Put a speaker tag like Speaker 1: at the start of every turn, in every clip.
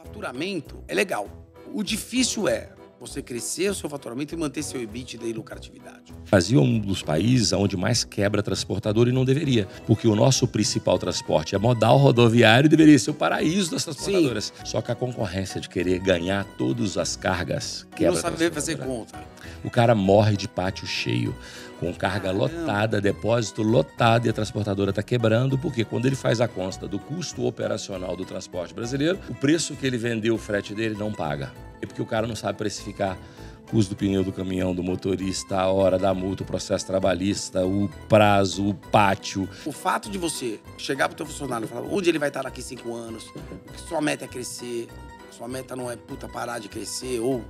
Speaker 1: Faturamento é legal. O difícil é você crescer o seu faturamento e manter seu EBITDA e lucratividade.
Speaker 2: O Brasil é um dos países onde mais quebra transportador e não deveria, porque o nosso principal transporte é modal rodoviário e deveria ser o paraíso das transportadoras. Sim. Só que a concorrência de querer ganhar todas as cargas quebra.
Speaker 1: Não saber fazer conta.
Speaker 2: O cara morre de pátio cheio, com carga lotada, depósito lotado, e a transportadora está quebrando, porque quando ele faz a conta do custo operacional do transporte brasileiro, o preço que ele vendeu o frete dele não paga. É porque o cara não sabe precificar o custo do pneu do caminhão, do motorista, a hora da multa, o processo trabalhista, o prazo, o pátio.
Speaker 1: O fato de você chegar para o teu funcionário e falar onde ele vai estar daqui 5 anos, que sua meta é crescer, sua meta não é parar de crescer ou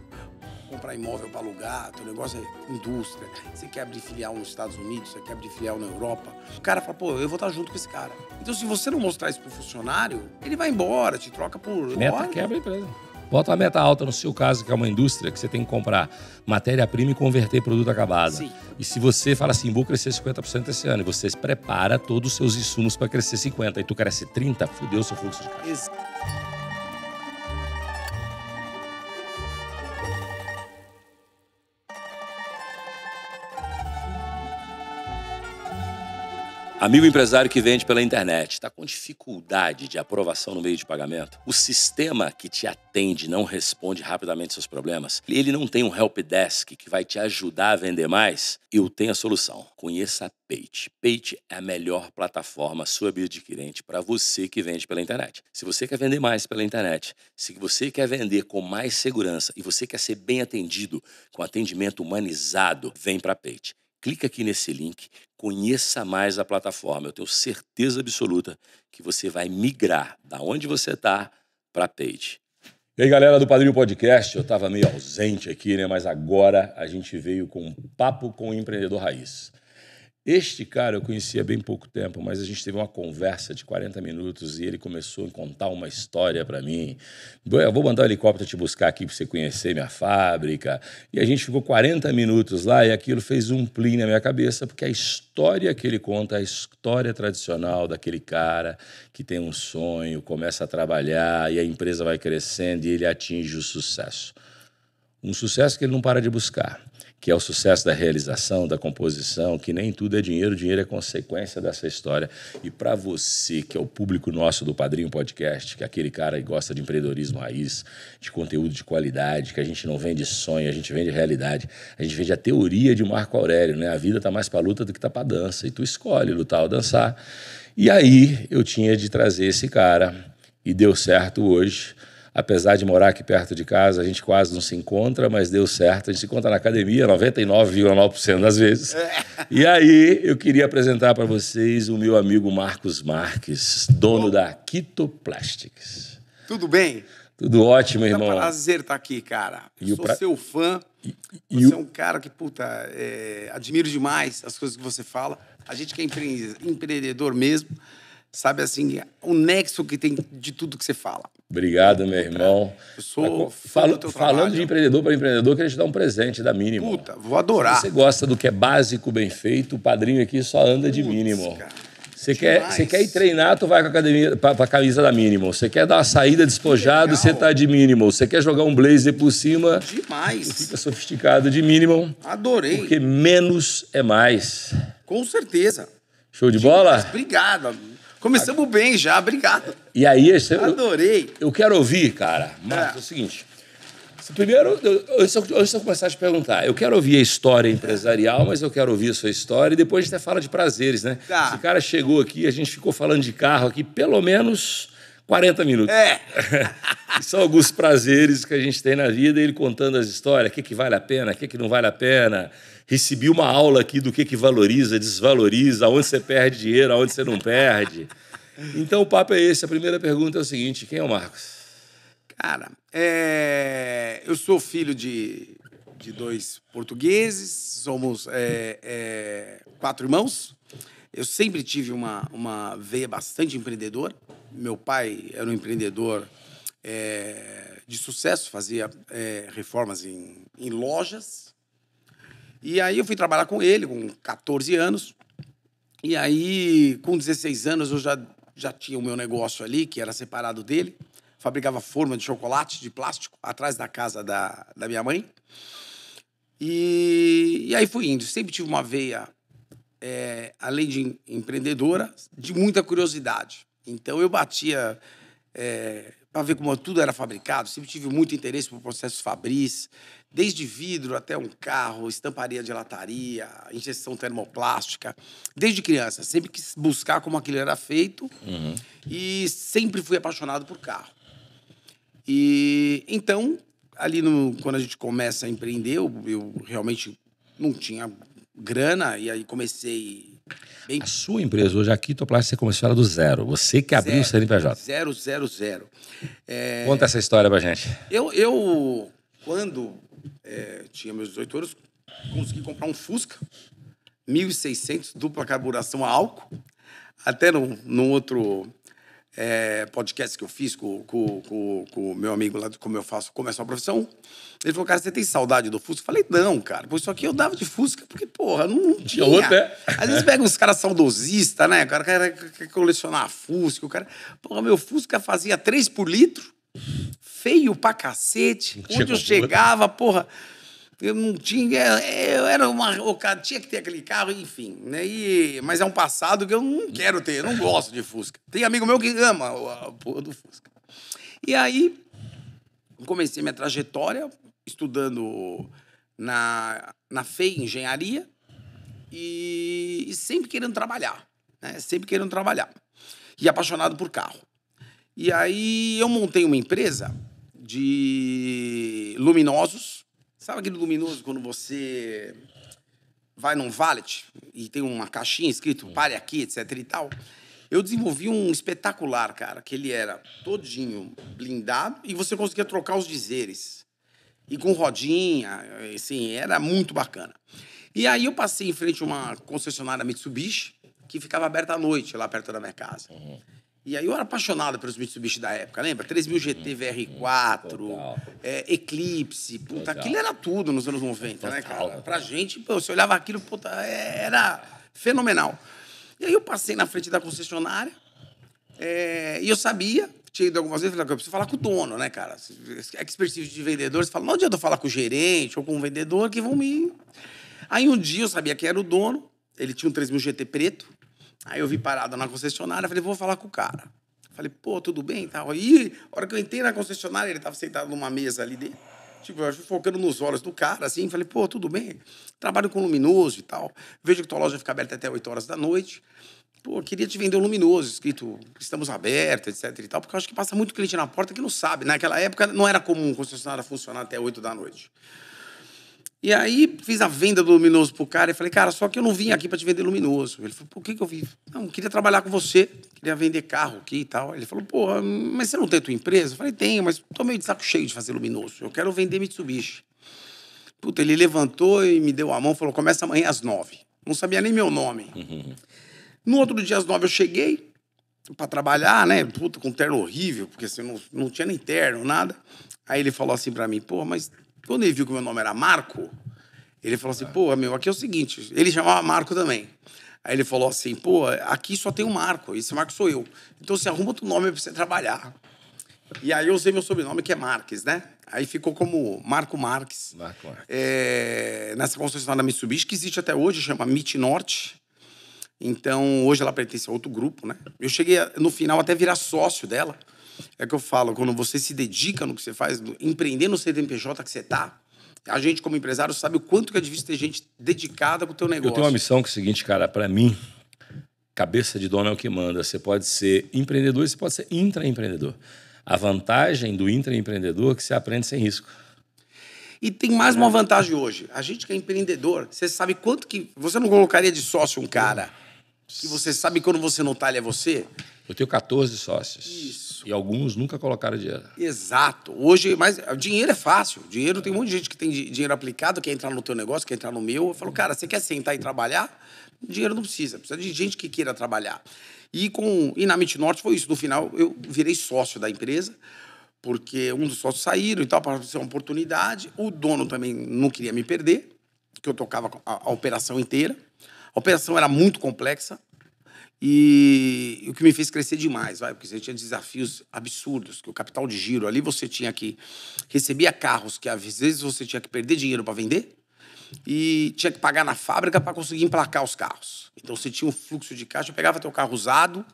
Speaker 1: comprar imóvel para alugar, teu negócio é indústria, você quer abrir filial nos Estados Unidos, você quer abrir filial na Europa, o cara fala, pô, eu vou estar junto com esse cara. Então, se você não mostrar isso pro funcionário, ele vai embora, te troca por...
Speaker 2: Meta quebra a empresa. Bota uma meta alta no seu caso, que é uma indústria, que você tem que comprar matéria-prima e converter em produto acabado.
Speaker 1: Sim.
Speaker 2: E se você fala assim, vou crescer 50% esse ano, e você prepara todos os seus insumos para crescer 50%, e tu cresce 30%, fudeu o seu fluxo de caixa. Amigo empresário que vende pela internet, está com dificuldade de aprovação no meio de pagamento? O sistema que te atende não responde rapidamente seus problemas? Ele não tem um helpdesk que vai te ajudar a vender mais? Eu tenho a solução. Conheça a Page. Page é a melhor plataforma subadquirente para você que vende pela internet. Se você quer vender mais pela internet, se você quer vender com mais segurança e você quer ser bem atendido com atendimento humanizado, vem para a Page. Clica aqui nesse link, conheça mais a plataforma. Eu tenho certeza absoluta que você vai migrar da onde você está para a Page. E aí, galera do Padrinho Podcast, eu estava meio ausente aqui, né? Mas agora a gente veio com um papo com o empreendedor raiz. Este cara eu conhecia há bem pouco tempo, mas a gente teve uma conversa de 40 minutos e ele começou a contar uma história para mim. Eu vou mandar um helicóptero te buscar aqui para você conhecer minha fábrica. E a gente ficou 40 minutos lá e aquilo fez um plim na minha cabeça, porque a história que ele conta é a história tradicional daquele cara que tem um sonho, começa a trabalhar e a empresa vai crescendo e ele atinge o sucesso. Um sucesso que ele não para de buscar, que é o sucesso da realização, da composição, que nem tudo é dinheiro, dinheiro é consequência dessa história. E para você, que é o público nosso do Padrinho Podcast, que é aquele cara que gosta de empreendedorismo raiz, de conteúdo de qualidade, que a gente não vende sonho, a gente vende realidade, a gente vende a teoria de Marco Aurélio, né? A vida está mais para luta do que está para dança, e tu escolhe lutar ou dançar. E aí eu tinha de trazer esse cara, e deu certo hoje. Apesar de morar aqui perto de casa, a gente quase não se encontra, mas deu certo. A gente se encontra na academia 99,9% das vezes. E aí, eu queria apresentar para vocês o meu amigo Marcos Marques, dono da Quito Plastics.
Speaker 1: Tudo bem?
Speaker 2: Tudo ótimo, irmão.
Speaker 1: É um prazer estar aqui, cara. Eu sou seu fã. Você é um cara que, admiro demais as coisas que você fala. A gente que é empreendedor mesmo, sabe assim, o nexo que tem de tudo que você fala.
Speaker 2: Obrigado, meu irmão.
Speaker 1: Eu sou
Speaker 2: falando de empreendedor para empreendedor, queria te dar um presente da Mínimo.
Speaker 1: Puta, vou adorar.
Speaker 2: Se você gosta do que é básico, bem feito, o Padrinho aqui só anda de Mínimo. Você quer ir treinar, tu vai com a academia, pra camisa da Mínimo. Você quer dar uma saída despojado, você tá de Mínimo. Você quer jogar um blazer por cima,
Speaker 1: demais.
Speaker 2: Fica sofisticado de Mínimo.
Speaker 1: Adorei.
Speaker 2: Porque menos é mais.
Speaker 1: Com certeza.
Speaker 2: Show de bola?
Speaker 1: Obrigado. Começamos bem já, obrigado.
Speaker 2: E aí,
Speaker 1: adorei.
Speaker 2: Eu quero ouvir, cara, Marcos, é o seguinte. Primeiro, antes de eu começar a te perguntar, eu quero ouvir a história empresarial, mas eu quero ouvir a sua história e depois a gente até fala de prazeres, né?
Speaker 1: Tá.
Speaker 2: Esse cara chegou aqui, a gente ficou falando de carro aqui pelo menos 40 minutos. São alguns prazeres que a gente tem na vida, ele contando as histórias, o que vale a pena, o que não vale a pena. Recebi uma aula aqui do que valoriza, desvaloriza, aonde você perde dinheiro, aonde você não perde. Então o papo é esse. A primeira pergunta é o seguinte, quem é o Marcos?
Speaker 1: Cara, eu sou filho de 2 portugueses, somos 4 irmãos. Eu sempre tive uma veia bastante empreendedora. Meu pai era um empreendedor de sucesso, fazia reformas em lojas. E aí eu fui trabalhar com ele com 14 anos. E aí, com 16 anos, eu já tinha o meu negócio ali, que era separado dele. fabricava forma de chocolate de plástico atrás da casa da minha mãe. E aí fui indo. Sempre tive uma veia, além de empreendedora, de muita curiosidade. Então eu batia para ver como tudo era fabricado. Sempre tive muito interesse por processos fabris, desde vidro até um carro, estamparia de lataria, injeção termoplástica. Desde criança, sempre quis buscar como aquilo era feito e sempre fui apaixonado por carro. E então, ali quando a gente começa a empreender, eu realmente não tinha grana e aí comecei...
Speaker 2: A sua empresa hoje, a Quitoplast, você começou ela do zero. Você que abriu o CNPJ.
Speaker 1: Zero.
Speaker 2: Conta essa história pra gente.
Speaker 1: Eu quando tinha meus 18 anos, consegui comprar um Fusca 1600, dupla carburação a álcool. Até num outro podcast que eu fiz com o meu amigo lá, como eu faço, começou a profissão, ele falou, cara, você tem saudade do Fusca? Eu falei, não, cara, pois só que eu dava de Fusca, porque, porra, não tinha.
Speaker 2: Outra.
Speaker 1: Às vezes pega uns caras saudosistas, né? O cara quer colecionar Fusca, o cara... Porra, meu Fusca fazia 3 por litro, feio pra cacete. Onde eu chegava, porra... Eu não tinha... Eu era o cara tinha que ter aquele carro, enfim. Né? Mas é um passado que eu não quero ter. Eu não gosto de Fusca. Tem amigo meu que ama a porra do Fusca. E aí, comecei minha trajetória estudando na FEI, Engenharia, e sempre querendo trabalhar. Né? Sempre querendo trabalhar. E apaixonado por carro. E aí, eu montei uma empresa de luminosos. Sabe aquele luminoso quando você vai num valet e tem uma caixinha escrito pare aqui, etc e tal? Eu desenvolvi um espetacular, cara, que ele era todinho blindado e você conseguia trocar os dizeres. E com rodinha, assim, era muito bacana. E aí eu passei em frente a uma concessionária Mitsubishi que ficava aberta à noite lá perto da minha casa. E aí eu era apaixonado pelos Mitsubishi da época, lembra? 3000 GT VR4, Eclipse, puta, aquilo era tudo nos anos 90, né, cara? Pra gente, pô, você olhava aquilo, puta, era fenomenal. E aí eu passei na frente da concessionária e eu sabia, tinha ido algumas vezes, eu falei, eu preciso falar com o dono, né, cara? Expertise de vendedor, você fala, não adianta eu falar com o gerente ou com o vendedor que vão me... Aí um dia eu sabia que era o dono, ele tinha um 3000 GT preto. Aí eu vi parado na concessionária, falei, vou falar com o cara. Falei, pô, tudo bem e tal. Aí, a hora que eu entrei na concessionária, ele estava sentado numa mesa ali dentro, tipo, eu fui focando nos olhos do cara, assim, falei, pô, tudo bem, trabalho com luminoso e tal, vejo que tua loja fica aberta até 8 horas da noite, pô, queria te vender um luminoso, escrito, estamos abertos, etc e tal, porque eu acho que passa muito cliente na porta que não sabe. Naquela época, não era comum concessionária funcionar até 8 da noite. E aí, fiz a venda do luminoso pro cara e falei, cara, só que eu não vim aqui para te vender luminoso. Ele falou, por que eu vim? Não, queria trabalhar com você, queria vender carro aqui e tal. Ele falou, pô, mas você não tem a tua empresa? Eu falei, tenho, mas tô meio de saco cheio de fazer luminoso. Eu quero vender Mitsubishi. Puta, ele levantou e me deu a mão, falou, começa amanhã às 9. Não sabia nem meu nome. No outro dia, às 9, eu cheguei para trabalhar, né? Puta, com terno horrível, porque assim, não tinha nem terno, nada. Aí ele falou assim para mim, pô, mas... Quando ele viu que o meu nome era Marco, ele falou assim, pô, meu, aqui é o seguinte, ele chamava Marco também. Aí ele falou assim, pô, aqui só tem um Marco, esse Marco sou eu. Então você arruma outro nome pra você trabalhar. E aí eu usei meu sobrenome, que é Marques, né? Aí ficou como Marco Marques.
Speaker 2: Marco Marques.
Speaker 1: Nessa concessionária da Mitsubishi, que existe até hoje, chama MIT Norte. Então, hoje ela pertence a outro grupo, né? Eu cheguei, no final, até virar sócio dela. É que eu falo, quando você se dedica no que você faz, empreender no CNPJ que você está, a gente, como empresário, sabe o quanto que é difícil ter gente dedicada com o teu negócio.
Speaker 2: Eu tenho uma missão que é o seguinte, cara, para mim, cabeça de dono é o que manda. Você pode ser empreendedor e você pode ser intraempreendedor. A vantagem do intraempreendedor é que você aprende sem risco.
Speaker 1: E tem mais uma vantagem hoje. A gente que é empreendedor, você sabe quanto que... Você não colocaria de sócio um cara que você sabe quando você não tá, ele é você?
Speaker 2: Eu tenho 14 sócios.
Speaker 1: Isso.
Speaker 2: E alguns nunca colocaram dinheiro.
Speaker 1: Exato. Hoje, mas dinheiro é fácil. Dinheiro, tem um monte de gente que tem dinheiro aplicado, quer entrar no teu negócio, quer entrar no meu. Eu falo, cara, você quer sentar e trabalhar? Dinheiro não precisa. Precisa de gente que queira trabalhar. E na MIT Norte foi isso. No final, eu virei sócio da empresa, porque um dos sócios saíram e tal, para ser uma oportunidade. O dono também não queria me perder, porque eu tocava a operação inteira. A operação era muito complexa. E o que me fez crescer demais, porque você tinha desafios absurdos, que o capital de giro ali você tinha que recebia carros que às vezes você tinha que perder dinheiro para vender e tinha que pagar na fábrica para conseguir emplacar os carros. Então você tinha um fluxo de caixa, eu pegava teu carro usado,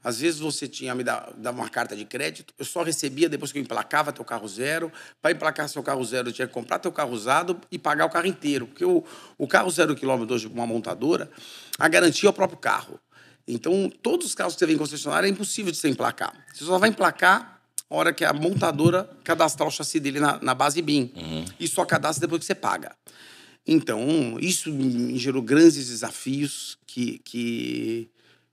Speaker 1: às vezes você tinha me dava uma carta de crédito, eu só recebia depois que eu emplacava teu carro zero. Para emplacar seu carro zero, eu tinha que comprar teu carro usado e pagar o carro inteiro, porque o carro 0 km hoje, uma montadora, a garantia é o próprio carro. Então, todos os carros que você vê em concessionária é impossível de você emplacar. Você só vai emplacar a hora que a montadora cadastrar o chassi dele na base BIM. E só cadastra depois que você paga. Então, isso me gerou grandes desafios que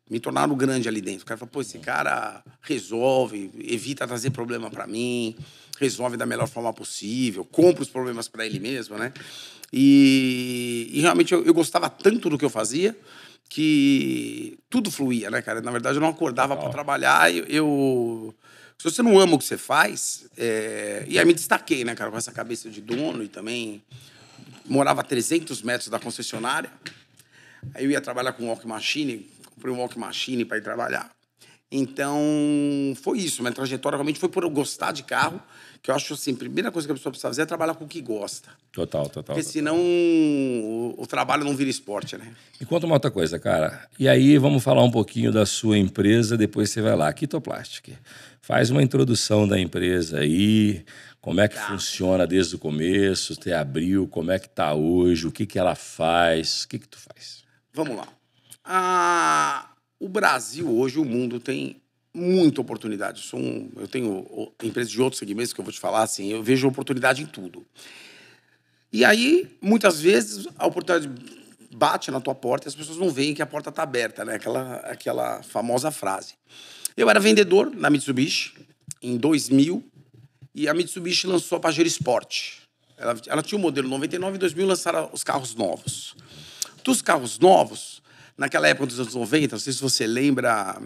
Speaker 1: me tornaram grande ali dentro. O cara falou, pô, esse cara resolve, evita trazer problema para mim, resolve da melhor forma possível, compra os problemas para ele mesmo, né? E realmente eu gostava tanto do que eu fazia que tudo fluía, né, cara? Na verdade, eu não acordava para trabalhar. Se você não ama o que você faz... E aí me destaquei, né, cara, com essa cabeça de dono e também morava a 300 metros da concessionária. Aí eu ia trabalhar com walk machine, comprei um walk machine para ir trabalhar. Então, foi isso. Minha trajetória realmente foi por eu gostar de carro, que eu acho assim, a primeira coisa que a pessoa precisa fazer é trabalhar com o que gosta.
Speaker 2: Total.
Speaker 1: Porque senão o trabalho não vira esporte, né?
Speaker 2: Me conta uma outra coisa, cara. E aí, vamos falar um pouquinho da sua empresa, depois você vai lá. Quitoplastic. Faz uma introdução da empresa aí, como é que funciona desde o começo, você abriu, como é que tá hoje, o que ela faz, o que tu faz?
Speaker 1: Vamos lá. O Brasil hoje, o mundo tem muita oportunidade. Eu tenho empresas de outros segmentos que eu vou te falar, assim, eu vejo oportunidade em tudo. E aí, muitas vezes, a oportunidade bate na tua porta e as pessoas não veem que a porta está aberta, né? Aquela famosa frase. Eu era vendedor na Mitsubishi em 2000 e a Mitsubishi lançou a Pajero Sport. Ela tinha o modelo 99 e em 2000 lançaram os carros novos. Dos carros novos, naquela época dos anos 90, não sei se você lembra,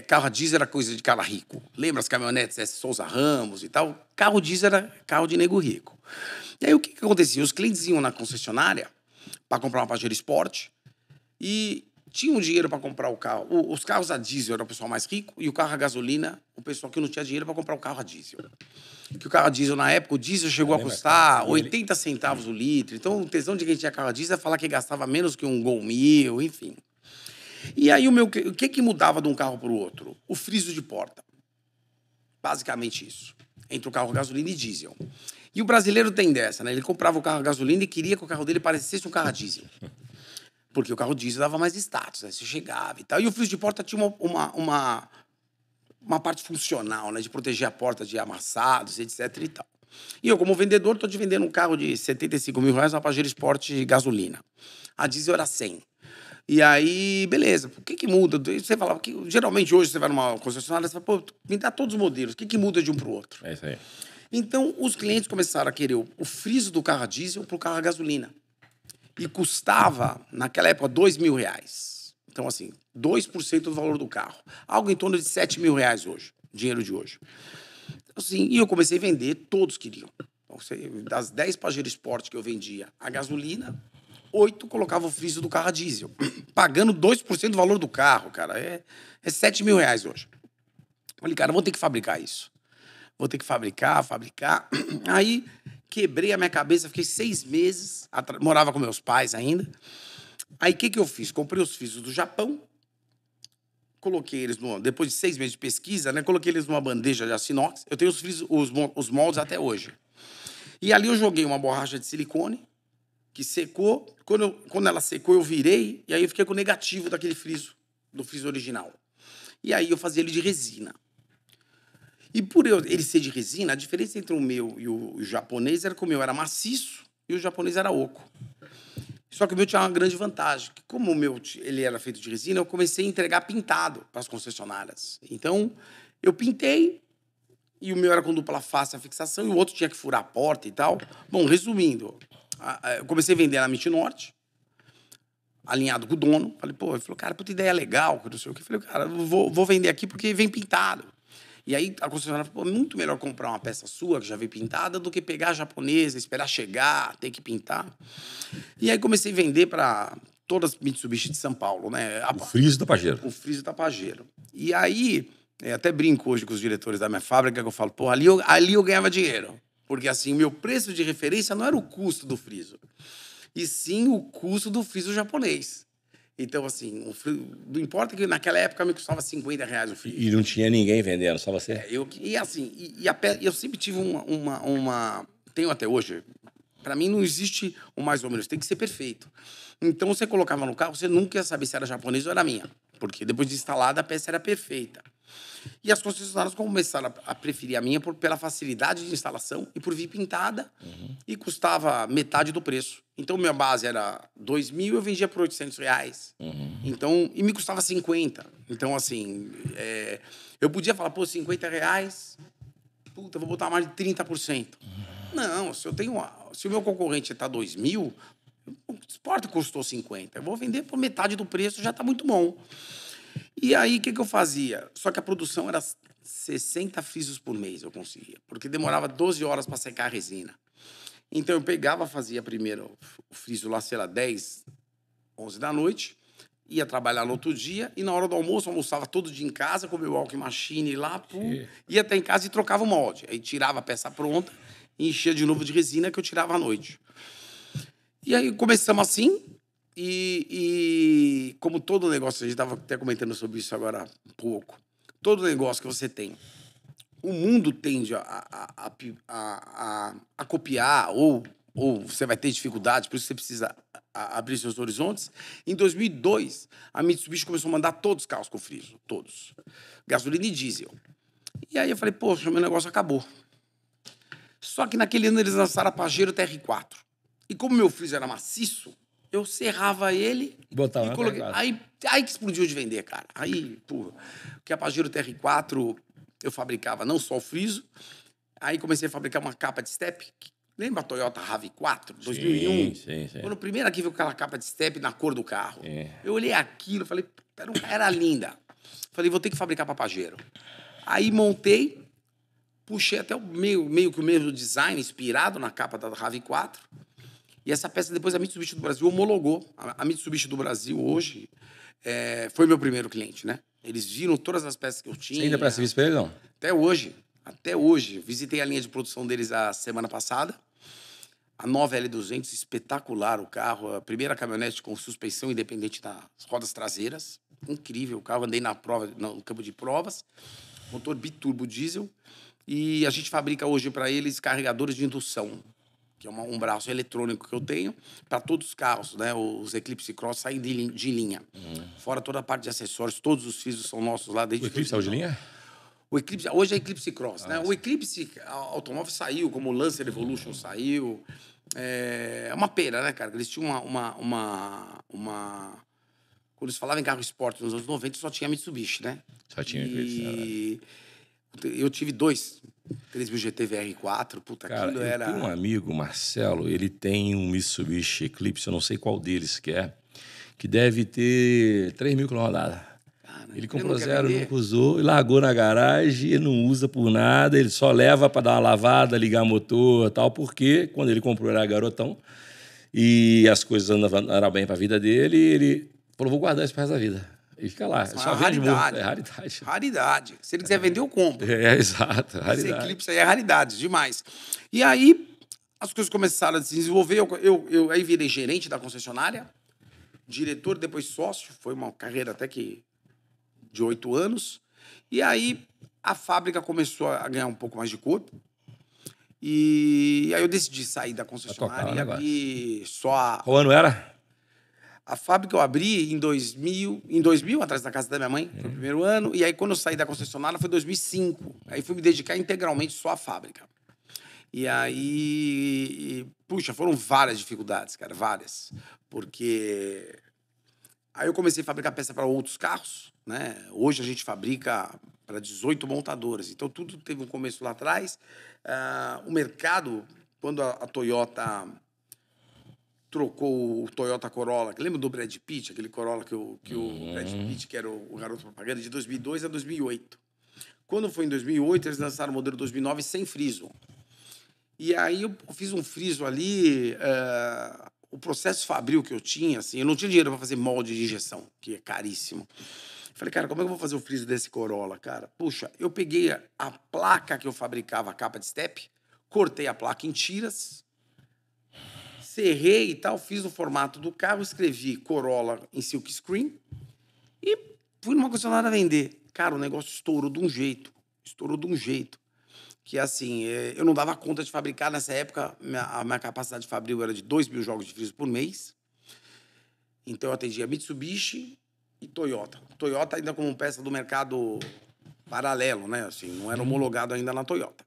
Speaker 1: carro a diesel era coisa de cara rico. Lembra as caminhonetes S. Souza Ramos e tal? Carro diesel era carro de nego rico. E aí o que acontecia? Os clientes iam na concessionária para comprar uma Pajero Sport e tinham dinheiro para comprar o carro. Os carros a diesel era o pessoal mais rico e o carro a gasolina, o pessoal que não tinha dinheiro para comprar o carro a diesel. Que o carro a diesel, na época, o diesel chegou a custar 80 centavos o litro. Então, o tesão de quem tinha carro a diesel é falar que gastava menos que um Gol 1000, enfim. E aí, o que mudava de um carro para o outro? O friso de porta. Basicamente isso. Entre o carro a gasolina e diesel. E o brasileiro tem dessa, né? Ele comprava o carro a gasolina e queria que o carro dele parecesse um carro a diesel. Porque o carro diesel dava mais status, né? Você chegava e tal. E o friso de porta tinha uma parte funcional, né? De proteger a porta de amassados, etc e tal. E eu, como vendedor, estou te vendendo um carro de 75 mil reais, uma Pajero Sport de gasolina. A diesel era 100. E aí, beleza. O que muda? Você falava que geralmente hoje você vai numa concessionária, você fala, pô, me dá todos os modelos. O que muda de um para o outro?
Speaker 2: É isso aí.
Speaker 1: Então, os clientes começaram a querer o friso do carro a diesel para o carro a gasolina. E custava, naquela época, 2 mil reais. Então, assim, 2% do valor do carro. Algo em torno de 7 mil reais hoje, dinheiro de hoje. Assim, e eu comecei a vender, todos queriam. Então, das 10 Pajero Sport que eu vendia a gasolina, 8 colocava o friso do carro a diesel. Pagando 2% do valor do carro, cara. É 7 mil reais hoje. Falei, cara, vou ter que fabricar isso. Vou ter que fabricar. Aí, quebrei a minha cabeça, fiquei 6 meses, morava com meus pais ainda. Aí, o que eu fiz? Comprei os frisos do Japão, coloquei eles, depois de 6 meses de pesquisa, né? Coloquei eles numa bandeja de aço inox. Eu tenho os moldes até hoje. E ali eu joguei uma borracha de silicone, que secou. Quando ela secou, eu virei, e aí eu fiquei com o negativo daquele friso, do friso original. E aí eu fazia ele de resina. E por ele ser de resina, a diferença entre o meu e o japonês era que o meu era maciço e o japonês era oco. Só que o meu tinha uma grande vantagem, que como o meu ele era feito de resina, eu comecei a entregar pintado para as concessionárias. Então, eu pintei, e o meu era com dupla face a fixação, e o outro tinha que furar a porta e tal. Bom, resumindo, eu comecei a vender na MIT Norte, alinhado com o dono. Falei, pô, ele falou, cara, puta ideia legal, que não sei o quê. Falei, cara, eu vou vender aqui porque vem pintado. E aí a concessionária falou, é muito melhor comprar uma peça sua, que já veio pintada, do que pegar a japonesa, esperar chegar, ter que pintar. E aí comecei a vender para todas Mitsubishi de São Paulo, né?
Speaker 2: O friso da Pajero.
Speaker 1: O friso da Pajero. E aí, até brinco hoje com os diretores da minha fábrica, que eu falo, pô, ali eu ganhava dinheiro. Porque, assim, o meu preço de referência não era o custo do friso, e sim o custo do friso japonês. Então, assim, não importa que naquela época me custava R$50 o friso.
Speaker 2: E não tinha ninguém vendendo, só você?
Speaker 1: Eu sempre tive tenho até hoje. Para mim não existe um mais ou menos, tem que ser perfeito. Então você colocava no carro, você nunca ia saber se era japonês ou era minha, porque depois de instalada a peça era perfeita. E as concessionárias começaram a preferir a minha pela facilidade de instalação e por vir pintada, e custava metade do preço. Então minha base era R$2.000, eu vendia por R$800. Então, e me custava 50. Então, assim, eu podia falar, pô, R$50, puta, eu vou botar mais de 30%. Não, se o meu concorrente está 2.000, o Sport custou 50. Eu vou vender por metade do preço, já está muito bom. E aí, o que eu fazia? Só que a produção era 60 frisos por mês, eu conseguia. Porque demorava 12 horas para secar a resina. Então, eu pegava, fazia primeiro o friso lá, sei lá, 10, 11 da noite, ia trabalhar no outro dia, e na hora do almoço, almoçava todo dia em casa, comia o walking machine lá, ia até em casa e trocava o molde. Aí tirava a peça pronta e enchia de novo de resina, que eu tirava à noite. E aí começamos assim, e como todo negócio, a gente estava até comentando sobre isso agora há pouco, todo negócio que você tem, o mundo tende a copiar, ou você vai ter dificuldades, por isso você precisa abrir seus horizontes. Em 2002, a Mitsubishi começou a mandar todos os carros com friso, todos. Gasolina e diesel. E aí eu falei, poxa, meu negócio acabou. Só que naquele ano eles lançaram a Pajero TR4. E como meu friso era maciço, eu serrava ele
Speaker 2: Botava
Speaker 1: e coloquei. Aí que explodiu de vender, cara. Aí, porra, porque a Pajero TR4 eu fabricava não só o friso, aí comecei a fabricar uma capa de step. Lembra a Toyota RAV4, 2001?
Speaker 2: Sim.
Speaker 1: Quando o primeiro aqui viu aquela capa de step na cor do carro.
Speaker 2: Sim.
Speaker 1: Eu olhei aquilo, falei, era linda. Falei, vou ter que fabricar para Pajero. Aí montei, puxei até meio que o mesmo design, inspirado na capa da RAV4. E essa peça depois a Mitsubishi do Brasil homologou. A Mitsubishi do Brasil hoje foi meu primeiro cliente, né? Eles viram todas as peças que eu tinha.
Speaker 2: Você ainda presta serviço para ele, não?
Speaker 1: Até hoje. Até hoje. Visitei a linha de produção deles a semana passada. A nova L200, espetacular o carro. A primeira caminhonete com suspensão independente das rodas traseiras. Incrível o carro. Andei no campo de provas. Motor biturbo diesel. E a gente fabrica hoje para eles carregadores de indução, que é um braço eletrônico que eu tenho para todos os carros, né? Os Eclipse Cross saem de linha. Fora toda a parte de acessórios, todos os frisos são nossos lá desde...
Speaker 2: O Eclipse saiu de linha?
Speaker 1: O Eclipse, hoje é Eclipse Cross, né? O Eclipse automóvel saiu, como o Lancer Evolution saiu. É uma pena, né, cara? Eles tinham quando eles falavam em carro esporte nos anos 90, só tinha Mitsubishi, né?
Speaker 2: Só tinha Eclipse,
Speaker 1: eu tive 3000 GT VR4, puta,
Speaker 2: cara,
Speaker 1: aquilo
Speaker 2: eu tenho um amigo, Marcelo, ele tem um Mitsubishi Eclipse, eu não sei qual deles que deve ter 3.000 km rodadas. Ele comprou zero, nunca usou, e largou na garagem, ele não usa por nada, ele só leva para dar uma lavada, ligar motor e tal, porque quando ele comprou era garotão e as coisas andaram bem para a vida dele, e ele falou, vou guardar isso para o resto da vida. E fica lá, só raridade. É raridade.
Speaker 1: Raridade. Se ele quiser vender, eu compro.
Speaker 2: Exato, raridade.
Speaker 1: Esse Eclipse aí é raridade, demais. E aí, as coisas começaram a se desenvolver, eu aí virei gerente da concessionária, diretor, depois sócio, foi uma carreira até que de 8 anos. E aí, a fábrica começou a ganhar um pouco mais de corpo. E aí eu decidi sair da concessionária e abrir só
Speaker 2: Qual ano era?
Speaker 1: A fábrica eu abri em 2000, atrás da casa da minha mãe, foi o primeiro ano. E aí, quando eu saí da concessionária, foi 2005. Aí fui me dedicar integralmente só à fábrica. E aí, puxa, foram várias dificuldades, cara, várias. Porque aí eu comecei a fabricar peça para outros carros, né? Hoje a gente fabrica para 18 montadoras. Então, tudo teve um começo lá atrás. O mercado, quando a Toyota trocou o Toyota Corolla, lembra do Brad Pitt, aquele Corolla que o Brad Pitt, que era o garoto propaganda, de 2002 a 2008. Quando foi em 2008, eles lançaram o modelo 2009 sem friso. E aí eu fiz um friso ali, o processo fabril que eu tinha, assim, eu não tinha dinheiro para fazer molde de injeção, que é caríssimo. Falei, cara, como é que eu vou fazer o friso desse Corolla, cara? Puxa, eu peguei a placa que eu fabricava, a capa de step, cortei a placa em tiras, serrei e tal, fiz o formato do carro, escrevi Corolla em silk screen e fui numa concessionária vender. Cara, o negócio estourou de um jeito. Que, assim, eu não dava conta de fabricar. Nessa época, a minha capacidade de fabril era de 2.000 jogos de friso por mês. Então, eu atendia Mitsubishi e Toyota. Toyota ainda como peça do mercado paralelo, né? Assim, não era homologado ainda na Toyota.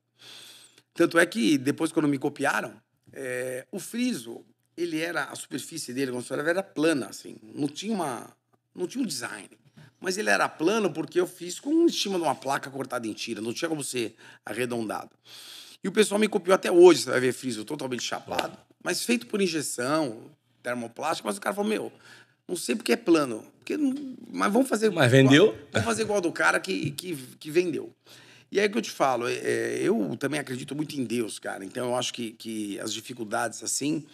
Speaker 1: Tanto é que, depois, quando me copiaram, o friso, a superfície dele, como você falava, era plana, assim. Não tinha um design. Mas ele era plano porque eu fiz com em cima de uma placa cortada em tira. Não tinha como ser arredondado. E o pessoal me copiou até hoje. Você vai ver friso totalmente chapado. Mas feito por injeção, termoplástico. Mas o cara falou, meu, não sei porque é plano. Mas vamos fazer...
Speaker 2: Mas vendeu?
Speaker 1: Vamos fazer igual do cara que vendeu. E aí que eu te falo, eu também acredito muito em Deus, cara. Então eu acho que as dificuldades, assim,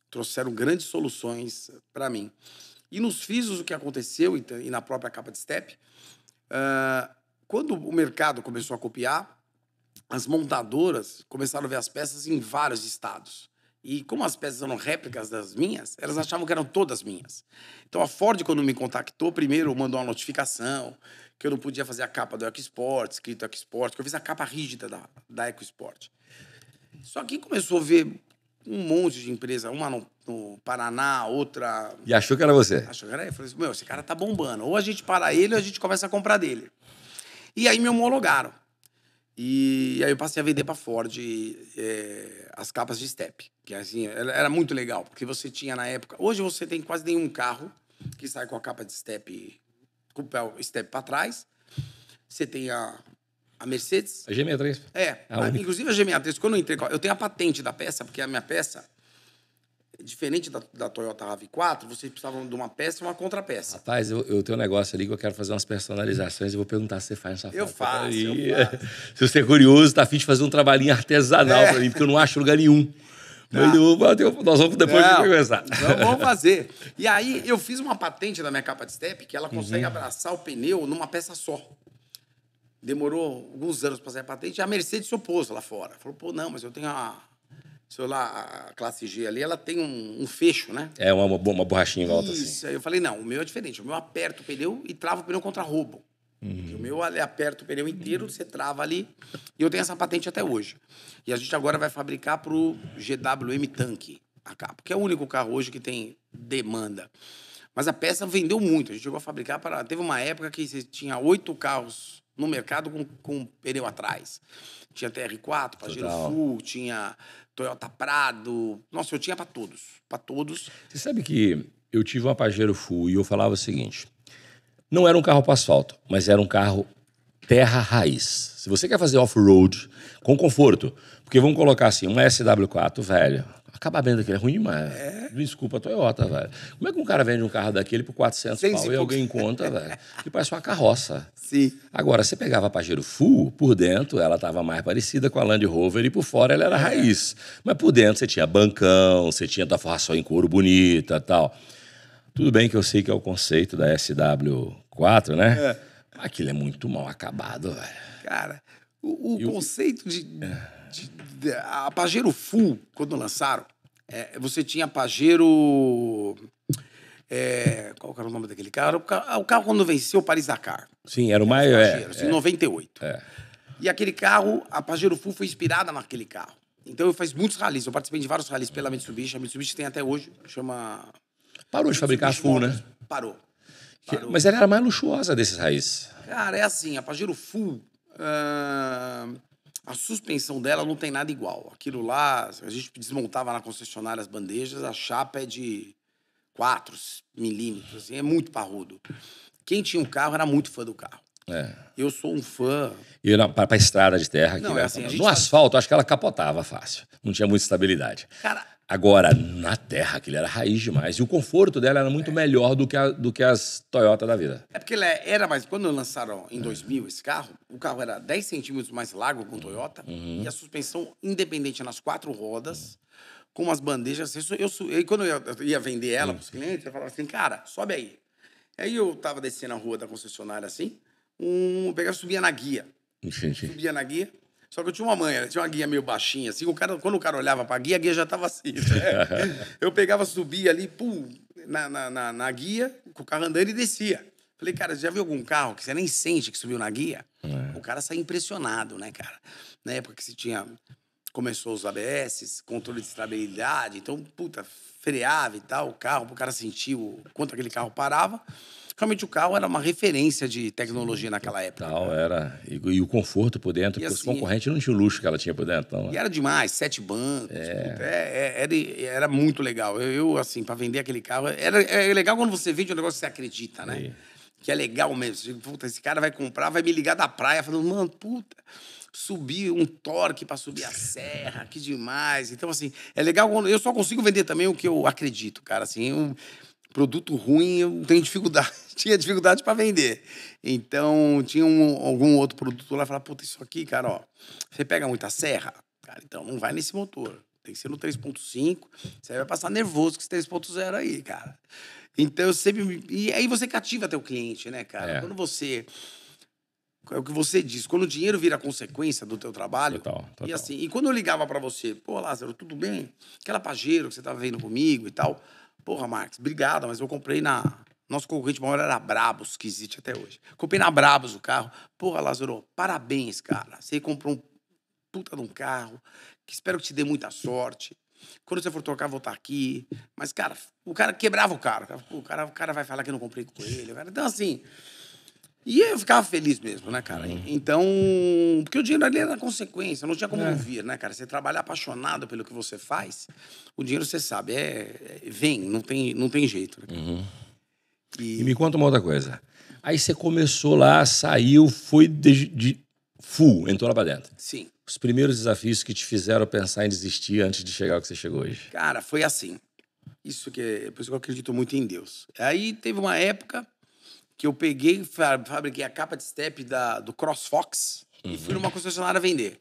Speaker 1: trouxeram grandes soluções para mim. E nos frisos, o que aconteceu, e na própria capa de step, quando o mercado começou a copiar, as montadoras começaram a ver as peças em vários estados. E como as peças eram réplicas das minhas, elas achavam que eram todas minhas. Então a Ford, quando me contactou, primeiro mandou uma notificação que eu não podia fazer a capa do EcoSport, escrito EcoSport, que eu fiz a capa rígida da EcoSport. Só que começou a ver um monte de empresa, uma no Paraná, outra...
Speaker 2: E achou que era você?
Speaker 1: Achou que era ele. Eu falei assim, meu, esse cara tá bombando. Ou a gente para ele, ou a gente começa a comprar dele. E aí me homologaram. E aí eu passei a vender para Ford as capas de step. Que assim, era muito legal, porque você tinha na época... Hoje você tem quase nenhum carro que sai com a capa de step, com o step para trás. Você tem a Mercedes.
Speaker 2: A G63.
Speaker 1: Inclusive a G63, quando eu entrei... Eu tenho a patente da peça, porque a minha peça, diferente da Toyota RAV4, vocês precisavam de uma peça e uma contrapeça.
Speaker 2: Rapaz, eu tenho um negócio ali que eu quero fazer umas personalizações e vou perguntar se você faz essa foto.
Speaker 1: Eu faço.
Speaker 2: Se você é curioso, tá a fim de fazer um trabalhinho artesanal para mim, porque eu não acho lugar nenhum. Mas nós vamos depois conversar.
Speaker 1: Então vamos fazer. E aí eu fiz uma patente da minha capa de step que ela consegue abraçar o pneu numa peça só. Demorou alguns anos para sair a patente. E a Mercedes se opôs lá fora. Falou, pô, não, mas eu tenho a classe G ali, ela tem um fecho, né?
Speaker 2: É uma borrachinha em volta, assim.
Speaker 1: Isso. Aí eu falei, não, o meu é diferente. O meu aperta o pneu e trava o pneu contra roubo. O meu aperta o pneu inteiro, você trava ali. E eu tenho essa patente até hoje. E a gente agora vai fabricar para o GWM Tank, a capa, que é o único carro hoje que tem demanda. Mas a peça vendeu muito. A gente chegou a fabricar para... Teve uma época que você tinha 8 carros no mercado com pneu atrás. Tinha TR4, Pajero Full, tinha Toyota Prado. Nossa, eu tinha para todos. Para todos.
Speaker 2: Você sabe que eu tive uma Pajero Full e eu falava o seguinte... Não era um carro para asfalto, mas era um carro terra raiz. Se você quer fazer off-road com conforto, porque vamos colocar assim, uma SW4, velho, acabamento daquele é ruim demais. Desculpa, Toyota, velho. Como é que um cara vende um carro daquele por 400 pau e alguém conta, velho? Que parece uma carroça.
Speaker 1: Sim.
Speaker 2: Agora, você pegava a Pajero Full, por dentro ela estava mais parecida com a Land Rover e por fora ela era raiz. Mas por dentro você tinha bancão, você tinha tua forração em couro bonita e tal. Tudo bem que eu sei que é o conceito da SW4, né? Aquilo é muito mal acabado, velho.
Speaker 1: Cara, o conceito a Pajero Full, quando lançaram, você tinha a Pajero... qual era o nome daquele carro? O carro quando venceu o Paris-Dakar.
Speaker 2: Sim, era o mais...
Speaker 1: Em 98. E aquele carro, a Pajero Full foi inspirada naquele carro. Então eu fiz muitos rallies. Eu participei de vários rallies pela Mitsubishi. A Mitsubishi tem até hoje, chama...
Speaker 2: Parou de fabricar as Full, né?
Speaker 1: Parou.
Speaker 2: Mas ela era a mais luxuosa desses raízes.
Speaker 1: Cara, é assim, a Pajero Full, a suspensão dela não tem nada igual. Aquilo lá, a gente desmontava na concessionária as bandejas, a chapa é de 4 milímetros, assim, é muito parrudo. Quem tinha um carro era muito fã do carro. Eu sou um fã... E
Speaker 2: para a estrada de terra aqui,
Speaker 1: não,
Speaker 2: né?
Speaker 1: Assim,
Speaker 2: no asfalto, acho que ela capotava fácil. Não tinha muita estabilidade.
Speaker 1: Cara...
Speaker 2: Agora, na terra, aquilo era raiz demais. E o conforto dela era muito melhor do que as Toyota da vida.
Speaker 1: É porque ela era mais... Quando lançaram em 2000 esse carro, o carro era 10 centímetros mais largo que o Toyota e a suspensão independente nas 4 rodas, com umas bandejas. Aí quando eu ia vender ela para os clientes, eu falava assim, cara, sobe aí. Aí eu tava descendo a rua da concessionária assim, eu pegava e subia na guia. Subia na guia. Só que eu tinha uma manha, tinha uma guia meio baixinha, assim, quando o cara olhava pra guia, a guia já tava assim. Né? Eu pegava, subia ali, pum, na guia, com o carro andando e descia. Falei, cara, já viu algum carro que você nem sente que subiu na guia? O cara sai impressionado, né, cara? Na época que começou os ABS, controle de estabilidade, então, puta, freava e tal, o carro, o cara sentiu quanto aquele carro parava. Realmente o carro era uma referência de tecnologia naquela época.
Speaker 2: Tal, era. E o conforto por dentro, porque assim, os concorrentes não tinham o luxo que ela tinha por dentro. Então,
Speaker 1: e era demais, 7 bancos. Puta, era muito legal. Eu assim, para vender aquele carro... É legal quando você vende um negócio que você acredita, né? Sim. Que é legal mesmo. Puta, esse cara vai comprar, vai me ligar da praia, falando, mano, puta, subir um torque para subir a serra, que demais. Então, assim, é legal quando... Eu só consigo vender também o que eu acredito, cara. Assim, produto ruim, eu tenho dificuldade. Tinha dificuldade para vender. Então, tinha algum outro produto lá, falava, puta, isso aqui, cara, ó, você pega muita serra, cara, então não vai nesse motor. Tem que ser no 3.5, você vai passar nervoso com esse 3.0 aí, cara. Então, eu sempre... E aí você cativa teu cliente, né, cara? Quando você... É o que você diz, quando o dinheiro vira consequência do teu trabalho... Total. E assim, e quando eu ligava para você, pô, Lázaro, tudo bem? Aquela Pajero que você tava vendo comigo e tal... Porra, Marcos, obrigado, mas eu comprei na... Nosso concorrente maior era a Brabus, que existe até hoje. Comprei na Brabus o carro. Porra, Lázaro, parabéns, cara. Você comprou um puta de um carro, que espero que te dê muita sorte. Quando você for trocar, vou estar aqui. Mas, cara, o cara quebrava o carro. O cara vai falar que eu não comprei com ele. Então, assim... E eu ficava feliz mesmo, né, cara? Então, porque o dinheiro ali era consequência, não tinha como não vir, né, cara? Você trabalha apaixonado pelo que você faz, o dinheiro, você sabe, vem, não tem jeito. Né?
Speaker 2: E me conta uma outra coisa. Aí você começou lá, saiu, foi de full, entrou lá pra dentro.
Speaker 1: Sim.
Speaker 2: Os primeiros desafios que te fizeram pensar em desistir antes de chegar ao que você chegou hoje.
Speaker 1: Cara, foi assim. Por isso que eu acredito muito em Deus. Aí teve uma época que eu peguei, fabriquei a capa de step do CrossFox e fui numa concessionária vender.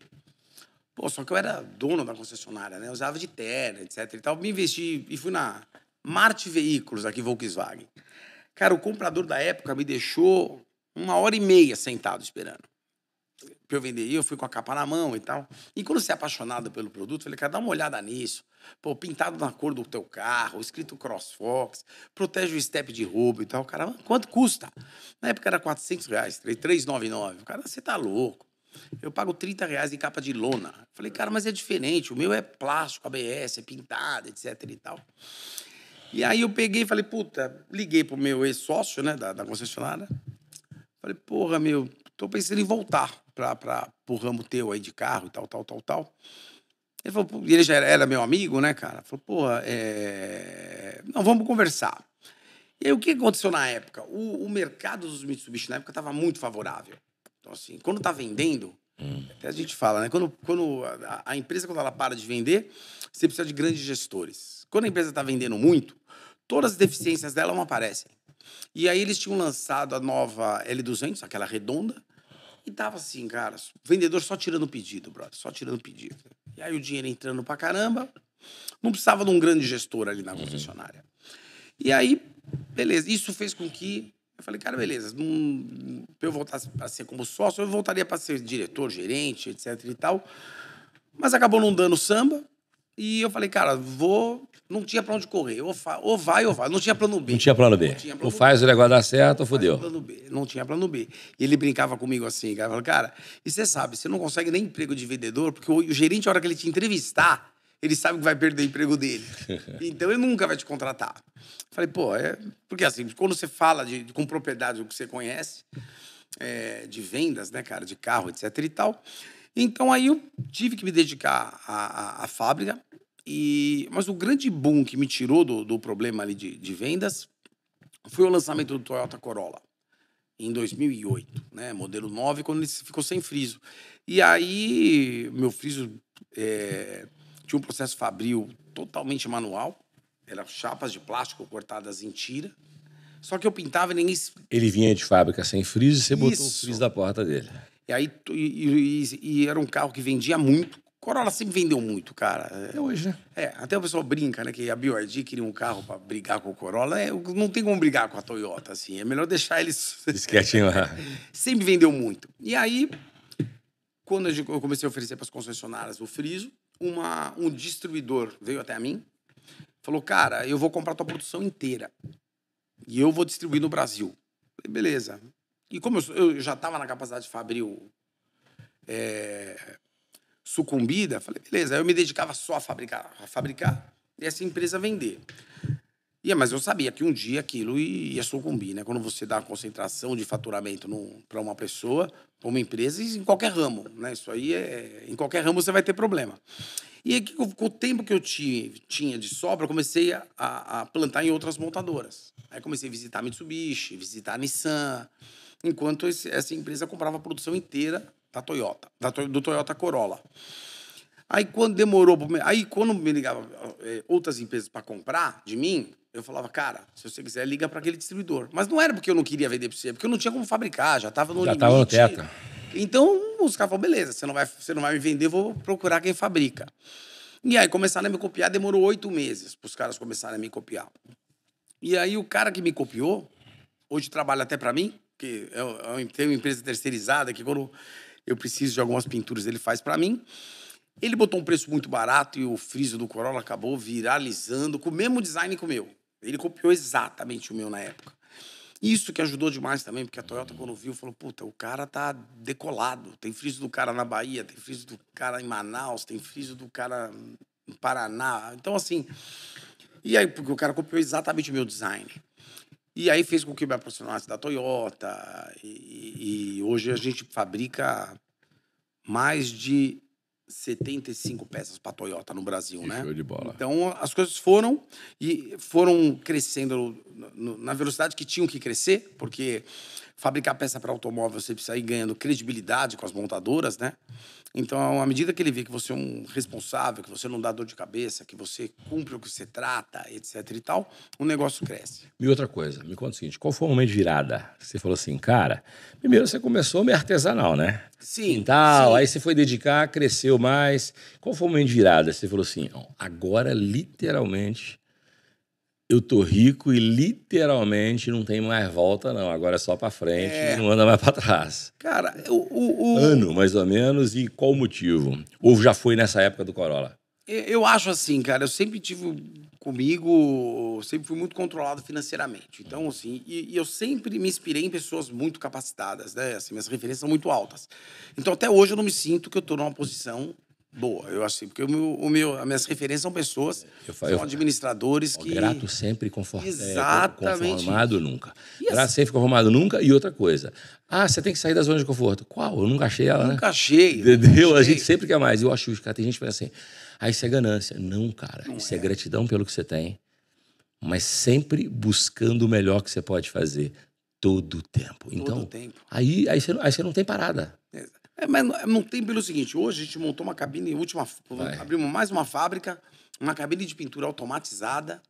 Speaker 1: Pô, só que eu era dono da concessionária, né? Eu usava de terno, etc e tal. Me investi e fui na Marte Veículos, aqui, Volkswagen. Cara, o comprador da época me deixou 1h30 sentado esperando pra eu vender. E eu fui com a capa na mão e tal. E quando você é apaixonado pelo produto, eu falei, cara, dá uma olhada nisso. Pô, pintado na cor do teu carro, escrito CrossFox, protege o step de roubo e tal. Cara, quanto custa? Na época era R$400, R$399. Cara, você tá louco. Eu pago R$30 em capa de lona. Falei, cara, mas é diferente. O meu é plástico, ABS, é pintado, etc e tal. E aí eu peguei e falei, puta, liguei pro meu ex-sócio, né, da concessionária. Falei, porra, meu, tô pensando em voltar pro ramo teu aí de carro e tal. Ele falou, e ele já era meu amigo, né, cara? Falou, porra, não, vamos conversar. E aí, o que aconteceu na época? O mercado dos Mitsubishi na época estava muito favorável. Então, assim, quando tá vendendo, até a gente fala, né? Quando a empresa, quando ela para de vender, você precisa de grandes gestores. Quando a empresa está vendendo muito, todas as deficiências dela não aparecem. E aí eles tinham lançado a nova L200, aquela redonda, e tava assim, cara, o vendedor só tirando pedido, brother, só tirando pedido. E aí o dinheiro entrando pra caramba, não precisava de um grande gestor ali na concessionária. E aí, beleza, isso fez com que... Eu falei, cara, beleza, pra eu voltar a ser como sócio, eu voltaria para ser diretor, gerente, etc e tal. Mas acabou não dando samba. E eu falei, cara, não tinha pra onde correr. Ou vai. Não tinha plano B.
Speaker 2: Não tinha plano B. Ou faz o negócio dar certo ou fodeu.
Speaker 1: Não tinha plano B. E ele brincava comigo assim, cara. Falou, cara, e você sabe, você não consegue nem emprego de vendedor, porque o gerente, a hora que ele te entrevistar, ele sabe que vai perder o emprego dele. Então, ele nunca vai te contratar. Falei, pô, porque assim, quando você fala com propriedade do que você conhece, de vendas, né, cara, de carro, etc e tal. Então, aí eu tive que me dedicar à fábrica. Mas o grande boom que me tirou do problema ali de vendas foi o lançamento do Toyota Corolla, em 2008, né, modelo 9, quando ele ficou sem friso. E aí, meu friso tinha um processo fabril totalmente manual. Eram chapas de plástico cortadas em tira. Só que eu pintava e ninguém...
Speaker 2: Ele vinha de fábrica sem friso e você botou o friso da porta dele.
Speaker 1: E aí era um carro que vendia muito, Corolla sempre vendeu muito, cara.
Speaker 2: Até hoje, né?
Speaker 1: Até o pessoal brinca, né? Que a BYD queria um carro pra brigar com o Corolla. Não tem como brigar com a Toyota, assim. É melhor deixar eles...
Speaker 2: Quietinho lá.
Speaker 1: Sempre vendeu muito. E aí, quando eu comecei a oferecer para as concessionárias o Friso, um distribuidor veio até a mim, falou, cara, eu vou comprar tua produção inteira. E eu vou distribuir no Brasil. Falei, beleza. E como eu já estava na capacidade de Fabril sucumbida, falei, beleza. Aí eu me dedicava só a fabricar e essa empresa vender. Mas eu sabia que um dia aquilo ia sucumbir, né? Quando você dá a concentração de faturamento para uma pessoa, para uma empresa, em qualquer ramo, né? Isso aí em qualquer ramo você vai ter problema. E aí, com o tempo que eu tinha de sobra, eu comecei a plantar em outras montadoras. Aí comecei a visitar a Mitsubishi, visitar a Nissan, enquanto essa empresa comprava a produção inteira da Toyota, do Toyota Corolla. Aí quando demorou... Aí quando me ligavam outras empresas para comprar de mim, eu falava, cara, se você quiser, liga para aquele distribuidor. Mas não era porque eu não queria vender para você, porque eu não tinha como fabricar, já estava no limite.
Speaker 2: Já estava no teto.
Speaker 1: Então, os caras falaram, beleza, você não vai me vender, eu vou procurar quem fabrica. E aí começaram a me copiar, demorou 8 meses para os caras começarem a me copiar. E aí o cara que me copiou, hoje trabalha até para mim, que tem uma empresa terceirizada que quando eu preciso de algumas pinturas ele faz para mim. Ele botou um preço muito barato e o friso do Corolla acabou viralizando com o mesmo design que o meu. Ele copiou exatamente o meu na época. Isso que ajudou demais também, porque a Toyota, quando viu, falou, puta, o cara tá decolado. Tem friso do cara na Bahia, tem friso do cara em Manaus, tem friso do cara no Paraná. Então, assim... E aí, porque o cara copiou exatamente o meu design. E aí fez com que eu me aproximasse da Toyota. E hoje a gente fabrica mais de 75 peças para a Toyota no Brasil, né?
Speaker 2: Show de bola.
Speaker 1: Então, as coisas foram crescendo na velocidade que tinham que crescer, porque fabricar peça para automóvel você precisa ir ganhando credibilidade com as montadoras, né? Então, à medida que ele vê que você é um responsável, que você não dá dor de cabeça, que você cumpre o que você trata, etc e tal, o negócio cresce.
Speaker 2: E outra coisa, me conta o seguinte, qual foi o momento de virada? Você falou assim, cara, primeiro você começou meio artesanal, né?
Speaker 1: Sim.
Speaker 2: Quintal,
Speaker 1: sim.
Speaker 2: Aí você foi dedicar, cresceu mais. Qual foi o momento de virada? Você falou assim, agora literalmente eu tô rico e literalmente não tem mais volta, não. Agora é só para frente e não anda mais para trás.
Speaker 1: Cara,
Speaker 2: Ano, mais ou menos, e qual o motivo? Ou já foi nessa época do Corolla?
Speaker 1: Eu acho assim, cara, eu sempre tive comigo, sempre fui muito controlado financeiramente. Então, assim, e eu sempre me inspirei em pessoas muito capacitadas, né? Assim, minhas referências são muito altas. Então, até hoje eu não me sinto que eu tô numa posição boa, eu acho assim, porque as minhas referências são pessoas, são administradores que...
Speaker 2: Grato sempre
Speaker 1: Exatamente.
Speaker 2: Conformado nunca.
Speaker 1: E
Speaker 2: Grato
Speaker 1: assim,
Speaker 2: sempre conformado nunca. E outra coisa, você tem que sair da zona de conforto. Qual? Eu nunca achei ela,
Speaker 1: nunca
Speaker 2: né?
Speaker 1: achei.
Speaker 2: Entendeu? A gente sempre quer mais. Eu acho que tem gente que pensa assim, isso é ganância. Não, cara.
Speaker 1: Não
Speaker 2: isso é gratidão pelo que você tem, mas sempre buscando o melhor que você pode fazer todo o tempo. Então,
Speaker 1: Todo o tempo.
Speaker 2: Aí você não tem parada.
Speaker 1: Mas não tem pelo seguinte, hoje a gente montou uma cabine, abrimos mais uma fábrica, uma cabine de pintura automatizada.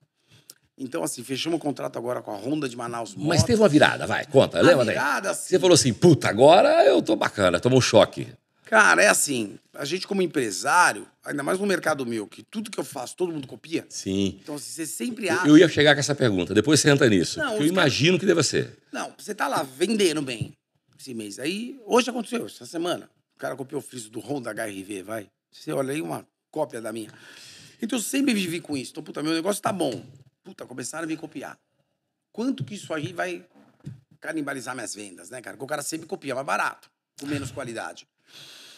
Speaker 1: Então, assim, fechamos um contrato agora com a Honda de Manaus Motos.
Speaker 2: Mas teve uma virada, conta, lembra daí?
Speaker 1: Assim,
Speaker 2: você falou assim, puta, agora eu tô bacana, tomou um choque.
Speaker 1: Cara, é assim, a gente como empresário, ainda mais no mercado meu, que tudo que eu faço, todo mundo copia.
Speaker 2: Sim.
Speaker 1: Então, assim, você sempre acha...
Speaker 2: Eu ia chegar com essa pergunta, depois você entra nisso,
Speaker 1: Não,
Speaker 2: que eu imagino que deva ser.
Speaker 1: Não, você tá lá vendendo bem esse mês. Aí, hoje aconteceu, essa semana. O cara copiou o friso do Honda HR-V, vai. Você olha aí, uma cópia da minha. Então, eu sempre vivi com isso. Então, puta, meu negócio tá bom. Puta, começaram a me copiar. Quanto que isso aí vai canibalizar minhas vendas, né, cara? Porque o cara sempre copia mais barato, com menos qualidade.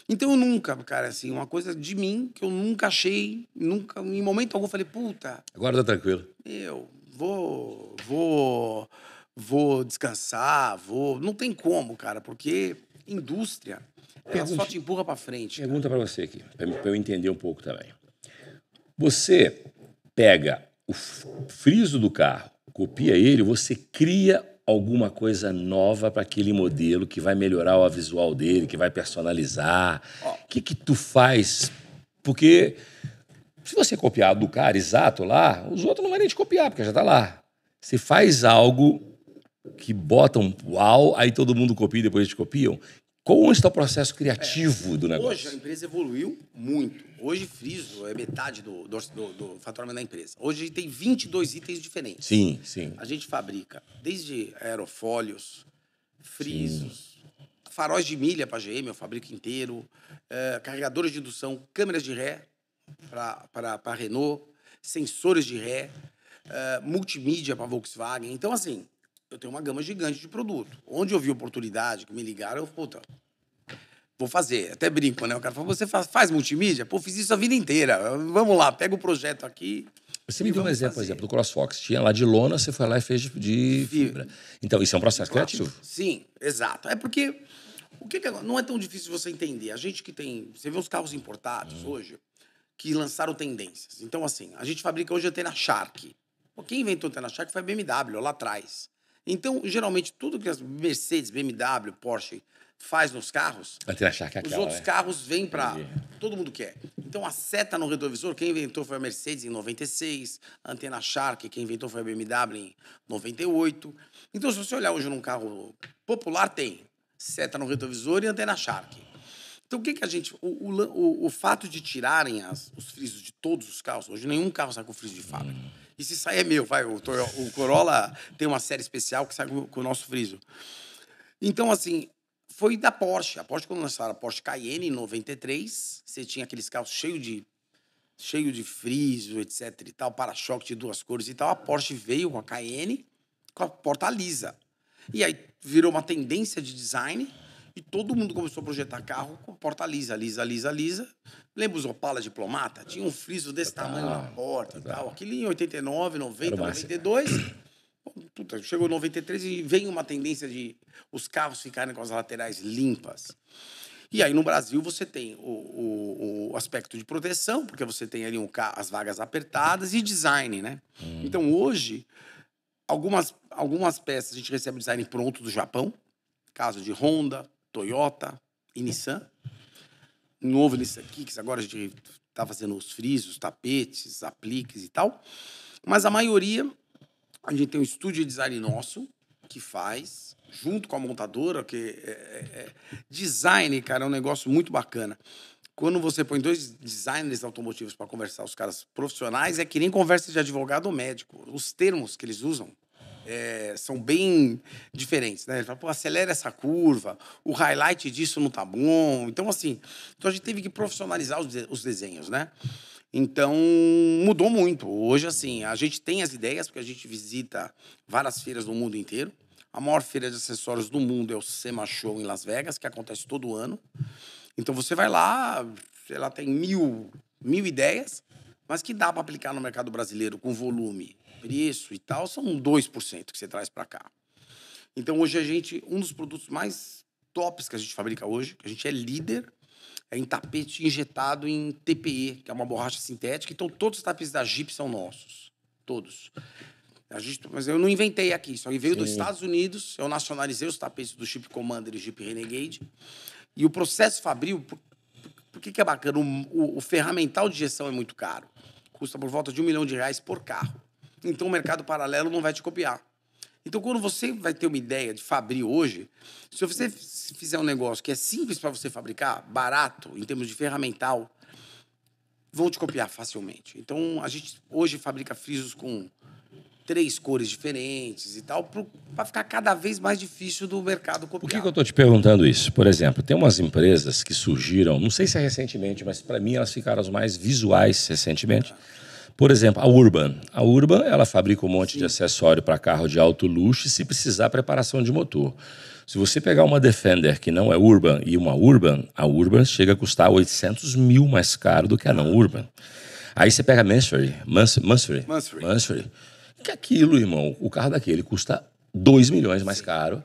Speaker 1: Então, eu nunca, cara, assim, uma coisa de mim que eu nunca achei, nunca, em momento algum, falei, puta...
Speaker 2: Agora tá tranquilo.
Speaker 1: Eu vou descansar, Não tem como, cara, porque indústria, ela só te empurra pra frente.
Speaker 2: Pergunta pra você aqui, pra eu entender um pouco também. Você pega o friso do carro, copia ele, você cria alguma coisa nova para aquele modelo que vai melhorar o visual dele, que vai personalizar. O que tu faz? Porque se você copiar do cara exato lá, os outros não vão nem te copiar, porque já está lá. Você faz algo que bota um uau, aí todo mundo copia e depois te copiam. Como está o processo criativo do negócio?
Speaker 1: Hoje a empresa evoluiu muito. Hoje friso é metade do faturamento da empresa. Hoje tem 22 itens diferentes.
Speaker 2: Sim, sim.
Speaker 1: A gente fabrica desde aerofólios, frisos, faróis de milha para GM, eu fabrico inteiro, carregadores de indução, câmeras de ré para Renault, sensores de ré, multimídia para Volkswagen. Então, assim, eu tenho uma gama gigante de produto. Onde eu vi oportunidade, que me ligaram, eu, puta, vou fazer. Até brinco, né? O cara falou, você faz multimídia? Pô, fiz isso a vida inteira. Vamos lá, pega o projeto aqui.
Speaker 2: Você me deu um exemplo, por exemplo, do CrossFox. Tinha lá de lona, você foi lá e fez de fibra. Então, isso é um processo criativo.
Speaker 1: Sim, exato. É porque não é tão difícil você entender. A gente que tem... Você vê os carros importados hoje que lançaram tendências. Então, assim, a gente fabrica hoje antena Shark. Quem inventou a antena Shark foi a BMW, lá atrás. Então, geralmente, tudo que as Mercedes, BMW, Porsche faz nos carros,
Speaker 2: antena Shark é aquela,
Speaker 1: os outros carros vêm para... Todo mundo quer. Então, a seta no retrovisor, quem inventou foi a Mercedes em 96, a antena Shark, quem inventou foi a BMW em 98. Então, se você olhar hoje num carro popular, tem seta no retrovisor e antena Shark. Então, o que a gente... O fato de tirarem os frisos de todos os carros, hoje nenhum carro sai com friso de fábrica. E se sair é meu, vai. O Corolla tem uma série especial que sai com o nosso friso. Então, assim, foi da Porsche. A Porsche, quando lançaram a Porsche Cayenne em 93, você tinha aqueles carros cheio de friso, etc e tal, para-choque de duas cores e tal. A Porsche veio com a Cayenne com a porta lisa. E aí virou uma tendência de design e todo mundo começou a projetar carro com porta lisa. Lembra os Opala Diplomata? Tinha um friso desse tamanho na porta e tal. Aquilo em 89, 90, 92. Puta, chegou em 93 e vem uma tendência de os carros ficarem com as laterais limpas. E aí, no Brasil, você tem o aspecto de proteção, porque você tem ali as vagas apertadas e design, né? Então, hoje, algumas peças a gente recebe design pronto do Japão, caso de Honda, Toyota e Nissan. Novo Nissan Kicks, agora a gente está fazendo os frisos, tapetes, apliques e tal. Mas a maioria, a gente tem um estúdio de design nosso que faz, junto com a montadora, que design, cara, é um negócio muito bacana. Quando você põe dois designers automotivos para conversar, os caras profissionais, é que nem conversa de advogado ou médico. Os termos que eles usam são bem diferentes, né? Ele fala, pô, acelera essa curva, o highlight disso não tá bom. Então, assim, a gente teve que profissionalizar os desenhos, né? Então, mudou muito. Hoje, assim, a gente tem as ideias, porque a gente visita várias feiras no mundo inteiro. A maior feira de acessórios do mundo é o SEMA Show em Las Vegas, que acontece todo ano. Então, você vai lá, sei lá, tem mil ideias, mas que dá para aplicar no mercado brasileiro com volume, preço e tal, são 2% que você traz para cá. Então, hoje, um dos produtos mais tops que a gente fabrica hoje, que a gente é líder, é em tapete injetado em TPE, que é uma borracha sintética. Então, todos os tapetes da Jeep são nossos. Todos. Mas eu não inventei aqui, só que veio dos Estados Unidos. Eu nacionalizei os tapetes do Jeep Commander e Jeep Renegade. E o processo fabril, por que é bacana? O ferramental de injeção é muito caro. Custa por volta de R$1 milhão por carro. Então, o mercado paralelo não vai te copiar. Então, quando você vai ter uma ideia de fabril hoje, se você fizer um negócio que é simples para você fabricar, barato, em termos de ferramental, vão te copiar facilmente. Então, a gente hoje fabrica frisos com 3 cores diferentes e tal, para ficar cada vez mais difícil do mercado copiar.
Speaker 2: Por que eu estou te perguntando isso? Por exemplo, tem umas empresas que surgiram, não sei se é recentemente, mas para mim elas ficaram as mais visuais recentemente. Por exemplo, a Urban. A Urban, ela fabrica um monte de acessório para carro de alto luxo e, se precisar, preparação de motor. Se você pegar uma Defender que não é Urban e uma Urban, a Urban chega a custar 800 mil mais caro do que a não Urban. Aí você pega a Mansory. Que aquilo, irmão, o carro daquele custa 2 milhões mais caro,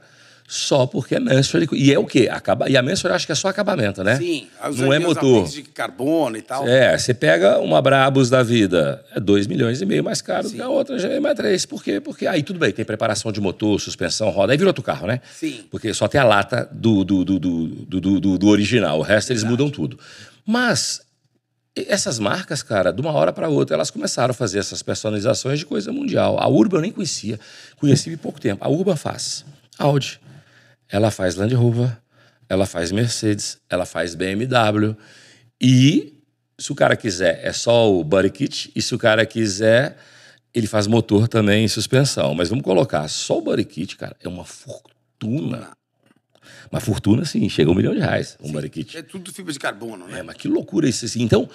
Speaker 2: só porque é Mansory. E é o quê? E a Mansory acho que é só acabamento, né?
Speaker 1: Sim.
Speaker 2: Não é motor.
Speaker 1: De carbono e tal.
Speaker 2: Você pega uma Brabus da vida, é 2 milhões e meio mais caro do que a outra, já é mais 3. Por quê? Porque aí tudo bem, tem preparação de motor, suspensão, roda, aí vira outro carro, né?
Speaker 1: Sim.
Speaker 2: Porque só tem a lata do original, o resto eles mudam tudo. Mas essas marcas, cara, de uma hora para outra, elas começaram a fazer essas personalizações de coisa mundial. A Urban eu nem conheci há pouco tempo. A Urban faz Audi, ela faz Land Rover, ela faz Mercedes, ela faz BMW. E se o cara quiser, é só o body kit. E se o cara quiser, ele faz motor também e suspensão. Mas vamos colocar só o body kit, cara, é uma fortuna. Uma fortuna, sim, chega a R$1 milhão, um body kit.
Speaker 1: É tudo fibra de carbono, né?
Speaker 2: Mas que loucura isso assim. Então,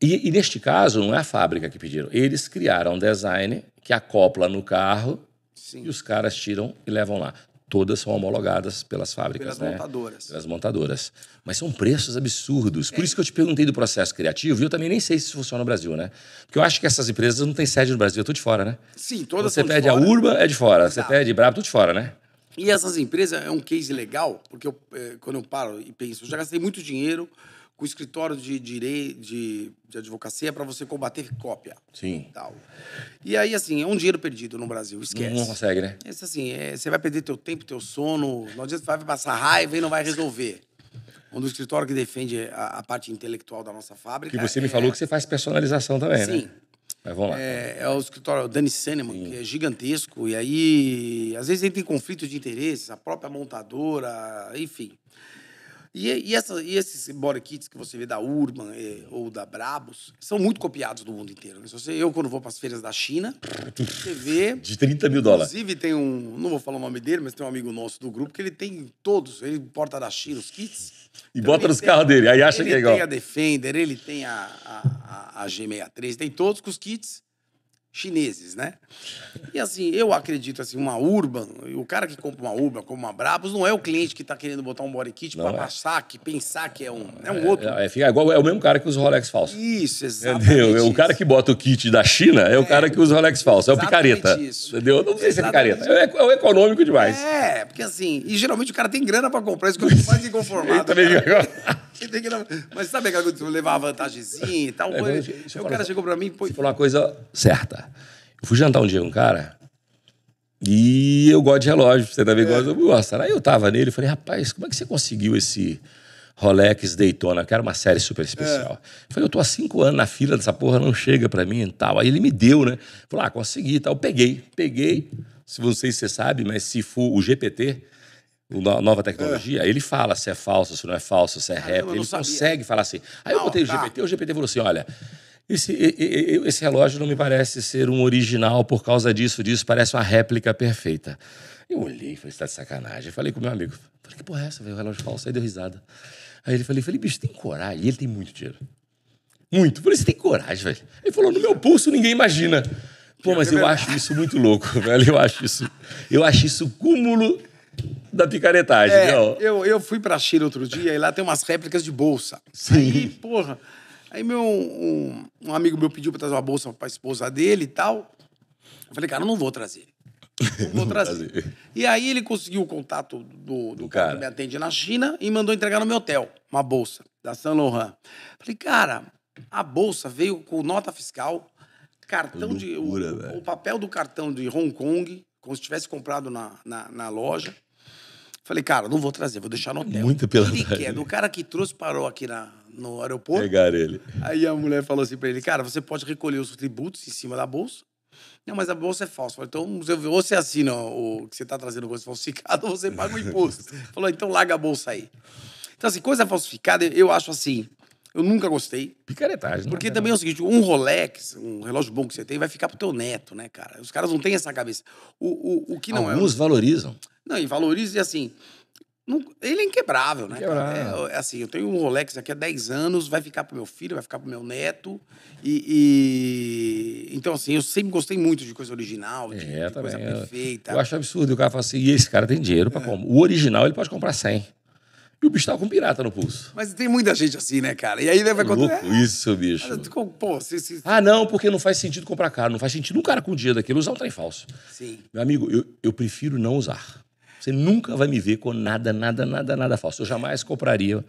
Speaker 2: e neste caso, não é a fábrica que pediram. Eles criaram um design que acopla no carro e os caras tiram e levam lá. Todas são homologadas pelas fábricas,
Speaker 1: pelas montadoras.
Speaker 2: Pelas montadoras. Mas são preços absurdos. Por isso que eu te perguntei do processo criativo, e eu também nem sei se isso funciona no Brasil, né? Porque eu acho que essas empresas não têm sede no Brasil, é tudo de fora, né?
Speaker 1: Sim, todas
Speaker 2: Você
Speaker 1: são de
Speaker 2: pede
Speaker 1: fora.
Speaker 2: a Urban, é de fora.
Speaker 1: Exato.
Speaker 2: Você pede Brabo, tudo de fora, né?
Speaker 1: E essas empresas é um case legal, porque quando eu paro e penso, eu já gastei muito dinheiro com o escritório de direito, de advocacia para você combater cópia.
Speaker 2: Sim.
Speaker 1: Tal. E aí, assim, é um dinheiro perdido no Brasil, esquece.
Speaker 2: Não consegue, né?
Speaker 1: Esse, assim, você vai perder teu tempo, teu sono, não adianta, vai passar raiva e não vai resolver. Um dos escritórios que defende a parte intelectual da nossa fábrica.
Speaker 2: Que você me falou que você faz personalização também, né?
Speaker 1: Sim.
Speaker 2: Mas vamos lá.
Speaker 1: É o escritório Dani Kahneman, que é gigantesco, e aí, às vezes, ele tem conflitos de interesses, a própria montadora, enfim. E esses body kits que você vê da Urban ou da Brabus são muito copiados no mundo inteiro. Eu, quando vou para as feiras da China, você vê...
Speaker 2: De $30 mil.
Speaker 1: Inclusive, tem não vou falar o nome dele, mas tem um amigo nosso do grupo que ele tem todos. Ele importa da China os kits.
Speaker 2: E então, bota nos carros dele, aí acha que é igual.
Speaker 1: Ele tem a Defender, ele tem a G63, tem todos com os kits chineses, né? E assim, eu acredito assim, uma Urban, o cara que compra uma Urban, como uma Brabus, não é o cliente que tá querendo botar um body kit para passar, que pensar que é um outro.
Speaker 2: Fica igual, é o mesmo cara que usa o Rolex falso.
Speaker 1: Isso, exatamente.
Speaker 2: Entendeu? O cara que bota o kit da China é o cara que usa o Rolex falso, é o picareta.
Speaker 1: Isso.
Speaker 2: Entendeu? Não sei se é picareta. É o econômico demais.
Speaker 1: Porque assim, e geralmente o cara tem grana para comprar, isso que eu tô mais inconformado.
Speaker 2: Também
Speaker 1: mas sabe aquela coisa de levar uma vantagemzinha e tal? O cara chegou para mim...
Speaker 2: Você falou uma coisa certa. Eu fui jantar um dia com um cara e eu gosto de relógio, você também gosta. Aí eu tava nele e falei, rapaz, como é que você conseguiu esse Rolex Daytona, que era uma série super especial? Eu falei, eu tô há 5 anos na fila dessa porra, não chega pra mim e tal. Aí ele me deu, né? Falei, consegui e tal. Peguei. Se não sei se você sabe, mas se for o GPT... nova tecnologia, ele fala se é falso, se não é falso, se é réplica, ele consegue falar assim. Aí eu botei o GPT falou assim, olha, esse relógio não me parece ser um original por causa disso, parece uma réplica perfeita. Eu olhei e falei, você tá de sacanagem. Eu falei com o meu amigo, falei, que porra é essa, velho? O relógio falso, aí deu risada. Aí ele falei, bicho, tem coragem? E ele tem muito dinheiro. Muito. Eu falei, você tem coragem, velho? Ele falou, no meu pulso ninguém imagina. Pô, mas eu acho isso muito louco, velho. Eu acho isso o cúmulo da picaretagem.
Speaker 1: Eu fui pra China outro dia e lá tem umas réplicas de bolsa.
Speaker 2: Sim.
Speaker 1: Aí, porra... Aí um amigo meu pediu pra trazer uma bolsa pra esposa dele e tal. Eu falei, cara, eu não vou trazer. Não vou trazer. E aí ele conseguiu o contato do cara que me atende na China e mandou entregar no meu hotel uma bolsa da Saint Laurent. Falei, cara, a bolsa veio com nota fiscal, cartão o papel do cartão de Hong Kong, como se tivesse comprado na loja. Falei, cara, não vou trazer, vou deixar no hotel.
Speaker 2: Muito pela
Speaker 1: do cara que trouxe, parou aqui no aeroporto.
Speaker 2: Pegar ele.
Speaker 1: Aí a mulher falou assim pra ele, cara, você pode recolher os tributos em cima da bolsa. Não, mas a bolsa é falsa. Falei, então, ou você assina o que você tá trazendo coisa falsificada, ou você paga o imposto. Falou, então larga a bolsa aí. Então, assim, coisa falsificada, eu acho assim, eu nunca gostei.
Speaker 2: Picaretagem.
Speaker 1: Porque também é o seguinte, um Rolex, um relógio bom que você tem, vai ficar pro teu neto, né, cara? Os caras não têm essa cabeça. O que não
Speaker 2: Alguns valorizam.
Speaker 1: Não, e valoriza, e assim... ele é inquebrável, né? Assim, eu tenho um Rolex daqui a 10 anos, vai ficar pro meu filho, vai ficar pro meu neto. Então, assim, eu sempre gostei muito de coisa original, de coisa perfeita.
Speaker 2: Eu acho absurdo. O cara fala assim, e esse cara tem dinheiro pra comprar. O original ele pode comprar 100. E o bicho tava com pirata no pulso.
Speaker 1: Mas tem muita gente assim, né, cara? E aí vai
Speaker 2: louco isso, bicho.
Speaker 1: Pô,
Speaker 2: não, porque não faz sentido comprar caro. Não faz sentido um cara com dinheiro daquele usar um trem falso.
Speaker 1: Sim.
Speaker 2: Meu amigo, eu prefiro não usar. Você nunca vai me ver com nada falso. Eu jamais compraria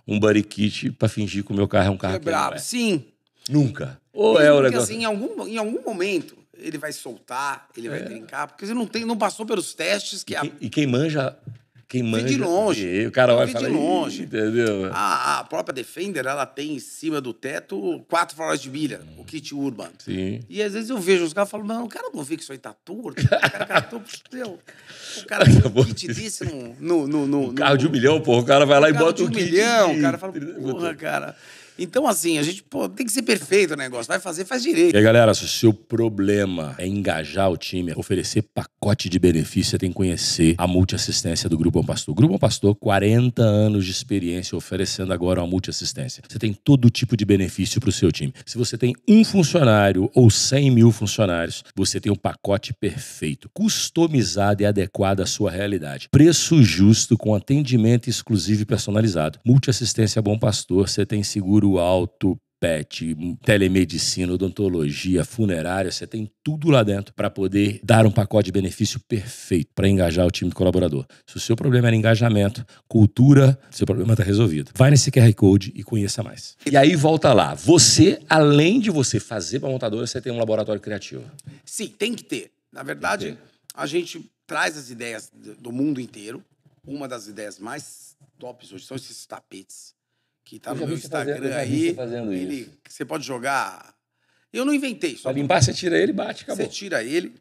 Speaker 2: um body kit pra fingir que o meu carro é um carro que não é.
Speaker 1: Sim.
Speaker 2: Nunca.
Speaker 1: Porque assim, em algum momento, ele vai soltar, ele vai trincar, porque você não passou pelos testes que...
Speaker 2: E quem manja Quem manja...
Speaker 1: de longe.
Speaker 2: O cara vai
Speaker 1: de
Speaker 2: falar...
Speaker 1: longe.
Speaker 2: Entendeu?
Speaker 1: A própria Defender, ela tem em cima do teto 4 faróis de milha, o kit Urban.
Speaker 2: Sim.
Speaker 1: E às vezes eu vejo os caras falando, não, o cara não vê que isso aí tá torto. O cara tem um kit desse no
Speaker 2: carro de 1 milhão, pô. O cara vai lá e bota
Speaker 1: um kit de 1 milhão. O cara fala, porra, cara... Então, assim, a gente tem que ser perfeito o negócio. Vai fazer, faz direito.
Speaker 2: E aí, galera, se o seu problema é engajar o time, oferecer pacote de benefício, você tem que conhecer a multiassistência do Grupo Bom Pastor. Grupo Bom Pastor, 40 anos de experiência oferecendo agora uma multiassistência. Você tem todo tipo de benefício para o seu time. Se você tem um funcionário ou 100 mil funcionários, você tem um pacote perfeito, customizado e adequado à sua realidade. Preço justo, com atendimento exclusivo e personalizado. Multiassistência Bom Pastor, você tem seguro alto, pet, telemedicina, odontologia, funerária, você tem tudo lá dentro para poder dar um pacote de benefício perfeito para engajar o time do colaborador. Se o seu problema era engajamento, cultura, seu problema está resolvido. Vai nesse QR Code e conheça mais. E aí volta lá. Você, além de você fazer para a montadora, você tem um laboratório criativo.
Speaker 1: Sim, tem que ter. Na verdade, a gente traz as ideias do mundo inteiro. Uma das ideias mais tops hoje são esses tapetes. Que tá no meu Instagram aí. Você pode jogar. Eu não inventei.
Speaker 2: Pra limpar, você tira ele e bate, acabou.
Speaker 1: Você tira ele.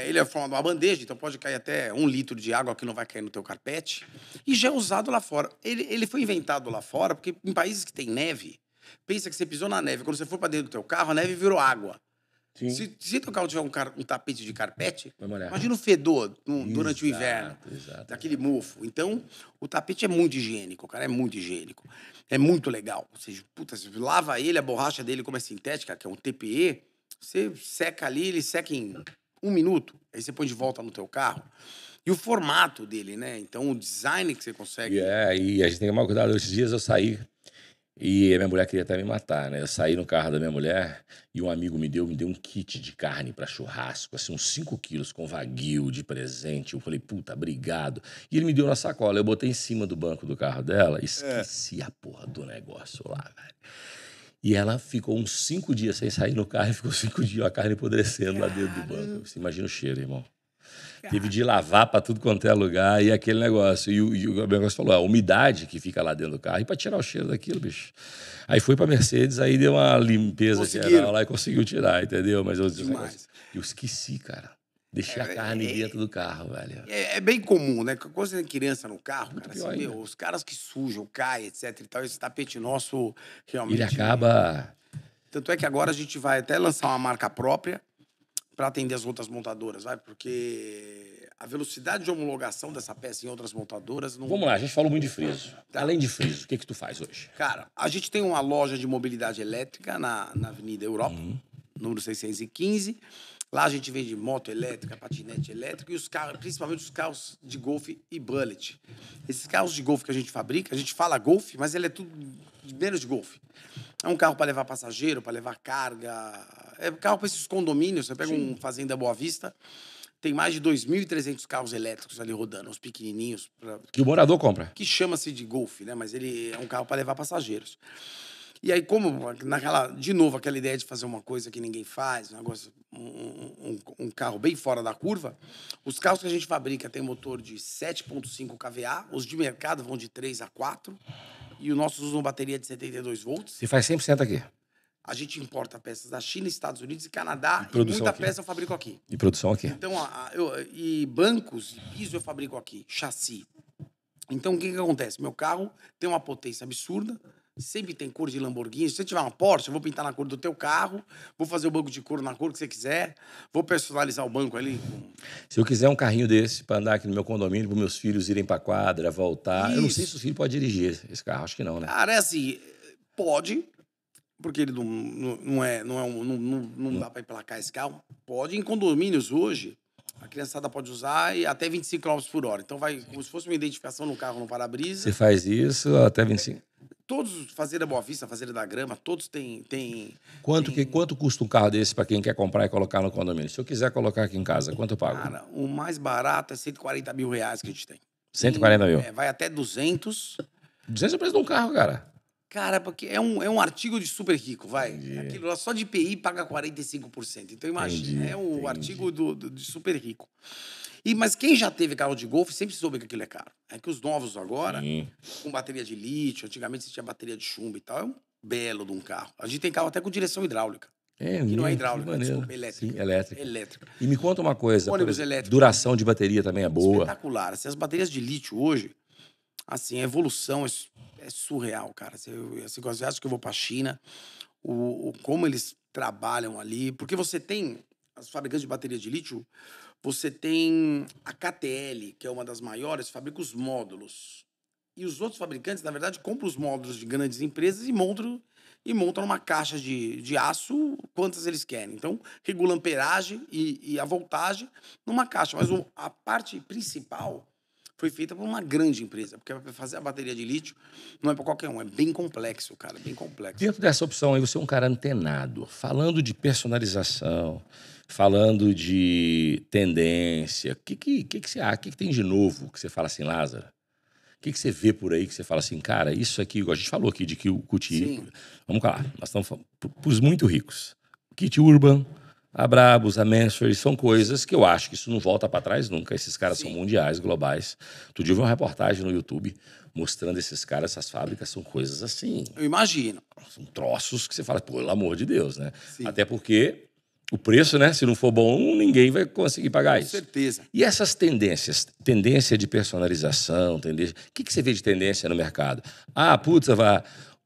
Speaker 1: Ele é formado uma bandeja, então pode cair até 1 litro de água que não vai cair no teu carpete. E já é usado lá fora. Ele foi inventado lá fora, porque em países que tem neve, pensa que você pisou na neve. Quando você for para dentro do teu carro, a neve virou água. Se teu carro tiver um tapete de carpete, imagina o fedor durante o inverno, daquele mofo. Então, o tapete é muito higiênico, cara, é muito higiênico. É muito legal. Ou seja, puta, você lava ele, a borracha dele, como é sintética, que é um TPE, você seca ali, ele seca em 1 minuto. Aí você põe de volta no teu carro. E o formato dele, né? Então, o design que você consegue...
Speaker 2: E a gente tem que tomar cuidado. Esses dias eu saí e a minha mulher queria até me matar, né? Eu saí no carro da minha mulher e um amigo me deu um kit de carne para churrasco, assim, uns 5 quilos com wagyu de presente. Eu falei, puta, obrigado. E ele me deu na sacola. Eu botei em cima do banco do carro dela e esqueci a porra do negócio lá, velho. E ela ficou uns 5 dias sem sair no carro e ficou 5 dias a carne apodrecendo lá dentro do banco. Você imagina o cheiro, irmão. Teve de lavar para tudo quanto é lugar e aquele negócio. E o negócio falou, a umidade que fica lá dentro do carro. E para tirar o cheiro daquilo, bicho. Aí foi para Mercedes, aí deu uma limpeza geral lá e conseguiu tirar, entendeu? Mas eu esqueci, cara. Deixei a carne dentro do carro, velho.
Speaker 1: É bem comum, né? Quando você tem criança no carro, cara, assim, os caras que sujam, caem, etc e tal, esse tapete nosso realmente...
Speaker 2: Ele acaba...
Speaker 1: Tanto é que agora a gente vai até lançar uma marca própria para atender as outras montadoras, vai? Porque a velocidade de homologação dessa peça em outras montadoras... não.
Speaker 2: Vamos lá, a gente falou muito de friso. Além de friso, o que tu faz hoje?
Speaker 1: Cara, a gente tem uma loja de mobilidade elétrica na Avenida Europa, número 615. Lá a gente vende moto elétrica, patinete elétrico e os carros, principalmente os carros de Golf e Bullet. Esses carros de Golf que a gente fabrica, a gente fala Golf, mas ele é tudo menos de Golf. É um carro para levar passageiro, para levar carga. É carro para esses condomínios. Você pega um Fazenda Boa Vista, tem mais de 2.300 carros elétricos ali rodando, os pequenininhos.
Speaker 2: Que o morador compra.
Speaker 1: Que chama-se de Golf, né? Mas ele é um carro para levar passageiros. E aí, como de novo, aquela ideia de fazer uma coisa que ninguém faz, um negócio, um carro bem fora da curva, os carros que a gente fabrica tem motor de 7,5 kVA, os de mercado vão de 3 a 4, e os nossos usam bateria de 72 volts.
Speaker 2: Você faz 100% aqui?
Speaker 1: A gente importa peças da China, Estados Unidos e Canadá, e muita peça eu fabrico aqui.
Speaker 2: E produção aqui.
Speaker 1: Então, e bancos e piso eu fabrico aqui, chassi. Então, o que acontece? Meu carro tem uma potência absurda, sempre tem cor de Lamborghini. Se você tiver uma Porsche, eu vou pintar na cor do teu carro, vou fazer o banco de couro na cor que você quiser, vou personalizar o banco ali.
Speaker 2: Se eu quiser um carrinho desse para andar aqui no meu condomínio, para meus filhos irem para quadra, voltar... Isso. Eu não sei se o filho pode dirigir esse carro, acho que não, né?
Speaker 1: Cara, é assim, pode, porque ele não dá para emplacar esse carro. Pode, em condomínios hoje, a criançada pode usar e até 25 km por hora. Então vai como se fosse uma identificação no carro, no para-brisa.
Speaker 2: Você faz isso até 25?
Speaker 1: Todos, Fazenda Boa Vista, Fazenda da Grama, todos têm...
Speaker 2: Quanto custa um carro desse para quem quer comprar e colocar no condomínio? Se eu quiser colocar aqui em casa, quanto eu pago?
Speaker 1: Cara, o mais barato é 140 mil reais que a gente tem.
Speaker 2: 140 mil?
Speaker 1: Vai até 200.
Speaker 2: 200 é o preço de um carro, cara.
Speaker 1: Cara, porque é um artigo de super rico, vai.
Speaker 2: Entendi.
Speaker 1: Aquilo lá só de IPI paga 45%. Então, imagina, é um artigo de super rico. Mas quem já teve carro de Golf sempre soube que aquilo é caro. É que os novos agora,
Speaker 2: Sim.
Speaker 1: com bateria de lítio, antigamente você tinha bateria de chumbo e tal, é um belo de um carro. A gente tem carro até com direção hidráulica.
Speaker 2: É,
Speaker 1: Que não é
Speaker 2: que
Speaker 1: hidráulica,
Speaker 2: maneiro.
Speaker 1: desculpa, elétrica.
Speaker 2: Sim, elétrica.
Speaker 1: Elétrica.
Speaker 2: E me conta uma coisa, por
Speaker 1: Ônibus
Speaker 2: exemplo,
Speaker 1: elétrico.
Speaker 2: duração de bateria também é boa.
Speaker 1: Espetacular. Assim, as baterias de lítio hoje, assim, a evolução é surreal, cara. Assim, você acha que eu vou pra China, como eles trabalham ali, porque você tem, as fabricantes de bateria de lítio, você tem a KTL, que é uma das maiores, fabrica os módulos. E os outros fabricantes, na verdade, compram os módulos de grandes empresas e montam numa caixa de aço quantas eles querem. Então, regula a amperagem e a voltagem numa caixa. Mas a parte principal foi feita por uma grande empresa, porque para fazer a bateria de lítio não é para qualquer um, é bem complexo, cara, bem complexo.
Speaker 2: Dentro dessa opção aí, você é um cara antenado, falando de personalização, falando de tendência. O que você acha? O que tem de novo que você fala assim, Lázaro? O que você vê por aí que você fala assim, cara, isso aqui, igual a gente falou aqui de que o kit...
Speaker 1: Sim.
Speaker 2: Vamos lá, nós estamos falando para os muito ricos. Kit Urban, a Brabus, a Mansory, são coisas que eu acho que isso não volta para trás nunca. Esses caras
Speaker 1: Sim.
Speaker 2: são mundiais, globais. Outro dia eu vi uma reportagem no YouTube mostrando esses caras, essas fábricas, são coisas assim.
Speaker 1: Eu imagino.
Speaker 2: São troços que você fala, pelo amor de Deus, né?
Speaker 1: Sim.
Speaker 2: Até porque o preço, né? Se não for bom, ninguém vai conseguir pagar isso.
Speaker 1: Com certeza.
Speaker 2: E essas tendências, tendência de personalização, tendência... O que você vê de tendência no mercado? Ah, putz,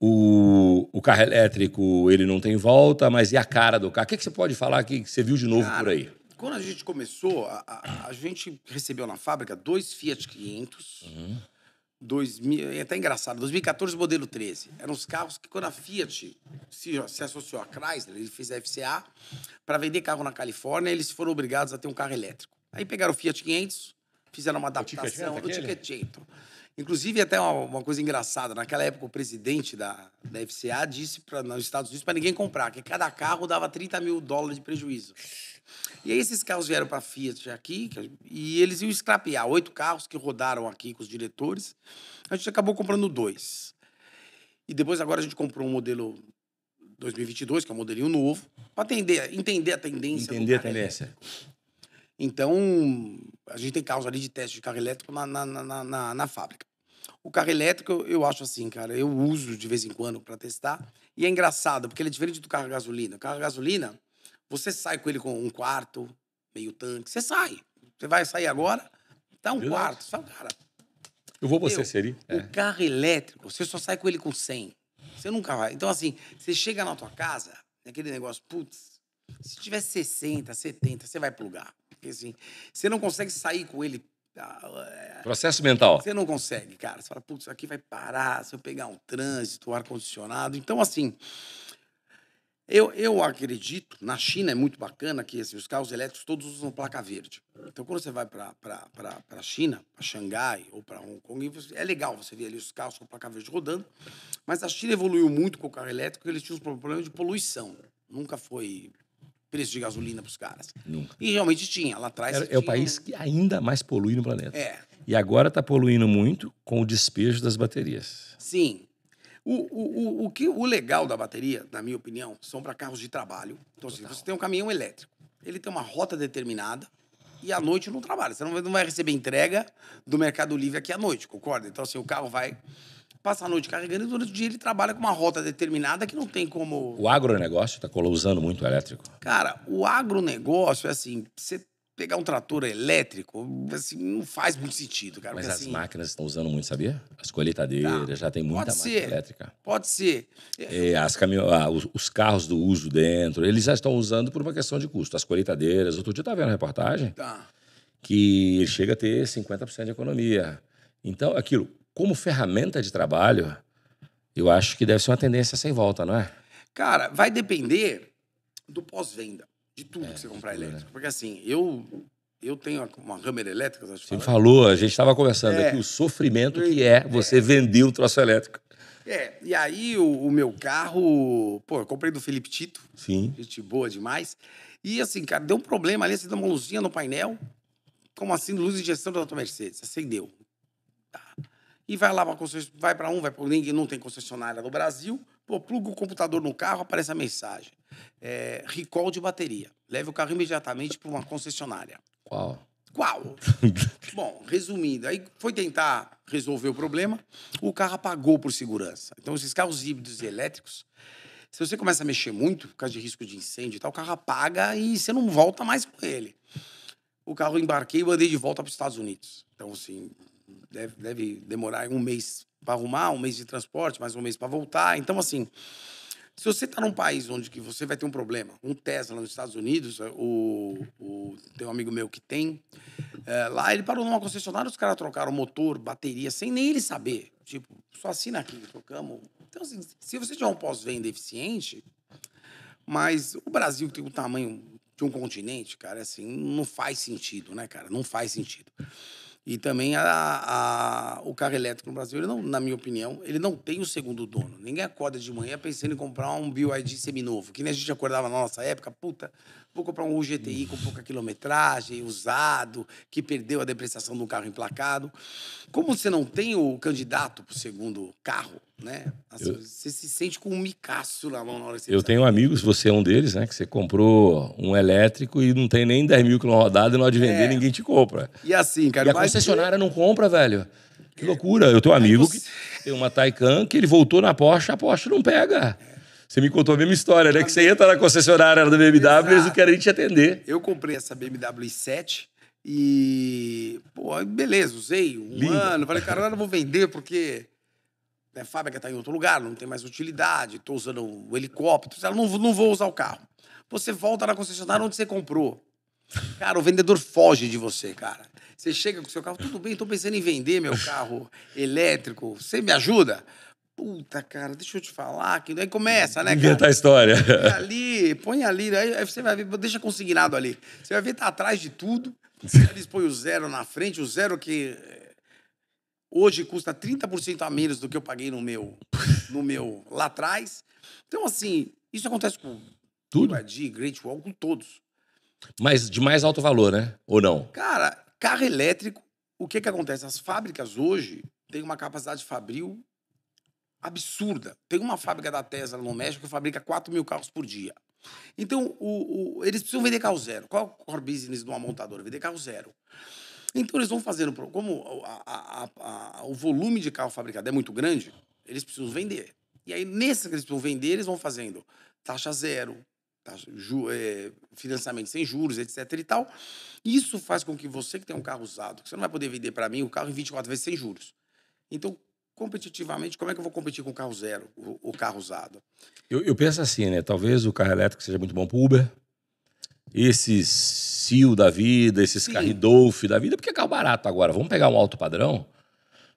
Speaker 2: o carro elétrico, ele não tem volta, mas e a cara do carro? O que você pode falar que você viu de novo por aí?
Speaker 1: Quando a gente começou, a gente recebeu na fábrica 2 Fiat 500, 2000, é até engraçado, 2014 modelo 13. Eram os carros que quando a Fiat se associou à Chrysler, ele fez a FCA, para vender carro na Califórnia, eles foram obrigados a ter um carro elétrico. Aí pegaram o Fiat 500, fizeram uma adaptação do Cinquecento. Inclusive, até uma coisa engraçada, naquela época o presidente da FCA disse nos Estados Unidos para ninguém comprar, que cada carro dava $30 mil de prejuízo. E aí esses carros vieram para a Fiat aqui, e eles iam scrapear 8 carros que rodaram aqui com os diretores. A gente acabou comprando 2. E depois agora a gente comprou um modelo 2022, que é um modelinho novo, para entender a tendência.
Speaker 2: Entender a tendência.
Speaker 1: Então, a gente tem carros ali de teste de carro elétrico na fábrica. O carro elétrico, eu acho assim, cara, eu uso de vez em quando para testar. E é engraçado, porque ele é diferente do carro a gasolina. O carro a gasolina, você sai com ele com um quarto, meio tanque, você sai. Você vai sair agora, tá um quarto. Você fala, cara...
Speaker 2: Eu vou você, Seri.
Speaker 1: O carro elétrico, você só sai com ele com 100. Você nunca vai. Então, assim, você chega na tua casa, aquele negócio, putz, se tiver 60, 70, você vai plugar. Porque, assim, você não consegue sair com ele...
Speaker 2: Processo mental.
Speaker 1: Você não consegue, cara. Você fala, putz, isso aqui vai parar, se eu pegar um trânsito, ar-condicionado. Então, assim... Eu acredito, na China é muito bacana que assim, os carros elétricos todos usam placa verde. Então, quando você vai para a China, para Xangai ou para Hong Kong, é legal você ver ali os carros com placa verde rodando. Mas a China evoluiu muito com o carro elétrico, porque eles tinham um problema de poluição. Nunca foi preço de gasolina para os caras.
Speaker 2: Nunca.
Speaker 1: E realmente tinha. Lá atrás
Speaker 2: É o país que ainda mais polui no planeta.
Speaker 1: É.
Speaker 2: E agora está poluindo muito com o despejo das baterias.
Speaker 1: Sim. O legal da bateria, na minha opinião, são para carros de trabalho. Então, assim, você tem um caminhão elétrico, ele tem uma rota determinada e à noite não trabalha. Você não vai receber entrega do Mercado Livre aqui à noite, concorda? Então, assim, o carro vai passar a noite carregando e durante o dia ele trabalha com uma rota determinada que não tem como...
Speaker 2: O agronegócio está usando muito o elétrico?
Speaker 1: Cara, o agronegócio é assim, você pegar um trator elétrico, assim, não faz muito sentido, cara.
Speaker 2: Mas
Speaker 1: porque,
Speaker 2: as
Speaker 1: assim,
Speaker 2: máquinas estão usando muito, sabia? As colheitadeiras, já tem muita máquina elétrica.
Speaker 1: Pode ser.
Speaker 2: Os carros do uso dentro, eles já estão usando por uma questão de custo. As colheitadeiras, outro dia eu estava vendo uma reportagem que chega a ter 50% de economia. Então, aquilo, como ferramenta de trabalho, eu acho que deve ser uma tendência sem volta, não é?
Speaker 1: Cara, vai depender do pós-venda. De tudo que você comprar elétrico. Né? Porque assim, eu tenho uma Hammer elétrica.
Speaker 2: Você falou, a gente estava conversando aqui, o sofrimento que é você vender o troço elétrico.
Speaker 1: E aí o meu carro, pô, eu comprei do Felipe Tito.
Speaker 2: Sim.
Speaker 1: Gente boa demais. E assim, cara, deu um problema ali, você deu uma luzinha no painel. Como assim, luz de injeção da tua Mercedes? Acendeu. Tá. e vai lá para concessionária, vai para ninguém não tem concessionária no Brasil, pô, pluga o computador no carro, aparece a mensagem. Recall de bateria. Leve o carro imediatamente para uma concessionária.
Speaker 2: Qual?
Speaker 1: Bom, resumindo, aí foi tentar resolver o problema, o carro apagou por segurança. Então, esses carros híbridos e elétricos, se você começa a mexer muito, por causa de risco de incêndio e tal, o carro apaga e você não volta mais com ele. O carro eu embarquei e mandei de volta para os Estados Unidos. Então, assim, deve demorar um mês para arrumar, um mês de transporte, mais um mês para voltar. Então, assim, se você está num país onde que você vai ter um problema, um Tesla nos Estados Unidos, tem um amigo meu que tem, lá ele parou numa concessionária, os caras trocaram motor, bateria, sem nem ele saber. Tipo, só assina aqui, trocamos. Então, assim, se você tiver um pós-venda eficiente, mas o Brasil tem o tamanho de um continente, cara, assim, não faz sentido, né, cara? Não faz sentido. E também o carro elétrico no Brasil, ele não, na minha opinião, ele não tem o segundo dono. Ninguém acorda de manhã pensando em comprar um BYD seminovo. Que nem a gente acordava na nossa época, puta, vou comprar um GTI com pouca quilometragem, usado, que perdeu a depreciação do carro emplacado. Como você não tem o candidato para o segundo carro, né? Assim, você se sente com um micaço na mão na hora que você
Speaker 2: Eu tenho amigos, você é um deles, né? Que você comprou um elétrico e não tem nem 10 mil quilômetros rodados e na hora de vender ninguém te compra.
Speaker 1: E assim, cara...
Speaker 2: E a concessionária não compra, velho. Que loucura. Eu tenho um amigo que tem uma Taycan que ele voltou na Porsche, a Porsche não pega. Você me contou a mesma história, né? Que você entra na concessionária da BMW e eles não querem te atender.
Speaker 1: Eu comprei essa BMW i7 e... Pô, beleza, usei um ano. Falei, cara, eu não vou vender porque... A fábrica está em outro lugar, não tem mais utilidade, estou usando o helicóptero, não vou usar o carro. Você volta na concessionária onde você comprou. Cara, o vendedor foge de você, cara. Você chega com o seu carro, tudo bem, estou pensando em vender meu carro elétrico, você me ajuda? Puta, cara, deixa eu te falar, que aí começa, né, cara?
Speaker 2: Inventar a história.
Speaker 1: Põe ali, aí você vai ver, deixa consignado ali. Você vai ver, tá atrás de tudo, eles põem o zero na frente, o zero que... Hoje custa 30% a menos do que eu paguei no meu lá atrás. Então, assim, isso acontece com
Speaker 2: tudo.
Speaker 1: BYD, Great Wall, com todos.
Speaker 2: Mas de mais alto valor, né? Ou não?
Speaker 1: Cara, carro elétrico, o que acontece? As fábricas hoje têm uma capacidade fabril absurda. Tem uma fábrica da Tesla no México que fabrica 4 mil carros por dia. Então, eles precisam vender carro zero. Qual é o core business de uma montadora? Vender carro zero. Então, eles vão fazendo... Como o volume de carro fabricado é muito grande, eles precisam vender. E aí, nesse que eles precisam vender, eles vão fazendo taxa zero, financiamento sem juros, etc. e tal. Isso faz com que você que tem um carro usado, que você não vai poder vender para mim o carro em 24 vezes sem juros. Então, competitivamente, como é que eu vou competir com o carro zero, o carro usado?
Speaker 2: Eu penso assim, né? Talvez o carro elétrico seja muito bom para o Uber. Esses Seal da vida, esses Carridolf da vida, porque é carro barato agora. Vamos pegar um alto padrão.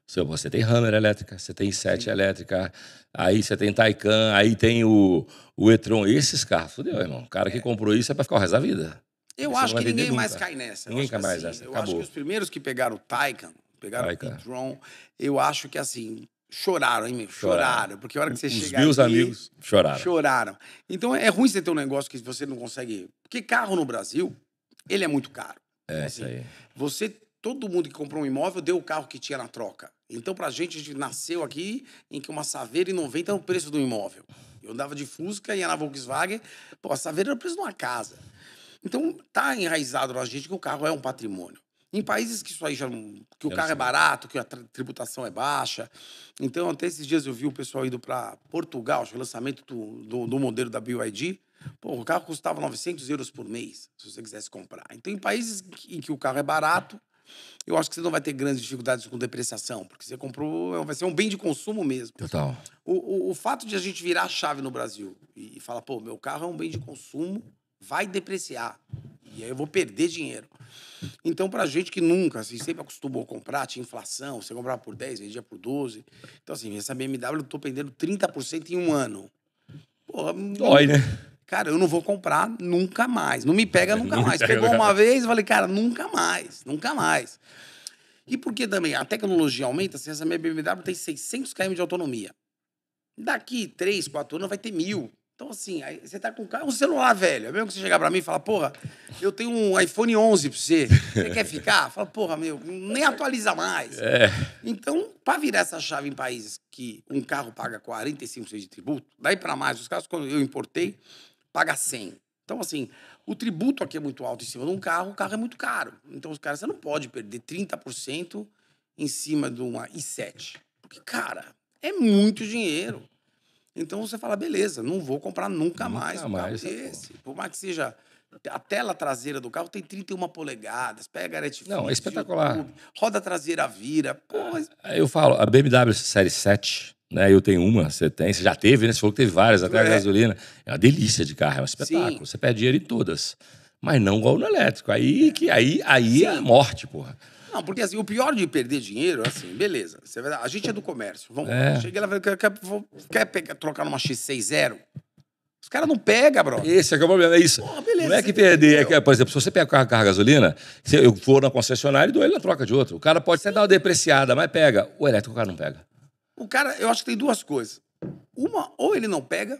Speaker 2: Você tem Hammer elétrica, você tem i7 elétrica, aí você tem Taycan, aí tem o e-tron. Esses carros, fudeu, irmão. O cara que comprou isso é para ficar o resto da vida.
Speaker 1: Eu acho que ninguém mais cai nessa.
Speaker 2: Ninguém cai mais nessa.
Speaker 1: Eu acho que os primeiros que pegaram o Taycan, pegaram o e-tron, eu acho que assim... Choraram, hein, meu? Choraram. Porque a hora que você chega
Speaker 2: Os meus amigos choraram.
Speaker 1: Choraram. Então, é ruim você ter um negócio que você não consegue... Porque carro no Brasil, ele é muito caro.
Speaker 2: É, isso aí.
Speaker 1: Todo mundo que comprou um imóvel deu o carro que tinha na troca. Então, a gente nasceu aqui em que uma Saveiro e 90 era o preço do imóvel. Eu andava de Fusca, ia na Volkswagen, a Saveiro era o preço de uma casa. Então, tá enraizado na gente que o carro é um patrimônio. Em países que isso aí que o carro é barato, que a tributação é baixa. Então, até esses dias eu vi o pessoal indo para Portugal, acho que o lançamento do modelo da BYD. O carro custava 900 euros por mês, se você quisesse comprar. Então, em países em que o carro é barato, eu acho que você não vai ter grandes dificuldades com depreciação, porque você comprou, vai ser um bem de consumo mesmo.
Speaker 2: Total.
Speaker 1: O fato de a gente virar a chave no Brasil e falar, meu carro é um bem de consumo, vai depreciar. E aí eu vou perder dinheiro. Então, pra gente que nunca, assim, sempre acostumou a comprar, tinha inflação, você comprava por 10, vendia por 12. Então, assim, essa BMW eu tô perdendo 30% em um ano. Porra,
Speaker 2: dói, né?
Speaker 1: Cara, eu não vou comprar nunca mais. Não me pega nunca mais. Pegou uma vez, eu falei, cara, nunca mais. Nunca mais. E porque também a tecnologia aumenta, assim, essa minha BMW tem 600 km de autonomia. Daqui 3, 4 anos vai ter 1000. Então, assim, aí você tá com um celular velho. É mesmo que você chegar pra mim e falar, porra, eu tenho um iPhone 11 pra você. Você quer ficar? Fala, porra, meu, nem atualiza mais. Então, pra virar essa chave em países que um carro paga 45% de tributo, daí pra mais, os carros, quando eu importei, paga 100. Então, assim, o tributo aqui é muito alto em cima de um carro, o carro é muito caro. Então, os caras, você não pode perder 30% em cima de uma i7. Porque, cara, é muito dinheiro. Então você fala, beleza, não vou comprar nunca mais um carro desse. Por mais que seja. A tela traseira do carro tem 31 polegadas, pega Netflix,
Speaker 2: Não, é espetacular.
Speaker 1: YouTube, roda traseira vira. Pô, mas...
Speaker 2: Eu falo, a BMW Série 7, né? Eu tenho uma, você tem, você já teve, né? Você falou que teve várias, até a gasolina. É uma delícia de carro, é um espetáculo. Sim. Você perde dinheiro em todas. Mas não igual no elétrico. Aí é a morte, porra.
Speaker 1: Não, porque assim, o pior de perder dinheiro, assim, beleza. A gente é do comércio. Vamos lá. Cheguei lá, quer trocar numa X60? Os caras não pegam, bro.
Speaker 2: Esse é que é o problema, é isso. Porra, beleza, não é que perder, é que, por exemplo, se você pega o carro a gasolina, se eu for na concessionária e dou ele na troca de outro. O cara pode até dar uma depreciada, mas pega. O elétrico o cara não pega.
Speaker 1: O cara, eu acho que tem duas coisas. Uma, ou ele não pega,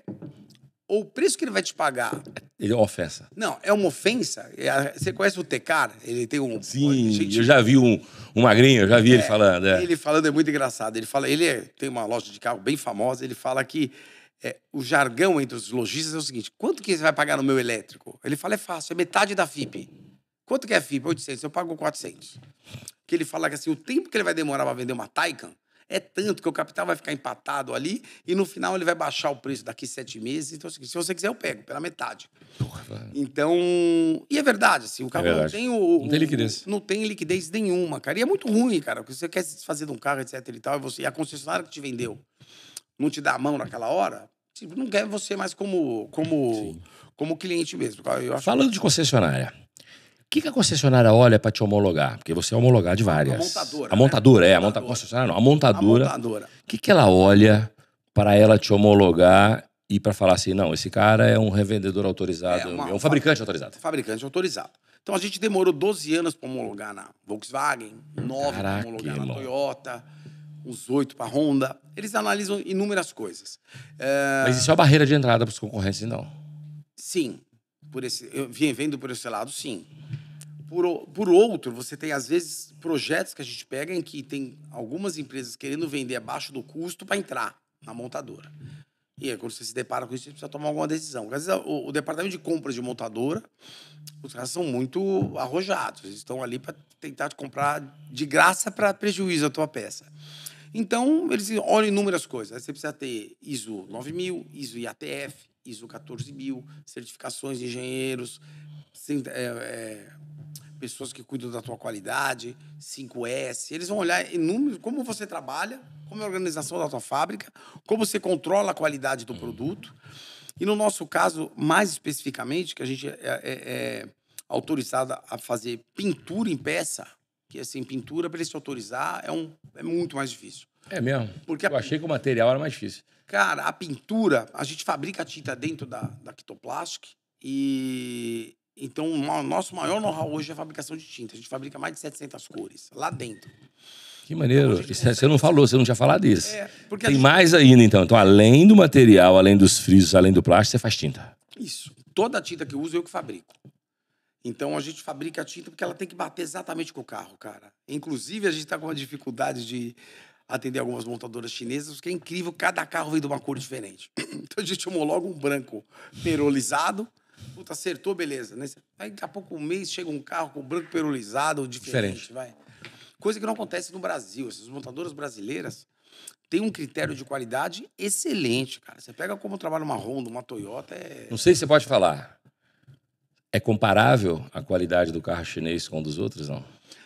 Speaker 1: ou o preço que ele vai te pagar...
Speaker 2: Ele é uma ofensa.
Speaker 1: Não, é uma ofensa. Você conhece o Tecar? Ele tem um...
Speaker 2: Sim, eu já vi um magrinho, eu já vi ele falando.
Speaker 1: Ele falando é muito engraçado. Ele fala, tem uma loja de carro bem famosa, ele fala que o jargão entre os lojistas é o seguinte, quanto que você vai pagar no meu elétrico? Ele fala, é fácil, é metade da FIP. Quanto que é a FIP? 800, eu pago 400. Que ele fala que assim, o tempo que ele vai demorar para vender uma Taycan é tanto que o capital vai ficar empatado ali e no final ele vai baixar o preço daqui 7 meses. Então, assim, se você quiser, eu pego pela metade. Então, e é verdade, assim, o carro não tem
Speaker 2: não tem liquidez.
Speaker 1: Não tem liquidez nenhuma, cara. E é muito ruim, cara, porque você quer se desfazer de um carro, etc e tal, e a concessionária que te vendeu não te dá a mão naquela hora, tipo, não quer você mais como cliente mesmo.
Speaker 2: Falando de concessionária, o que a concessionária olha para te homologar? Porque você é homologar de várias. A montadora, né? A concessionária não. A montadora. O que ela olha para ela te homologar e para falar assim, não, esse cara é um revendedor autorizado, é um fabricante autorizado.
Speaker 1: Fabricante autorizado. Então a gente demorou 12 anos para homologar na Volkswagen, 9 para homologar na Toyota, uns 8 para Honda. Eles analisam inúmeras coisas.
Speaker 2: Mas isso é uma barreira de entrada para os concorrentes, não?
Speaker 1: Sim. Vendo por esse lado, sim. Por outro, você tem, às vezes, projetos que a gente pega em que tem algumas empresas querendo vender abaixo do custo para entrar na montadora. E aí, quando você se depara com isso, você precisa tomar alguma decisão. Porque, às vezes, o departamento de compras de montadora, os caras são muito arrojados. Eles estão ali para tentar comprar de graça para prejuízo a tua peça. Então, eles olham inúmeras coisas. Você precisa ter ISO 9000, ISO IATF, ISO 14000, certificações de engenheiros, pessoas que cuidam da tua qualidade, 5S. Eles vão olhar inúmeros, como você trabalha, como é a organização da tua fábrica, como você controla a qualidade do produto. E no nosso caso, mais especificamente, que a gente é autorizado a fazer pintura em peça, que assim, pintura, para ele se autorizar, é muito mais difícil.
Speaker 2: É mesmo? Porque eu achei que o material era mais difícil.
Speaker 1: Cara, a pintura, a gente fabrica a tinta dentro da Kitoplastic e... Então, o nosso maior know-how hoje é a fabricação de tinta. A gente fabrica mais de 700 cores lá dentro.
Speaker 2: Que maneiro. Então, você não falou, você não tinha falado disso. Tem
Speaker 1: gente...
Speaker 2: mais ainda, então. Então, além do material, além dos frisos, além do plástico, você faz tinta.
Speaker 1: Isso. Toda a tinta que eu uso, eu que fabrico. Então, a gente fabrica a tinta porque ela tem que bater exatamente com o carro, cara. Inclusive, a gente está com uma dificuldade de atender algumas montadoras chinesas, porque é incrível, cada carro vem de uma cor diferente. Então, a gente homologa um branco perolizado. Puta, acertou, beleza. Aí, daqui a pouco, um mês, chega um carro com branco perolizado diferente. Vai. Coisa que não acontece no Brasil. Essas montadoras brasileiras têm um critério de qualidade excelente, cara. Você pega como trabalha uma Honda, uma Toyota...
Speaker 2: Não sei se você pode falar. É comparável a qualidade do carro chinês com o dos outros, não?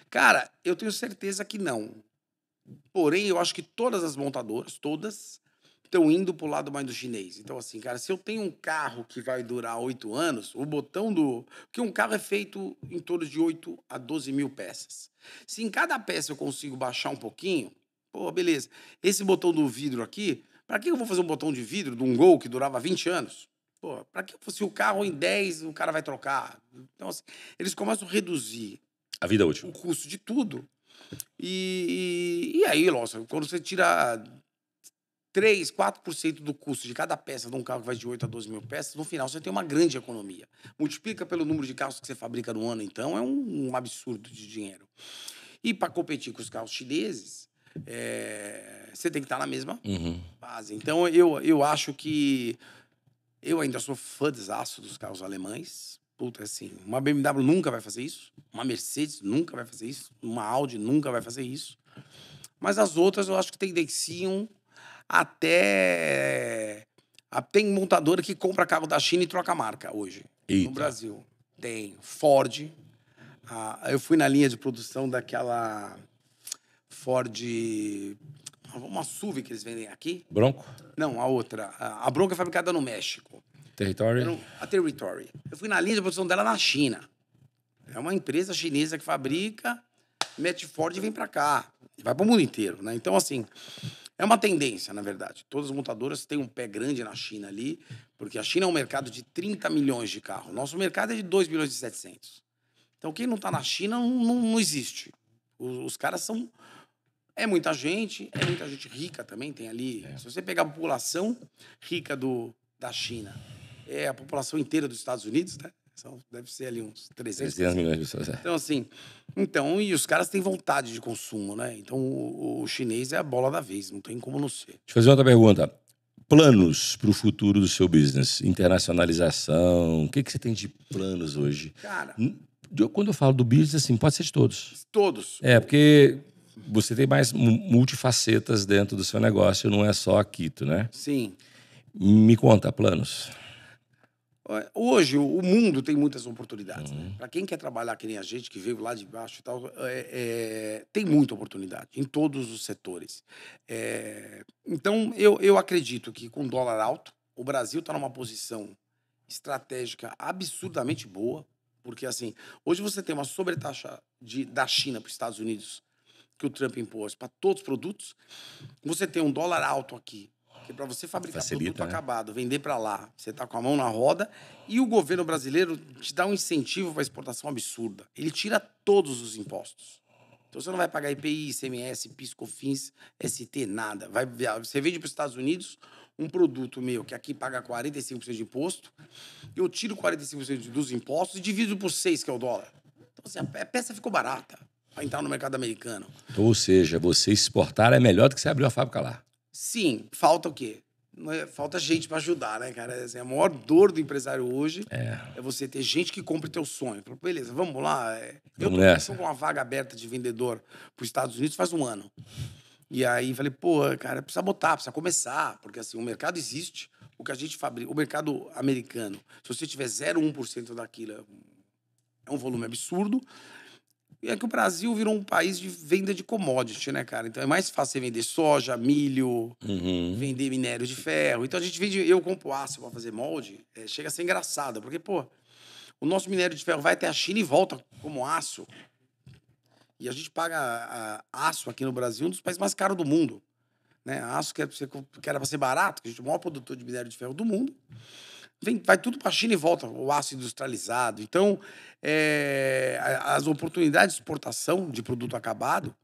Speaker 1: Cara, eu tenho certeza que não. Porém, eu acho que todas as montadoras, todas... estão indo para o lado mais do chinês. Então, assim, cara, se eu tenho um carro que vai durar 8 anos, o botão do... Porque um carro é feito em torno de 8 a 12 mil peças. Se em cada peça eu consigo baixar um pouquinho, pô, beleza. Esse botão do vidro aqui, para que eu vou fazer um botão de vidro de um Gol que durava 20 anos? Pô, para que se o carro em 10 o cara vai trocar? Então, assim, eles começam a reduzir
Speaker 2: a vida útil,
Speaker 1: o custo de tudo. E aí, nossa, quando você tira 3, 4% do custo de cada peça de um carro que vai de 8 a 12 mil peças, no final você tem uma grande economia. Multiplica pelo número de carros que você fabrica no ano, então, é um absurdo de dinheiro. E para competir com os carros chineses, você tem que estar na mesma base. Então, eu acho que... Eu ainda sou fãzaço dos carros alemães. Puta, assim, uma BMW nunca vai fazer isso, uma Mercedes nunca vai fazer isso, uma Audi nunca vai fazer isso. Mas as outras eu acho que tendenciam até... Tem montadora que compra carro da China e troca a marca hoje,
Speaker 2: Eita.
Speaker 1: no Brasil. Tem Ford. Eu fui na linha de produção daquela Ford... Uma SUV que eles vendem aqui.
Speaker 2: Bronco?
Speaker 1: Não, a outra. A Bronco é fabricada no México.
Speaker 2: Territory?
Speaker 1: A Territory. Eu fui na linha de produção dela na China. É uma empresa chinesa que fabrica, mete Ford e vem para cá. E vai para o mundo inteiro, né? Então, assim, é uma tendência, na verdade. Todas as montadoras têm um pé grande na China ali, porque a China é um mercado de 30 milhões de carros. Nosso mercado é de 2 milhões e 700. Então, quem não está na China não existe. Os caras são... É muita gente rica também, tem ali... Se você pegar a população rica da China, é a população inteira dos Estados Unidos, né? Deve ser ali uns 300
Speaker 2: milhões de pessoas.
Speaker 1: Então, assim... e os caras têm vontade de consumo, né? Então, o chinês é a bola da vez, não tem como não ser.
Speaker 2: Deixa eu fazer outra pergunta. Planos para o futuro do seu business? Internacionalização? O que você tem de planos hoje?
Speaker 1: Cara...
Speaker 2: Quando eu falo do business, assim, pode ser de todos.
Speaker 1: Todos.
Speaker 2: Porque você tem mais multifacetas dentro do seu negócio, não é só a Quito, né?
Speaker 1: Sim.
Speaker 2: Me conta, planos.
Speaker 1: Hoje, o mundo tem muitas oportunidades. Né? Para quem quer trabalhar que nem a gente, que veio lá de baixo e tal, tem muita oportunidade em todos os setores. Então, eu acredito que com dólar alto, o Brasil está numa posição estratégica absurdamente boa, porque, assim, hoje você tem uma sobretaxa da China para os Estados Unidos, que o Trump impôs para todos os produtos. Você tem um dólar alto aqui, que para você fabricar
Speaker 2: facilita,
Speaker 1: produto
Speaker 2: né?
Speaker 1: acabado, vender para lá, você está com a mão na roda, e o governo brasileiro te dá um incentivo para exportação absurda. Ele tira todos os impostos. Então você não vai pagar IPI, ICMS, PIS, COFINS, ST, nada. Você vende para os Estados Unidos um produto meu que aqui paga 45% de imposto, eu tiro 45% dos impostos e divido por 6, que é o dólar. Então, assim, a peça ficou barata para entrar no mercado americano.
Speaker 2: Então, ou seja, você exportar é melhor do que você abrir uma fábrica lá.
Speaker 1: Sim, falta o quê? Falta gente para ajudar, né, cara? Assim, a maior dor do empresário hoje é você ter gente que compre teu sonho. Fala, beleza, vamos lá. Eu tô com uma vaga aberta de vendedor para os Estados Unidos faz um ano. E aí falei, pô, cara, precisa começar, porque assim, o mercado existe, o que a gente fabrica, o mercado americano, se você tiver 0,1% daquilo, é um volume absurdo. E é que o Brasil virou um país de venda de commodity, né, cara? Então é mais fácil você vender soja, milho, vender minério de ferro. Então a gente vende, eu compro aço para fazer molde, chega a ser engraçado, porque, pô, o nosso minério de ferro vai até a China e volta como aço. E a gente paga aço aqui no Brasil, um dos países mais caros do mundo. Né? Aço que era para ser barato, que a gente é o maior produtor de minério de ferro do mundo. Vai tudo para a China e volta, o aço industrializado. Então, as oportunidades de exportação de produto acabado,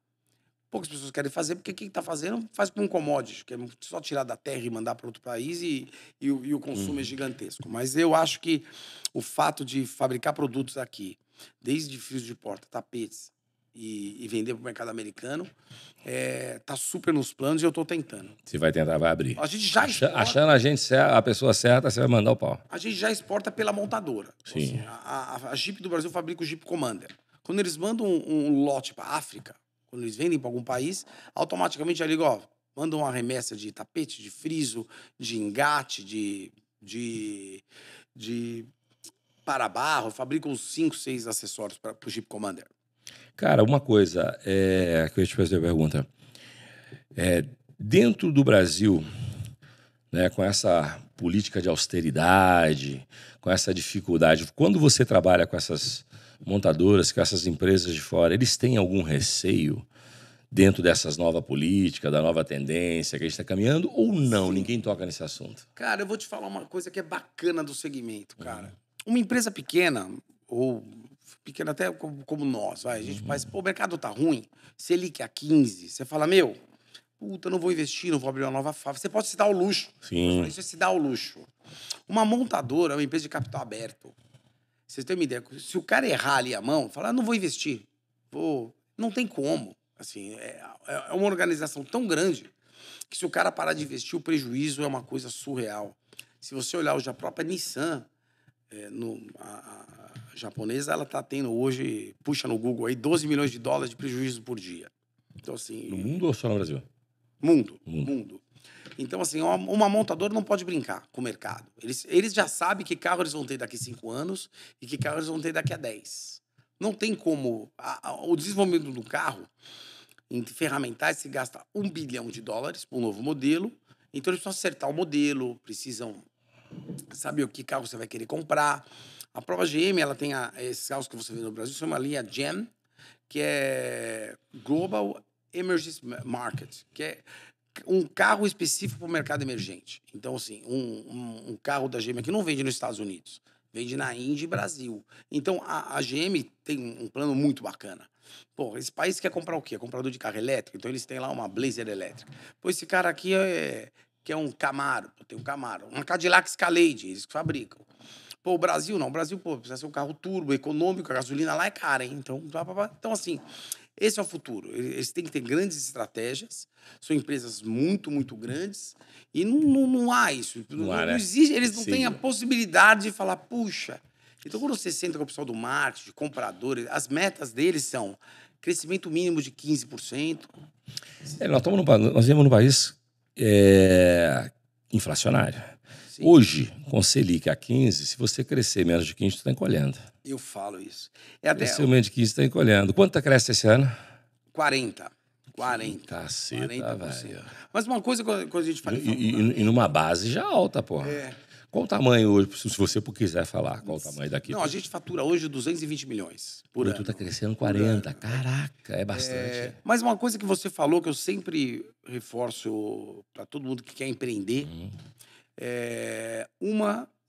Speaker 1: poucas pessoas querem fazer, porque quem está fazendo faz com um commodity, que é só tirar da terra e mandar para outro país e o consumo é gigantesco. Mas eu acho que o fato de fabricar produtos aqui, desde fios de porta, tapetes, e vender para o mercado americano, tá super nos planos e eu estou tentando.
Speaker 2: Você vai tentar, vai abrir.
Speaker 1: A gente já exporta,
Speaker 2: achando a pessoa certa, você vai mandar o pau.
Speaker 1: A gente já exporta pela montadora.
Speaker 2: Sim.
Speaker 1: Então, assim, a Jeep do Brasil fabrica o Jeep Commander. Quando eles mandam um lote para a África, quando eles vendem para algum país, automaticamente já liga, mandam uma remessa de tapete, de friso, de engate, de para-barro, fabricam uns 5, 6 acessórios para o Jeep Commander.
Speaker 2: Cara, uma coisa que eu ia te fazer a pergunta. Dentro do Brasil, né, com essa política de austeridade, com essa dificuldade, quando você trabalha com essas montadoras, com essas empresas de fora, eles têm algum receio dentro dessas novas políticas, da nova tendência que a gente está caminhando, ou não? Sim. Ninguém toca nesse assunto?
Speaker 1: Cara, eu vou te falar uma coisa que é bacana do segmento, cara. Uma empresa pequena, ou pequena até como nós, a gente faz, o mercado tá ruim, Selic a 15, você fala, puta, não vou investir, não vou abrir uma nova fábrica. Você pode se dar ao luxo.
Speaker 2: Sim.
Speaker 1: Isso é se dar ao luxo. Uma montadora é uma empresa de capital aberto. Vocês têm uma ideia? Se o cara errar ali a mão, falar, não vou investir. Não tem como. Assim, é uma organização tão grande que se o cara parar de investir, o prejuízo é uma coisa surreal. Se você olhar hoje a própria Nissan, a japonesa, ela está tendo hoje, puxa no Google aí, 12 milhões de dólares de prejuízo por dia. Então, assim...
Speaker 2: No mundo ou só no Brasil?
Speaker 1: Mundo. Então, assim, uma montadora não pode brincar com o mercado. Eles já sabem que carro eles vão ter daqui a 5 anos e que carro eles vão ter daqui a 10. Não tem como... O desenvolvimento do carro, em ferramentais, se gasta $1 bilhão para um novo modelo. Então, eles precisam acertar o modelo, precisam saber o que carro você vai querer comprar. A própria GM, ela tem esses carros que você vê no Brasil, chama linha GEM, que é Global Emerging Market, que é um carro específico para o mercado emergente. Então, assim, um carro da GM aqui não vende nos Estados Unidos, vende na Índia e Brasil. Então, a GM tem um plano muito bacana. Pô, esse país quer comprar o quê? É comprador de carro elétrico, então eles têm lá uma Blazer elétrica. Pô, esse cara aqui quer um Camaro, tem um Camaro. Uma Cadillac Escalade, eles que fabricam. Pô, o Brasil não. O Brasil, precisa ser um carro turbo, econômico, a gasolina lá é cara, hein? Então, assim, esse é o futuro. Eles têm que ter grandes estratégias, são empresas muito, muito grandes, e não há isso. Não existe, eles não têm a possibilidade de falar, puxa. Então, quando você senta com o pessoal do marketing, de compradores, as metas deles são crescimento mínimo de 15%.
Speaker 2: Nós vivemos num país inflacionário. Sim. Hoje, com Selic a 15, se você crescer menos de 15, tu está encolhendo.
Speaker 1: Eu falo isso.
Speaker 2: Crescer menos de 15, está encolhendo. Quanto tá cresce esse ano?
Speaker 1: 40.
Speaker 2: Caceta, velho.
Speaker 1: Mas uma coisa que a gente fala...
Speaker 2: E numa base já alta, porra. Qual o tamanho hoje, se você quiser falar, qual o tamanho daqui?
Speaker 1: Não, a gente fatura hoje 220 milhões por ano.
Speaker 2: Tu tá crescendo 40, caraca, é bastante.
Speaker 1: Mas uma coisa que você falou, que eu sempre reforço para todo mundo que quer empreender,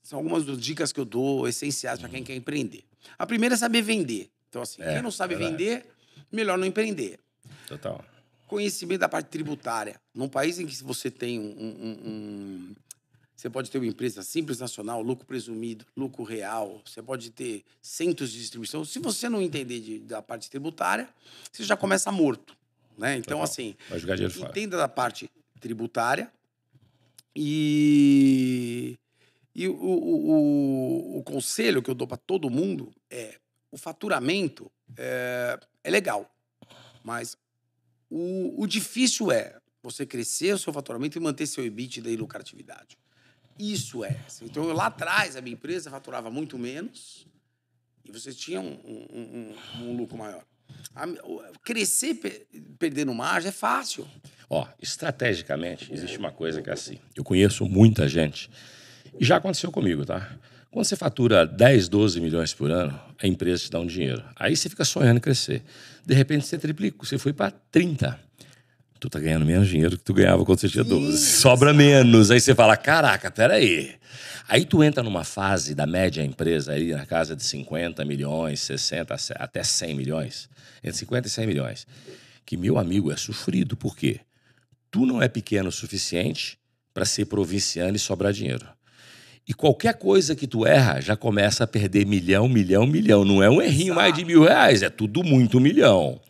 Speaker 1: são algumas das dicas que eu dou essenciais para quem quer empreender. A primeira é saber vender. Então, assim, quem não sabe vender, melhor não empreender.
Speaker 2: Total.
Speaker 1: Conhecimento da parte tributária. Num país em que você tem você pode ter uma empresa simples nacional, lucro presumido, lucro real, você pode ter centros de distribuição. Se você não entender da parte tributária, você já começa morto, né? Então, total. Assim,
Speaker 2: vai jogar dinheiro fora.
Speaker 1: Entenda da parte tributária e o conselho que eu dou para todo mundo é o faturamento é legal, mas o difícil é você crescer o seu faturamento e manter seu EBITDA e lucratividade. Isso é. Então, lá atrás, a minha empresa faturava muito menos e você tinha um lucro maior. Crescer perdendo margem é fácil.
Speaker 2: Estrategicamente, existe uma coisa que é assim. Eu conheço muita gente e já aconteceu comigo, tá? Quando você fatura 10, 12 milhões por ano, a empresa te dá um dinheiro. Aí você fica sonhando em crescer. De repente, você triplica. Você foi para 30. Tu tá ganhando menos dinheiro que tu ganhava quando você tinha 12. Sobra menos. Aí você fala, caraca, peraí. Aí tu entra numa fase da média empresa aí, na casa de 50 milhões, 60, até 100 milhões. Entre 50 e 100 milhões. Que, meu amigo, é sofrido. Por quê? Tu não é pequeno o suficiente para ser provinciano e sobrar dinheiro. E qualquer coisa que tu erra, já começa a perder milhão. Não é um errinho mais de R$1.000, é tudo muito milhão.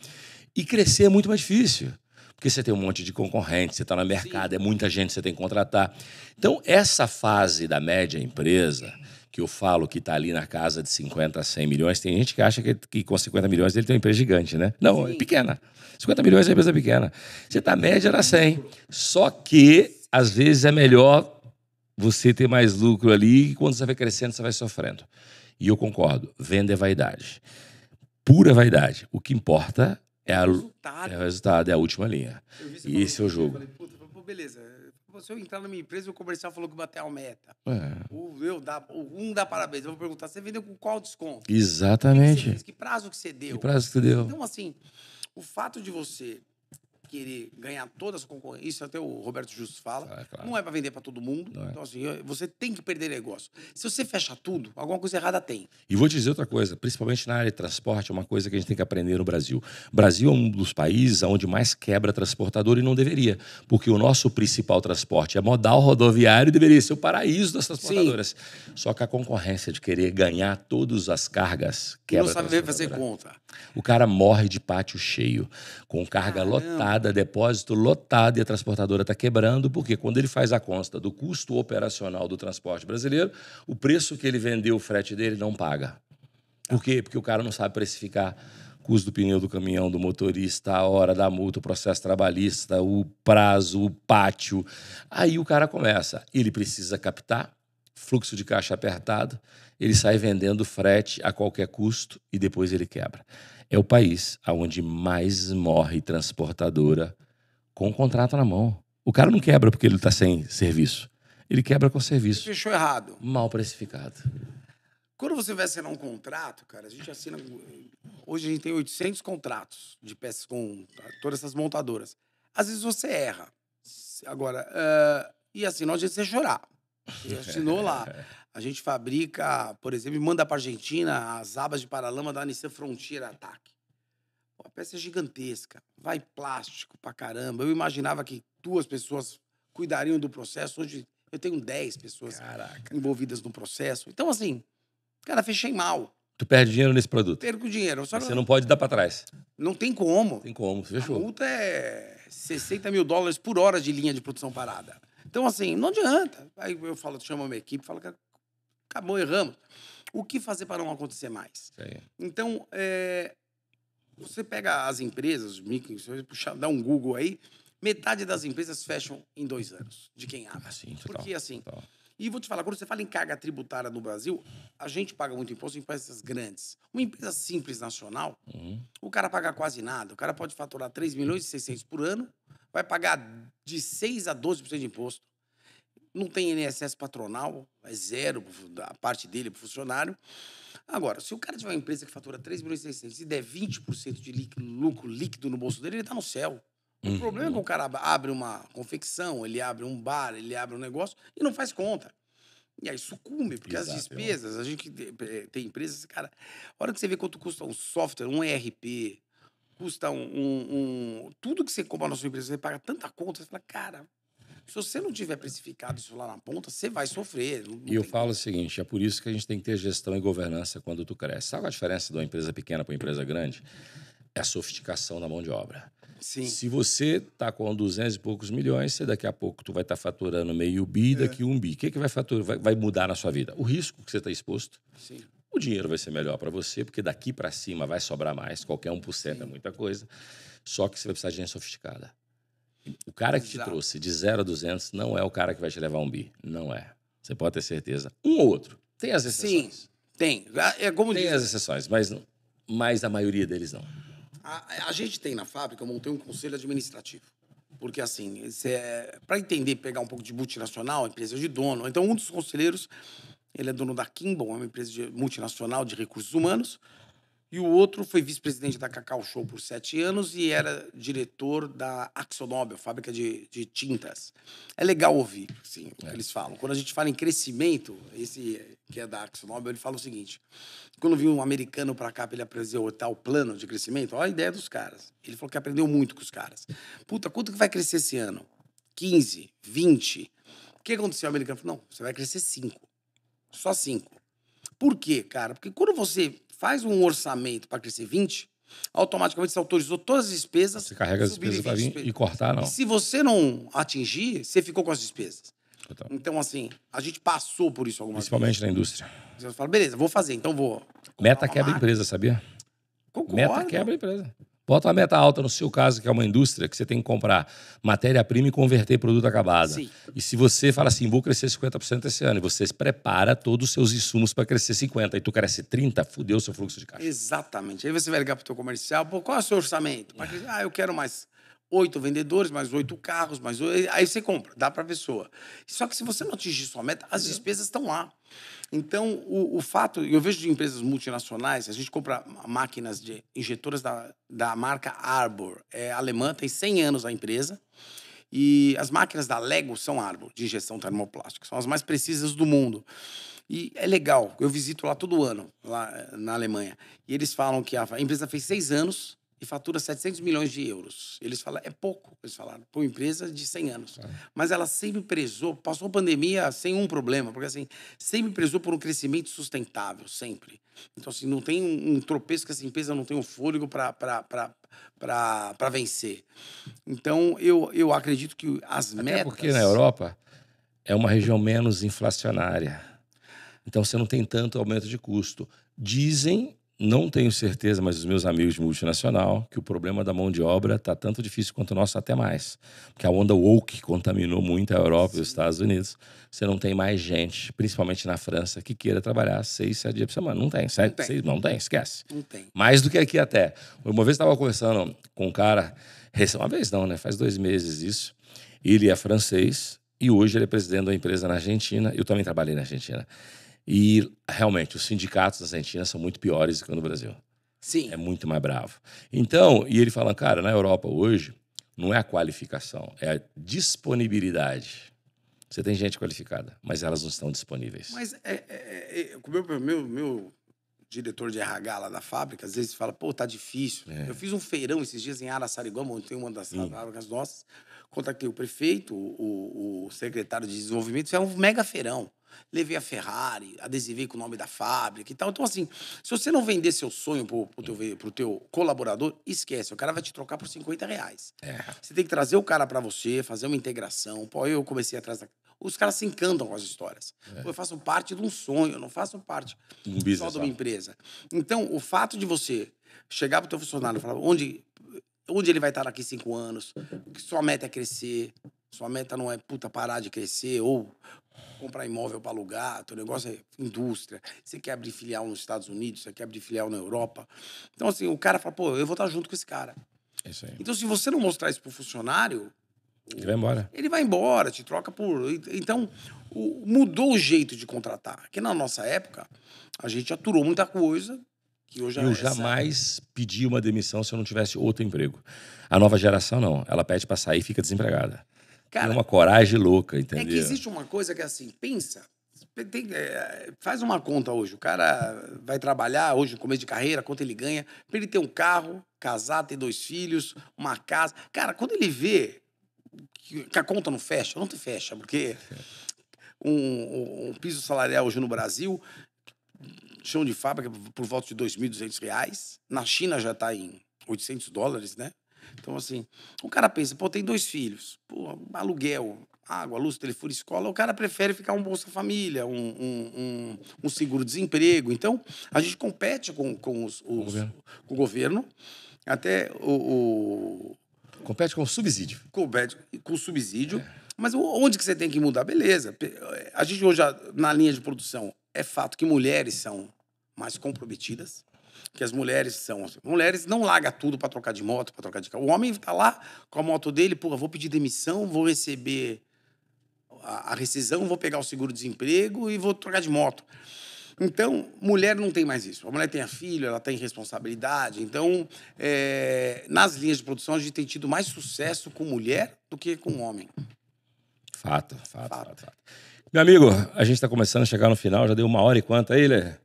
Speaker 2: E crescer é muito mais difícil. Porque você tem um monte de concorrentes, você está no mercado, é muita gente, você tem que contratar. Então, essa fase da média empresa, que eu falo que está ali na casa de 50 a 100 milhões, tem gente que acha que com 50 milhões ele tem uma empresa gigante, né? Não, é pequena. 50 milhões é uma empresa pequena. Você está média na 100. Só que, às vezes, é melhor você ter mais lucro ali e quando você vai crescendo, você vai sofrendo. E eu concordo, venda é vaidade. Pura vaidade. O que importa é o resultado, é a última linha. E esse é o jogo.
Speaker 1: Eu falei, puta, beleza. Se eu entrar na minha empresa, o comercial falou que bateu a meta. Um dá parabéns. Eu vou perguntar, você vendeu com qual desconto?
Speaker 2: Exatamente.
Speaker 1: Que prazo que você deu?
Speaker 2: Que prazo que você deu?
Speaker 1: Então, assim, o fato de você querer ganhar todas as concorrências, isso até o Roberto Justo fala,
Speaker 2: Claro.
Speaker 1: não é para vender para todo mundo.
Speaker 2: Não é.
Speaker 1: Então, assim, você tem que perder negócio. Se você fecha tudo, alguma coisa errada tem.
Speaker 2: E vou te dizer outra coisa, principalmente na área de transporte, é uma coisa que a gente tem que aprender no Brasil. O Brasil é um dos países onde mais quebra transportador e não deveria, porque o nosso principal transporte é modal rodoviário e deveria ser o paraíso das transportadoras. Só que a concorrência de querer ganhar todas as cargas
Speaker 1: E não
Speaker 2: quebra a
Speaker 1: saber fazer
Speaker 2: transportadora.
Speaker 1: conta.
Speaker 2: O cara morre de pátio cheio, com carga lotada, depósito lotado e a transportadora está quebrando, porque quando ele faz a conta do custo operacional do transporte brasileiro, o preço que ele vendeu o frete dele não paga. Por quê? Porque o cara não sabe precificar custo do pneu do caminhão, do motorista, a hora da multa, o processo trabalhista, o prazo, o pátio. Aí o cara começa, ele precisa captar, fluxo de caixa apertado, ele sai vendendo frete a qualquer custo e depois ele quebra. É o país onde mais morre transportadora com contrato na mão. O cara não quebra porque ele está sem serviço. Ele quebra com serviço.
Speaker 1: Fechou errado.
Speaker 2: Mal precificado.
Speaker 1: Quando você vai assinar um contrato, cara, a gente assina... Hoje a gente tem 800 contratos de peças com todas essas montadoras. Às vezes você erra. Agora, e assim, não adianta você chorar. Você assinou lá. A gente fabrica, por exemplo, e manda para a Argentina as abas de paralama da Nissan Frontier Attack. Pô, a peça é gigantesca. Vai plástico pra caramba. Eu imaginava que 2 pessoas cuidariam do processo. Hoje eu tenho 10 pessoas envolvidas no processo. Então, assim, cara, fechei mal.
Speaker 2: Tu perde dinheiro nesse produto.
Speaker 1: Perco dinheiro. Só
Speaker 2: Mas você não pode dar para trás.
Speaker 1: não tem como.
Speaker 2: Tem como,
Speaker 1: A
Speaker 2: fechou.
Speaker 1: multa é $60 mil por hora de linha de produção parada. Então, assim, não adianta. Aí eu falo, chamo a minha equipe, falo que acabou, erramos. O que fazer para não acontecer mais?
Speaker 2: Isso aí.
Speaker 1: Então, você pega as empresas, se você puxar, dá um Google aí, metade das empresas fecham em 2 anos, de quem abre.
Speaker 2: Assim, total,
Speaker 1: Porque, assim,
Speaker 2: total.
Speaker 1: e vou te falar, quando você fala em carga tributária no Brasil, a gente paga muito imposto em empresas grandes. Uma empresa simples nacional, o cara paga quase nada. O cara pode faturar 3 milhões e 600 por ano, vai pagar de 6 a 12% de imposto. Não tem INSS patronal, é zero da parte dele para o funcionário. Agora, se o cara tiver uma empresa que fatura 3 milhões e 600 e der 20% de lucro líquido no bolso dele, ele está no céu. O problema é que o cara abre uma confecção, ele abre um bar, ele abre um negócio e não faz conta. E aí sucumbe, porque as despesas, a gente tem empresas, cara, a hora que você vê quanto custa um software, um ERP, custa tudo que você compra na sua empresa, você paga tanta conta, você fala, cara, se você não tiver precificado isso lá na ponta, você vai sofrer.
Speaker 2: E eu falo o seguinte, é por isso que a gente tem que ter gestão e governança quando tu cresce. Sabe a diferença de uma empresa pequena para uma empresa grande? É a sofisticação da mão de obra.
Speaker 1: Sim.
Speaker 2: Se você está com 200 e poucos milhões, você daqui a pouco tu vai estar faturando meio bi, daqui 1 bi. O que vai faturar, vai mudar na sua vida? O risco que você está exposto.
Speaker 1: Sim.
Speaker 2: O dinheiro vai ser melhor para você, porque daqui para cima vai sobrar mais. Qualquer 1% é muita coisa. Só que você vai precisar de gente sofisticada. O cara que te trouxe de 0 a 200 não é o cara que vai te levar 1 bi. Não é. Você pode ter certeza. Um ou outro. Tem as exceções.
Speaker 1: Sim, tem. É como
Speaker 2: Tem
Speaker 1: diz,
Speaker 2: as exceções, mas a maioria deles não.
Speaker 1: a gente tem na fábrica, eu montei um conselho administrativo. Porque, assim, para entender, pegar um pouco de multinacional, empresa de dono. Então, um dos conselheiros, ele é dono da Kimball, é uma empresa multinacional de recursos humanos. E o outro foi vice-presidente da Cacau Show por 7 anos e era diretor da AkzoNobel, fábrica de tintas. É legal ouvir, assim, o que eles falam. Quando a gente fala em crescimento, esse que é da AkzoNobel, ele fala o seguinte: quando viu um americano para cá para ele apresentar o plano de crescimento, olha a ideia dos caras. Ele falou que aprendeu muito com os caras. Puta, quanto que vai crescer esse ano? 15, 20. O que aconteceu? O americano falou, não, você vai crescer 5. Só 5. Por quê, cara? Porque quando você faz um orçamento para crescer 20, automaticamente você autorizou todas as despesas.
Speaker 2: Você carrega as despesas para vir e cortar, não.
Speaker 1: E se você não atingir, você ficou com as despesas.
Speaker 2: Total.
Speaker 1: Então, assim, a gente passou por isso algumas
Speaker 2: Principalmente
Speaker 1: vezes.
Speaker 2: na indústria.
Speaker 1: Você fala, beleza, vou fazer, então vou.
Speaker 2: Meta quebra a empresa, sabia?
Speaker 1: Concordo.
Speaker 2: Meta quebra a empresa. Bota uma meta alta no seu caso, que é uma indústria, que você tem que comprar matéria-prima e converter em produto acabado.
Speaker 1: Sim.
Speaker 2: E se você fala assim, vou crescer 50% esse ano, e você prepara todos os seus insumos para crescer 50%, e tu cresce 30%, fudeu o seu fluxo de caixa.
Speaker 1: Exatamente. Aí você vai ligar para o teu comercial, pô, qual é o seu orçamento? Eu quero mais 8 vendedores, mais 8 carros, mais 8... Aí você compra, dá para a pessoa. Só que se você não atingir sua meta, as despesas estão lá. Então, o fato... Eu vejo de empresas multinacionais, a gente compra máquinas de injetoras da marca Arbor. É alemã, tem 100 anos a empresa. E as máquinas da Lego são Arbor, de injeção termoplástica. São as mais precisas do mundo. E é legal, eu visito lá todo ano, lá na Alemanha. E eles falam que a empresa fez 6 anos e fatura 700 milhões de euros. Eles falam, é pouco, eles falaram, para uma empresa de 100 anos. Mas ela sempre prezou, passou a pandemia sem um problema, porque assim, sempre prezou por um crescimento sustentável, sempre. Então, assim, não tem um tropeço que essa empresa não tem o fôlego para vencer. Então, eu acredito que as metas...
Speaker 2: Até porque na Europa é uma região menos inflacionária. Então, você não tem tanto aumento de custo. Dizem, não tenho certeza, mas os meus amigos de multinacional, que o problema da mão de obra está tanto difícil quanto o nosso, até mais. Porque a onda woke contaminou muito a Europa e os Estados Unidos. Você não tem mais gente, principalmente na França, que queira trabalhar 6, 7 dias por semana. Não tem, 7, 6, não tem, esquece.
Speaker 1: Não tem.
Speaker 2: Mais do que aqui até. Uma vez eu estava conversando com um cara, uma vez não, né? Faz 2 meses isso. Ele é francês e hoje ele é presidente de uma empresa na Argentina. Eu também trabalhei na Argentina. E, realmente, os sindicatos da Argentina são muito piores do que no Brasil.
Speaker 1: Sim.
Speaker 2: É muito mais bravo. Então, e ele fala, cara, na Europa hoje, não é a qualificação, é a disponibilidade. Você tem gente qualificada, mas elas não estão disponíveis.
Speaker 1: Mas o meu diretor de RH lá da fábrica, às vezes fala, pô, tá difícil. Eu fiz um feirão esses dias em Araçariguama, onde tem uma das fábricas nossas. Contatei o prefeito, o secretário de desenvolvimento, foi um mega feirão. Levei a Ferrari, adesivei com o nome da fábrica e tal. Então, assim, se você não vender seu sonho pro teu colaborador, esquece. O cara vai te trocar por R$50. Você tem que trazer o cara para você, fazer uma integração. Pô, eu comecei atrás da... Os caras se encantam com as histórias. Pô, eu faço parte de um sonho, eu não faço parte só de uma empresa. Então, o fato de você chegar pro teu funcionário e falar onde ele vai estar daqui 5 anos, que sua meta é crescer, sua meta não é, parar de crescer ou comprar imóvel para alugar, teu negócio é indústria, você quer abrir filial nos Estados Unidos, você quer abrir filial na Europa. Então, assim, o cara fala, pô, eu vou estar junto com esse cara.
Speaker 2: Isso aí.
Speaker 1: Então, se você não mostrar isso pro funcionário...
Speaker 2: Ele vai embora.
Speaker 1: Ele vai embora, te troca por... Então, mudou o jeito de contratar. Porque na nossa época, a gente aturou muita coisa que hoje...
Speaker 2: Eu jamais pedi uma demissão se eu não tivesse outro emprego. A nova geração, não. Ela pede para sair e fica desempregada. Cara, tem uma coragem louca, entendeu?
Speaker 1: É que existe uma coisa que é assim, pensa, faz uma conta hoje. O cara vai trabalhar hoje, no começo de carreira, quanto ele ganha, para ele ter um carro, casar, ter 2 filhos, uma casa. Cara, quando ele vê que a conta não fecha, porque um piso salarial hoje no Brasil, chão de fábrica, por volta de R$2.200. Na China já está em $800, né? Então, assim, o cara pensa, pô, tem 2 filhos, pô, aluguel, água, luz, telefone, escola, o cara prefere ficar um Bolsa Família, um seguro-desemprego. Então, a gente compete com o governo, até
Speaker 2: compete com o subsídio.
Speaker 1: Compete com o subsídio, mas onde que você tem que mudar? Beleza. A gente hoje, na linha de produção, é fato que mulheres são mais comprometidas, que as mulheres não largam tudo para trocar de moto, para trocar de carro. O homem está lá com a moto dele, pô, vou pedir demissão, vou receber a rescisão, vou pegar o seguro-desemprego e vou trocar de moto. Então, mulher não tem mais isso. A mulher tem filho, ela tem responsabilidade. Então, nas linhas de produção, a gente tem tido mais sucesso com mulher do que com homem.
Speaker 2: Fato. Meu amigo, a gente está começando a chegar no final, já deu 1 hora e quanto aí, Lê?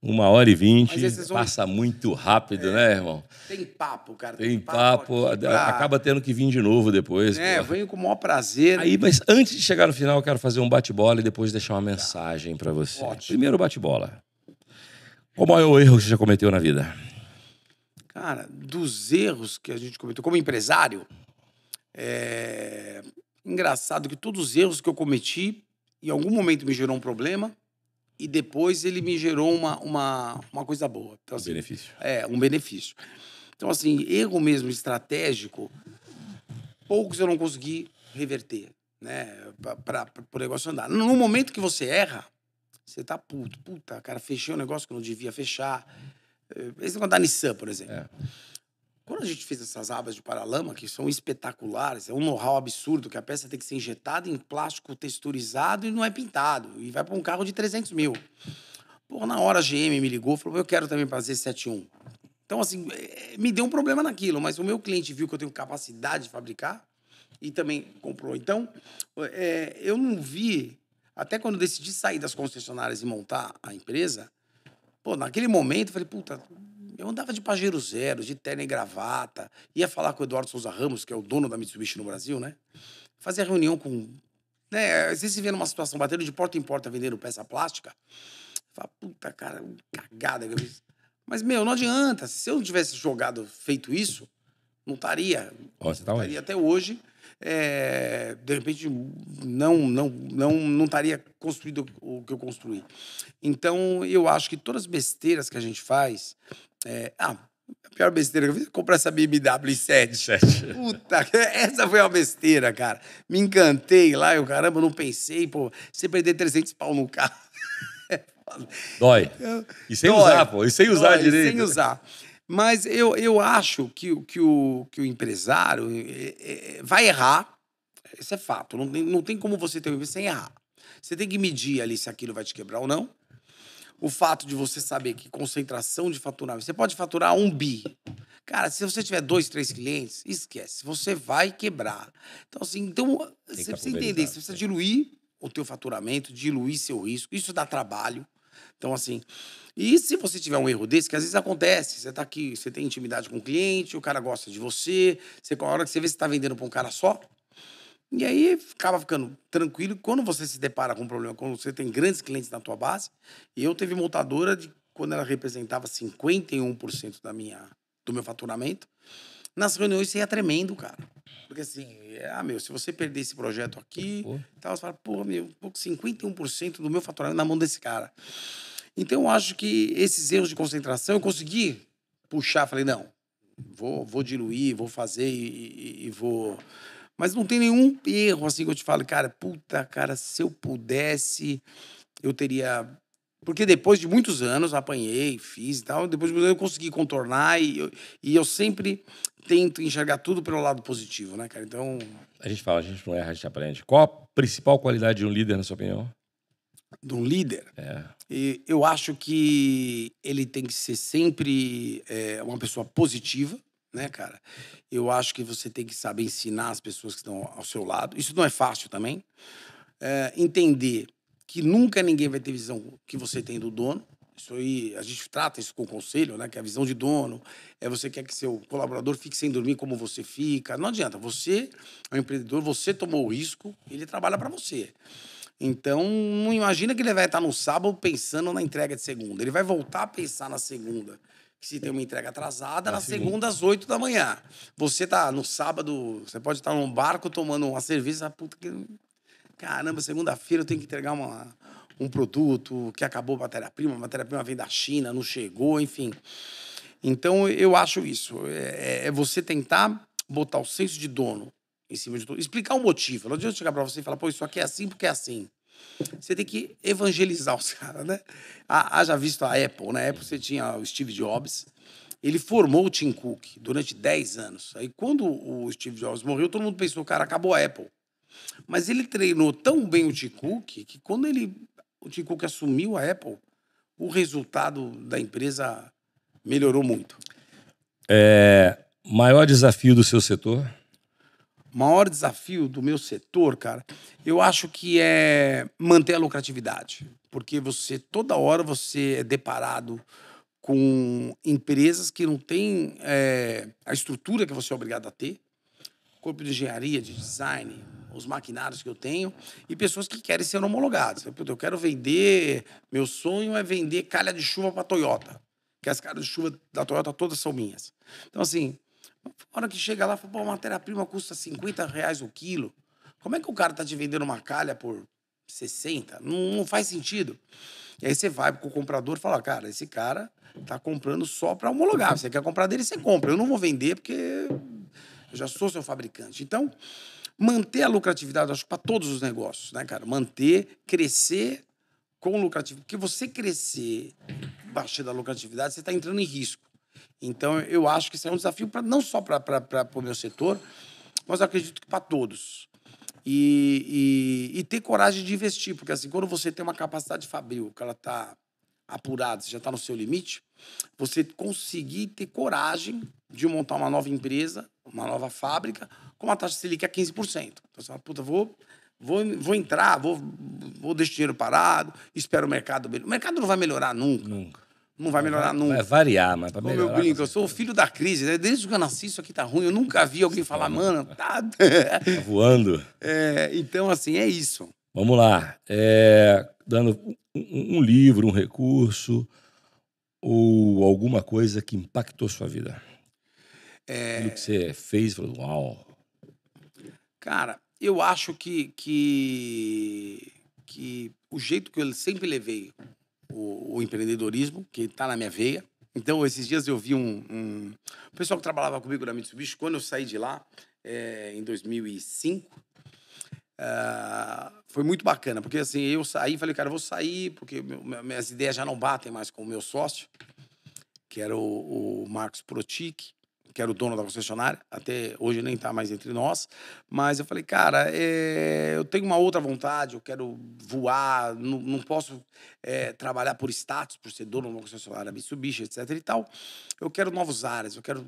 Speaker 2: 1h20, passa muito rápido, né, irmão?
Speaker 1: Tem papo, cara.
Speaker 2: Tem papo, acaba tendo que vir de novo depois.
Speaker 1: Venho com o maior prazer.
Speaker 2: Aí, mas antes de chegar no final, eu quero fazer um bate-bola e depois deixar uma mensagem para você. Ótimo. Primeiro bate-bola. Qual o maior erro que você já cometeu na vida?
Speaker 1: Cara, dos erros que a gente cometeu como empresário, engraçado que todos os erros que eu cometi, em algum momento me gerou um problema, e depois ele me gerou uma coisa boa. Então, assim,
Speaker 2: benefício.
Speaker 1: Um benefício. Então, assim, erro mesmo estratégico, poucos eu não consegui reverter, né? Para o negócio andar. No momento que você erra, você tá puto. Puta, cara, fechei um negócio que eu não devia fechar. Esse negócio da Nissan, por exemplo. Quando a gente fez essas abas de paralama, que são espetaculares, é um know-how absurdo, que a peça tem que ser injetada em plástico texturizado e não é pintado. E vai para um carro de 300 mil. Pô, na hora a GM me ligou e falou, eu quero também fazer 71. Então, assim, me deu um problema naquilo, mas o meu cliente viu que eu tenho capacidade de fabricar e também comprou. Então, eu não vi, até quando eu decidi sair das concessionárias e montar a empresa, pô, naquele momento eu falei, puta, eu andava de Pajero Zero, de terno e gravata, ia falar com o Eduardo Souza Ramos, que é o dono da Mitsubishi no Brasil, né? Fazia reunião com... Né, às vezes você vê numa situação, batendo de porta em porta, vendendo peça plástica, fala, puta, cara, cagada que eu fiz. Mas, meu, não adianta. Se eu não tivesse feito isso, não estaria.
Speaker 2: Você tá
Speaker 1: Estaria até hoje. De repente, não estaria construído o que eu construí. Então, eu acho que todas as besteiras que a gente faz... a pior besteira que eu fiz é comprar essa BMW 7. Puta, essa foi uma besteira, cara. Me encantei lá, eu, caramba, não pensei. Pô, você perder 300 pau no carro...
Speaker 2: Dói. E sem
Speaker 1: Dói.
Speaker 2: usar, pô. E sem usar direito.
Speaker 1: Sem usar. Mas eu acho que o empresário vai errar. Isso é fato. Não tem como você ter um sem errar. Você tem que medir ali se aquilo vai te quebrar ou não. O fato de você saber que concentração de faturamento... Você pode faturar 1 bi. Cara, se você tiver 2, 3 clientes, esquece. Você vai quebrar. Então, assim, você precisa entender. Você precisa diluir o teu faturamento, diluir seu risco. Isso dá trabalho. Então, assim... E se você tiver um erro desse, que às vezes acontece, você tá aqui, você tem intimidade com o cliente, o cara gosta de você, a hora que você vê que você tá vendendo para um cara só, e aí acaba ficando tranquilo. Quando você se depara com um problema, quando você tem grandes clientes na tua base, e eu teve montadora quando ela representava 51% do meu faturamento, nas reuniões você ia tremendo, cara. Porque assim, se você perder esse projeto aqui, tal, você fala, pô, 51% do meu faturamento na mão desse cara. Então, eu acho que esses erros de concentração eu consegui puxar. Falei, não, vou diluir, vou fazer e vou... Mas não tem nenhum erro, assim, que eu te falo, cara, se eu pudesse, eu teria... Porque depois de muitos anos, apanhei, fiz e tal, depois de muitos anos eu consegui contornar e eu sempre tento enxergar tudo pelo lado positivo, né, cara? Então...
Speaker 2: A gente fala, a gente não erra, a gente aprende. Qual a principal qualidade de um líder, na sua opinião?
Speaker 1: De um líder? E eu acho que ele tem que ser sempre uma pessoa positiva, né, cara? Eu acho que você tem que saber ensinar as pessoas que estão ao seu lado. Isso não é fácil também. Entender que nunca ninguém vai ter visão que você tem do dono. Isso aí, a gente trata isso com o conselho, né? Que é a visão de dono. Você quer que seu colaborador fique sem dormir como você fica. Não adianta. Você é um empreendedor, você tomou o risco, ele trabalha para você. Então, não imagina que ele vai estar no sábado pensando na entrega de segunda. Ele vai voltar a pensar na segunda. Se tem uma entrega atrasada, na segunda às 8 da manhã. Você tá no sábado, você pode estar num barco tomando uma cerveja, puta que... Caramba, segunda-feira eu tenho que entregar um produto que acabou a matéria-prima vem da China, não chegou, enfim. Então, eu acho isso. É você tentar botar o senso de dono em cima de tudo. Explicar o motivo. Não adianta chegar pra você e falar, pô, isso aqui é assim porque é assim. Você tem que evangelizar os caras, né? Já visto a Apple, né? A Apple você tinha o Steve Jobs. Ele formou o Tim Cook durante 10 anos. Aí quando o Steve Jobs morreu, todo mundo pensou, cara, acabou a Apple. Mas ele treinou tão bem o Tim Cook que quando o Tim Cook assumiu a Apple, o resultado da empresa melhorou muito.
Speaker 2: Maior desafio do seu setor?
Speaker 1: O maior desafio do meu setor, cara, eu acho que é manter a lucratividade. Porque toda hora você é deparado com empresas que não têm a estrutura que você é obrigado a ter. Corpo de engenharia, de design, os maquinários que eu tenho, e pessoas que querem ser homologadas. Eu quero vender, meu sonho é vender calha de chuva para a Toyota, que as calhas de chuva da Toyota todas são minhas. Então, assim, na hora que chega lá, fala, pô, a matéria-prima custa R$50 o quilo. Como é que o cara tá te vendendo uma calha por 60? Não faz sentido. E aí você vai pro comprador e fala, cara, esse cara tá comprando só para homologar. Você quer comprar dele, você compra. Eu não vou vender porque eu já sou seu fabricante. Então, manter a lucratividade, acho que para todos os negócios, né, cara? Manter, crescer com lucratividade. Porque você crescer baixando a lucratividade, você está entrando em risco. Então, eu acho que isso é um desafio não só para o meu setor, mas eu acredito que para todos. E ter coragem de investir, porque assim, quando você tem uma capacidade fabril, que ela está apurada, você já está no seu limite, você conseguir ter coragem de montar uma nova empresa, uma nova fábrica, com uma taxa Selic a 15%. Então, você fala, puta, vou entrar, vou deixar dinheiro parado, espero o mercado... O mercado não vai melhorar nunca.
Speaker 2: Nunca.
Speaker 1: Não vai melhorar nunca.
Speaker 2: Vai variar, mas para
Speaker 1: Como
Speaker 2: melhorar...
Speaker 1: eu brinco, eu sou o filho da crise, né? Desde que eu nasci, isso aqui tá ruim. Eu nunca vi alguém falar, mano, tá...
Speaker 2: Tá voando.
Speaker 1: Então, assim, é isso.
Speaker 2: Vamos lá. Dando um livro, um recurso ou alguma coisa que impactou sua vida. Aquilo que você fez, falou, uau.
Speaker 1: Cara, eu acho que o jeito que eu sempre levei o empreendedorismo, que está na minha veia. Então, esses dias eu vi um pessoal que trabalhava comigo na Mitsubishi, quando eu saí de lá, em 2005, foi muito bacana, porque assim, eu saí e falei, cara, eu vou sair, porque minhas ideias já não batem mais com o meu sócio, que era o Marcos Protic, que era o dono da concessionária, até hoje nem está mais entre nós, mas eu falei, cara, eu tenho uma outra vontade, eu quero voar, não posso trabalhar por status, por ser dono de uma concessionária Mitsubishi, etc e tal, eu quero novos ares, eu quero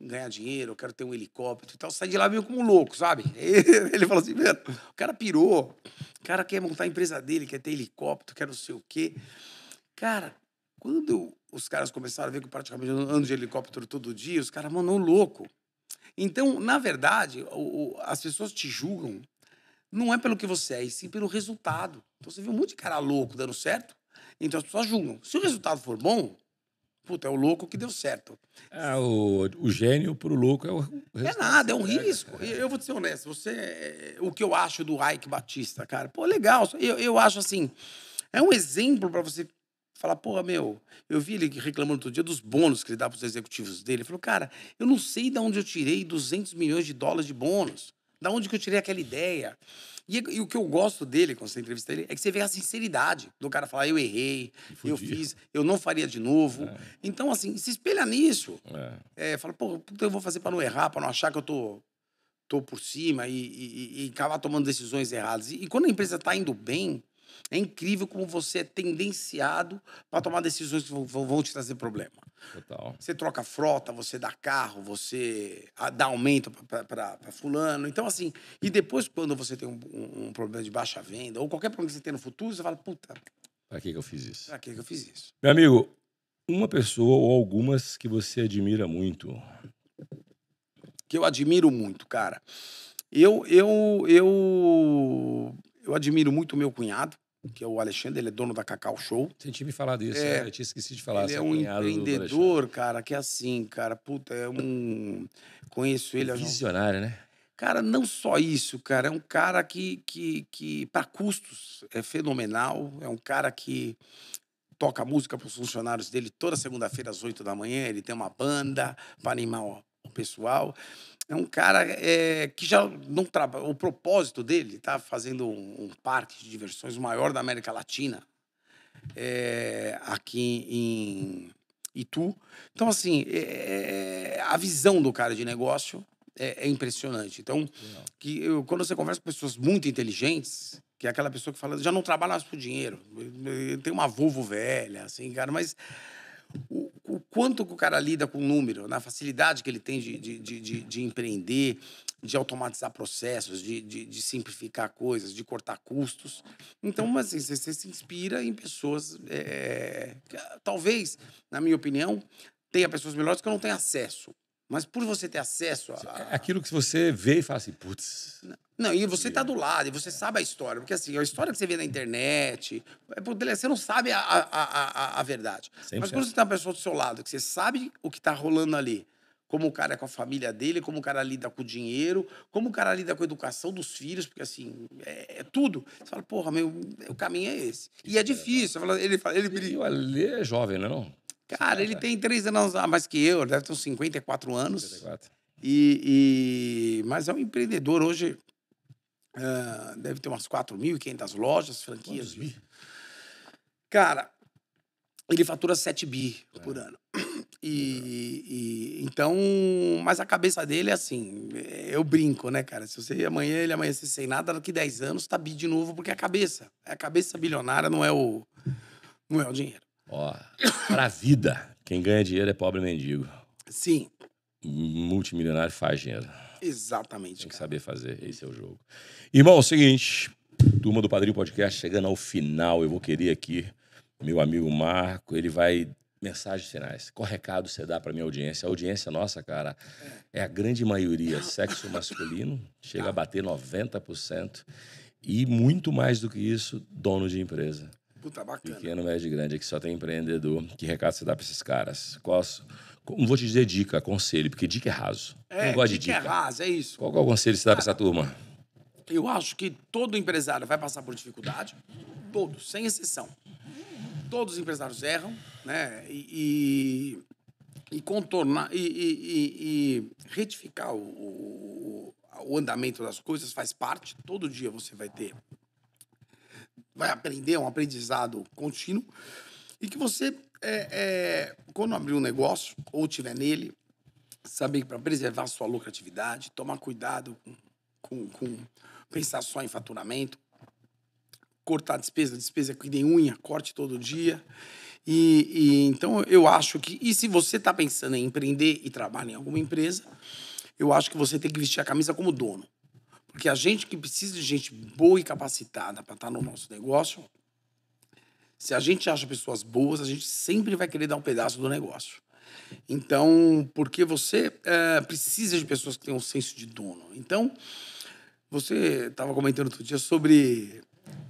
Speaker 1: ganhar dinheiro, eu quero ter um helicóptero e tal, saí de lá meio como um louco, sabe? Ele falou assim, mano, o cara pirou, o cara quer montar a empresa dele, quer ter helicóptero, quer não sei o quê. Cara, quando os caras começaram a ver que eu praticamente ando de helicóptero todo dia, os caras, mano, louco. Então, na verdade, as pessoas te julgam não é pelo que você é, e sim pelo resultado. Então, você vê um monte de cara louco dando certo, então as pessoas julgam. Se o resultado for bom, puta, é o louco que deu certo.
Speaker 2: O gênio pro louco é o
Speaker 1: É nada, é um risco. Eu vou te ser honesto, o que eu acho do Ike Batista, cara, pô, legal. Eu acho assim, é um exemplo para você falar, porra, meu, eu vi ele reclamando outro dia dos bônus que ele dá para os executivos dele. Ele falou, cara, eu não sei de onde eu tirei 200 milhões de dólares de bônus. Da onde que eu tirei aquela ideia? E o que eu gosto dele, quando você entrevista ele, é que você vê a sinceridade do cara falar, eu errei, eu fiz, eu não faria de novo. Então, assim, se espelha nisso. Fala, pô, o que eu vou fazer para não errar, para não achar que eu tô por cima e acabar tomando decisões erradas. E quando a empresa está indo bem, é incrível como você é tendenciado para tomar decisões que vão te trazer problema.
Speaker 2: Total.
Speaker 1: Você troca frota, você dá carro, você dá aumento para fulano. Então, assim, e depois, quando você tem um problema de baixa venda, ou qualquer problema que você tem no futuro, você fala, puta,
Speaker 2: Pra que eu fiz isso?
Speaker 1: pra que eu fiz isso?
Speaker 2: Meu amigo, uma pessoa ou algumas que você admira muito.
Speaker 1: Que eu admiro muito, cara. Eu admiro muito o meu cunhado, que é o Alexandre, ele é dono da Cacau Show.
Speaker 2: Você tinha me falado isso, eu tinha esquecido de falar.
Speaker 1: Ele é um empreendedor, cara, que é assim, cara, puta, conheço ele há
Speaker 2: visionário, né?
Speaker 1: Cara, não só isso, cara, é um cara que para custos é fenomenal, é um cara que toca música para os funcionários dele toda segunda-feira às 8 da manhã, ele tem uma banda para animar o pessoal. É um cara que já não trabalha. O propósito dele tá fazendo um parque de diversões, o maior da América Latina, aqui em Itu. Então, assim, a visão do cara de negócio é impressionante. Então, quando você conversa com pessoas muito inteligentes, que é aquela pessoa que fala, já não trabalha mais por dinheiro, tem uma Volvo velha, assim, cara, mas o quanto que o cara lida com o número, na facilidade que ele tem de empreender, de automatizar processos, de simplificar coisas, de cortar custos. Então, mas, assim, você se inspira em pessoas, talvez, na minha opinião, tenha pessoas melhores que eu não tenho acesso. Mas por você ter acesso a...
Speaker 2: Aquilo que você vê e fala assim, putz...
Speaker 1: Não, e você tá do lado, e você sabe a história. Porque, assim, a história que você vê na internet, você não sabe a verdade.
Speaker 2: 100%.
Speaker 1: Mas quando você tem uma pessoa do seu lado, que você sabe o que tá rolando ali, como o cara é com a família dele, como o cara lida com o dinheiro, como o cara lida com a educação dos filhos, porque, assim, é tudo. Você fala, porra, o caminho é esse. E é difícil.
Speaker 2: E o Ale é jovem, não?
Speaker 1: Cara, ele tem 3 anos a mais que eu, deve ter uns 54 anos.
Speaker 2: 54.
Speaker 1: Mas é um empreendedor hoje, deve ter umas 4.500 lojas, franquias. Cara, ele fatura 7 bi por ano. Então, mas a cabeça dele é assim, eu brinco, né, cara? Se você amanhã ele amanhecer sem nada, daqui 10 anos tá bi de novo, porque é a cabeça bilionária não é o dinheiro.
Speaker 2: Ó, pra vida, quem ganha dinheiro é pobre mendigo.
Speaker 1: Sim.
Speaker 2: Multimilionário faz dinheiro.
Speaker 1: Exatamente.
Speaker 2: Tem que saber fazer, esse é o jogo. Irmão, é o seguinte, turma do Padrinho Podcast chegando ao final, eu vou querer aqui, meu amigo Marco, ele vai... Mensagens finais. Qual recado você dá para minha audiência? A audiência nossa, cara, é a grande maioria sexo masculino, chega a bater 90%. E muito mais do que isso, dono de empresa.
Speaker 1: Puta, bacana.
Speaker 2: Pequeno, médio e grande, aqui só tem empreendedor. Que recado você dá para esses caras? Não vou te dizer dica, conselho, porque dica é raso. Eu não gosto de dica.
Speaker 1: É raso, é isso.
Speaker 2: Qual é o conselho que você dá para essa turma?
Speaker 1: Eu acho que todo empresário vai passar por dificuldade. Todos, sem exceção. Todos os empresários erram, né? E contornar e retificar o andamento das coisas faz parte. Todo dia você vai aprender, um aprendizado contínuo. E que você, quando abrir um negócio ou estiver nele, saber para preservar sua lucratividade, tomar cuidado com pensar só em faturamento, cortar despesa que nem unha, corte todo dia. Então, eu acho que... E se você está pensando em empreender e trabalhar em alguma empresa, eu acho que você tem que vestir a camisa como dono. Porque a gente que precisa de gente boa e capacitada para estar no nosso negócio, se a gente acha pessoas boas, a gente sempre vai querer dar um pedaço do negócio. Então, porque você precisa de pessoas que tenham um senso de dono. Então, você estava comentando outro dia sobre...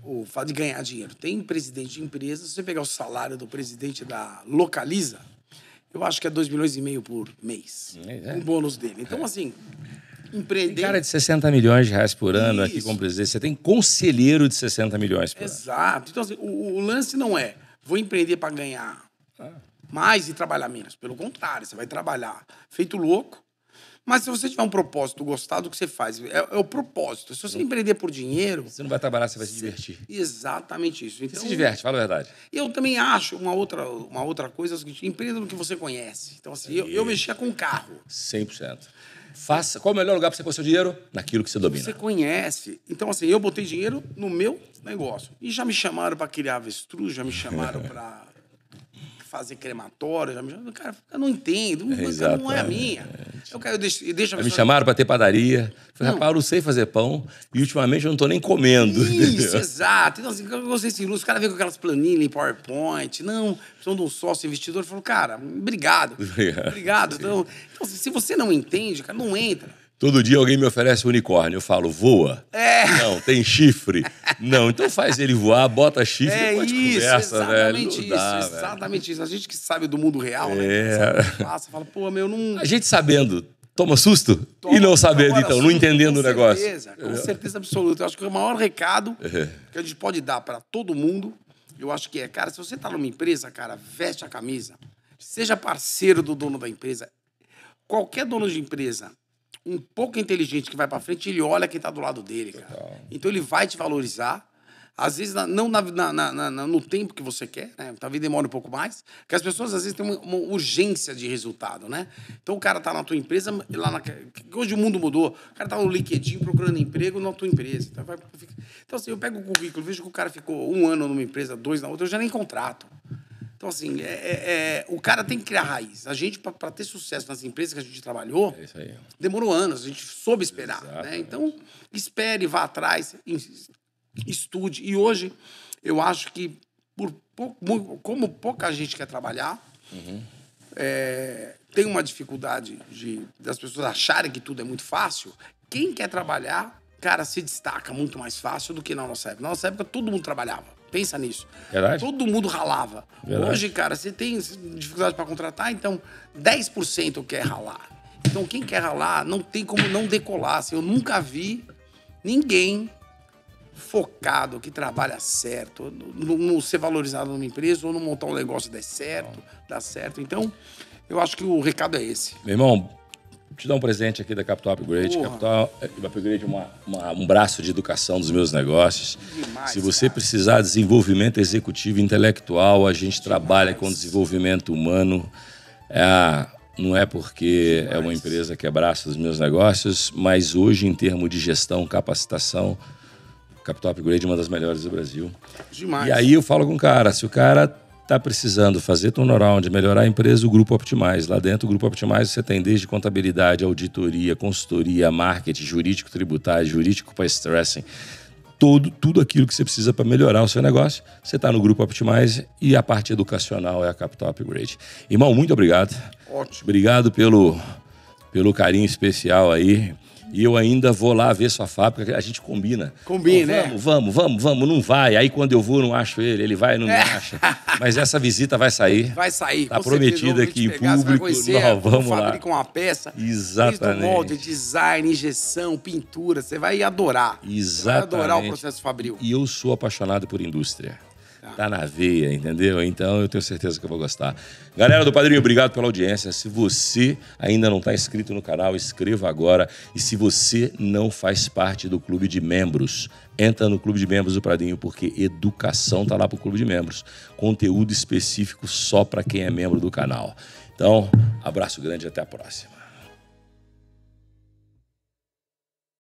Speaker 1: o fato de ganhar dinheiro. Tem presidente de empresa, se você pegar o salário do presidente da Localiza, eu acho que é 2,5 milhões por mês. O bônus dele. Então, assim, empreender...
Speaker 2: Tem cara de 60 milhões de reais por ano aqui como presidente. Você tem conselheiro de 60 milhões por ano.
Speaker 1: Exato. Então, assim, o lance não é vou empreender para ganhar mais e trabalhar menos. Pelo contrário, você vai trabalhar feito louco. Mas se você tiver um propósito, gostar do que você faz, é o propósito. Se você empreender por dinheiro...
Speaker 2: Você não vai trabalhar, você vai se divertir.
Speaker 1: Exatamente isso. Então,
Speaker 2: você se diverte, fala a verdade.
Speaker 1: Eu também acho uma outra coisa, é o seguinte, empreenda no que você conhece. Então, assim, eu mexia com carro.
Speaker 2: 100%. Qual o melhor lugar para você pôr seu dinheiro? Naquilo que você domina.
Speaker 1: Você conhece. Então, assim, eu botei dinheiro no meu negócio. E já me chamaram para criar avestruz, já me chamaram para... fazer crematório, cara, eu não entendo, não é a minha.
Speaker 2: Me chamaram para ter padaria. Falei, rapaz, eu não sei fazer pão e ultimamente eu não estou nem comendo.
Speaker 1: Isso, exato. Então, assim, eu gostei desse luz, o cara veio com aquelas planilhas em PowerPoint, não, precisam de um sócio investidor. Falou, cara, obrigado. Então, se você não entende, cara, não entra.
Speaker 2: Todo dia alguém me oferece um unicórnio. Eu falo, voa. Não, tem chifre. Não, então faz ele voar, bota chifre e depois conversa, velho.
Speaker 1: Exatamente isso. A gente que sabe do mundo real, né? Fala, pô, meu, não...
Speaker 2: A gente sabendo, toma susto? E não sabendo, então, não entendendo o negócio.
Speaker 1: Com certeza absoluta. Eu acho que o maior recado que a gente pode dar para todo mundo, eu acho que é, cara, se você tá numa empresa, cara, veste a camisa, seja parceiro do dono da empresa. Qualquer dono de empresa um pouco inteligente que vai para frente, ele olha quem tá do lado dele, cara. Total. Então ele vai te valorizar. Às vezes, não no tempo que você quer, né? Talvez demore um pouco mais. Porque as pessoas, às vezes, têm uma urgência de resultado, né? Então, o cara tá na tua empresa, hoje o mundo mudou. O cara tá no LinkedIn procurando emprego na tua empresa. Então, assim, eu pego o currículo, vejo que o cara ficou 1 ano numa empresa, 2 na outra, eu já nem contrato. Então, assim, o cara tem que criar raiz. A gente, para ter sucesso nas empresas que a gente trabalhou, demorou anos, a gente soube esperar. Né? Então, espere, vá atrás, estude. E hoje, eu acho que, como pouca gente quer trabalhar, tem uma dificuldade das pessoas acharem que tudo é muito fácil. Quem quer trabalhar, cara, se destaca muito mais fácil do que na nossa época. Na nossa época, todo mundo trabalhava. Pensa nisso.
Speaker 2: Verdade.
Speaker 1: Todo mundo ralava. Verdade. Hoje, cara, você tem dificuldade para contratar, então 10% quer ralar. Então, quem quer ralar não tem como não decolar. Assim, eu nunca vi ninguém focado, que trabalha certo, no ser valorizado numa empresa ou no montar um negócio dar certo. Então, eu acho que o recado é esse.
Speaker 2: Meu irmão, te dar um presente aqui da Capital Upgrade. Capital Upgrade é um braço de educação dos meus negócios.
Speaker 1: Demais,
Speaker 2: se você precisar de desenvolvimento executivo e intelectual, a gente trabalha com desenvolvimento humano. Não é porque é uma empresa que é braço dos meus negócios, mas hoje, em termos de gestão, capacitação, Capital Upgrade é uma das melhores do Brasil.
Speaker 1: Demais.
Speaker 2: E aí eu falo com o cara, se o cara está precisando fazer turnaround, melhorar a empresa, o Grupo Optimize. Lá dentro do Grupo Optimize você tem desde contabilidade, auditoria, consultoria, marketing, jurídico tributário, jurídico para stressing. Tudo aquilo que você precisa para melhorar o seu negócio, você está no Grupo Optimize e a parte educacional é a Capital Upgrade. Irmão, muito obrigado.
Speaker 1: Ótimo.
Speaker 2: Obrigado pelo carinho especial aí. E eu ainda vou lá ver sua fábrica, a gente combina.
Speaker 1: Combina, né?
Speaker 2: Vamos, não vai. Aí quando eu vou, não acho ele vai, não me acha. Mas essa visita vai sair.
Speaker 1: Vai sair,
Speaker 2: tá prometida aqui em público.
Speaker 1: Nós
Speaker 2: vamos lá.
Speaker 1: Fabrica uma peça.
Speaker 2: Exatamente.
Speaker 1: Molde, design, injeção, pintura. Você vai adorar.
Speaker 2: Exatamente.
Speaker 1: Você vai adorar o processo fabril.
Speaker 2: E eu sou apaixonado por indústria. Tá na veia, entendeu? Então eu tenho certeza que eu vou gostar. Galera do Padrinho, obrigado pela audiência. Se você ainda não está inscrito no canal, inscreva agora. E se você não faz parte do clube de membros, entra no clube de membros do Padrinho, porque educação tá lá pro clube de membros. Conteúdo específico só para quem é membro do canal. Então, abraço grande e até a próxima.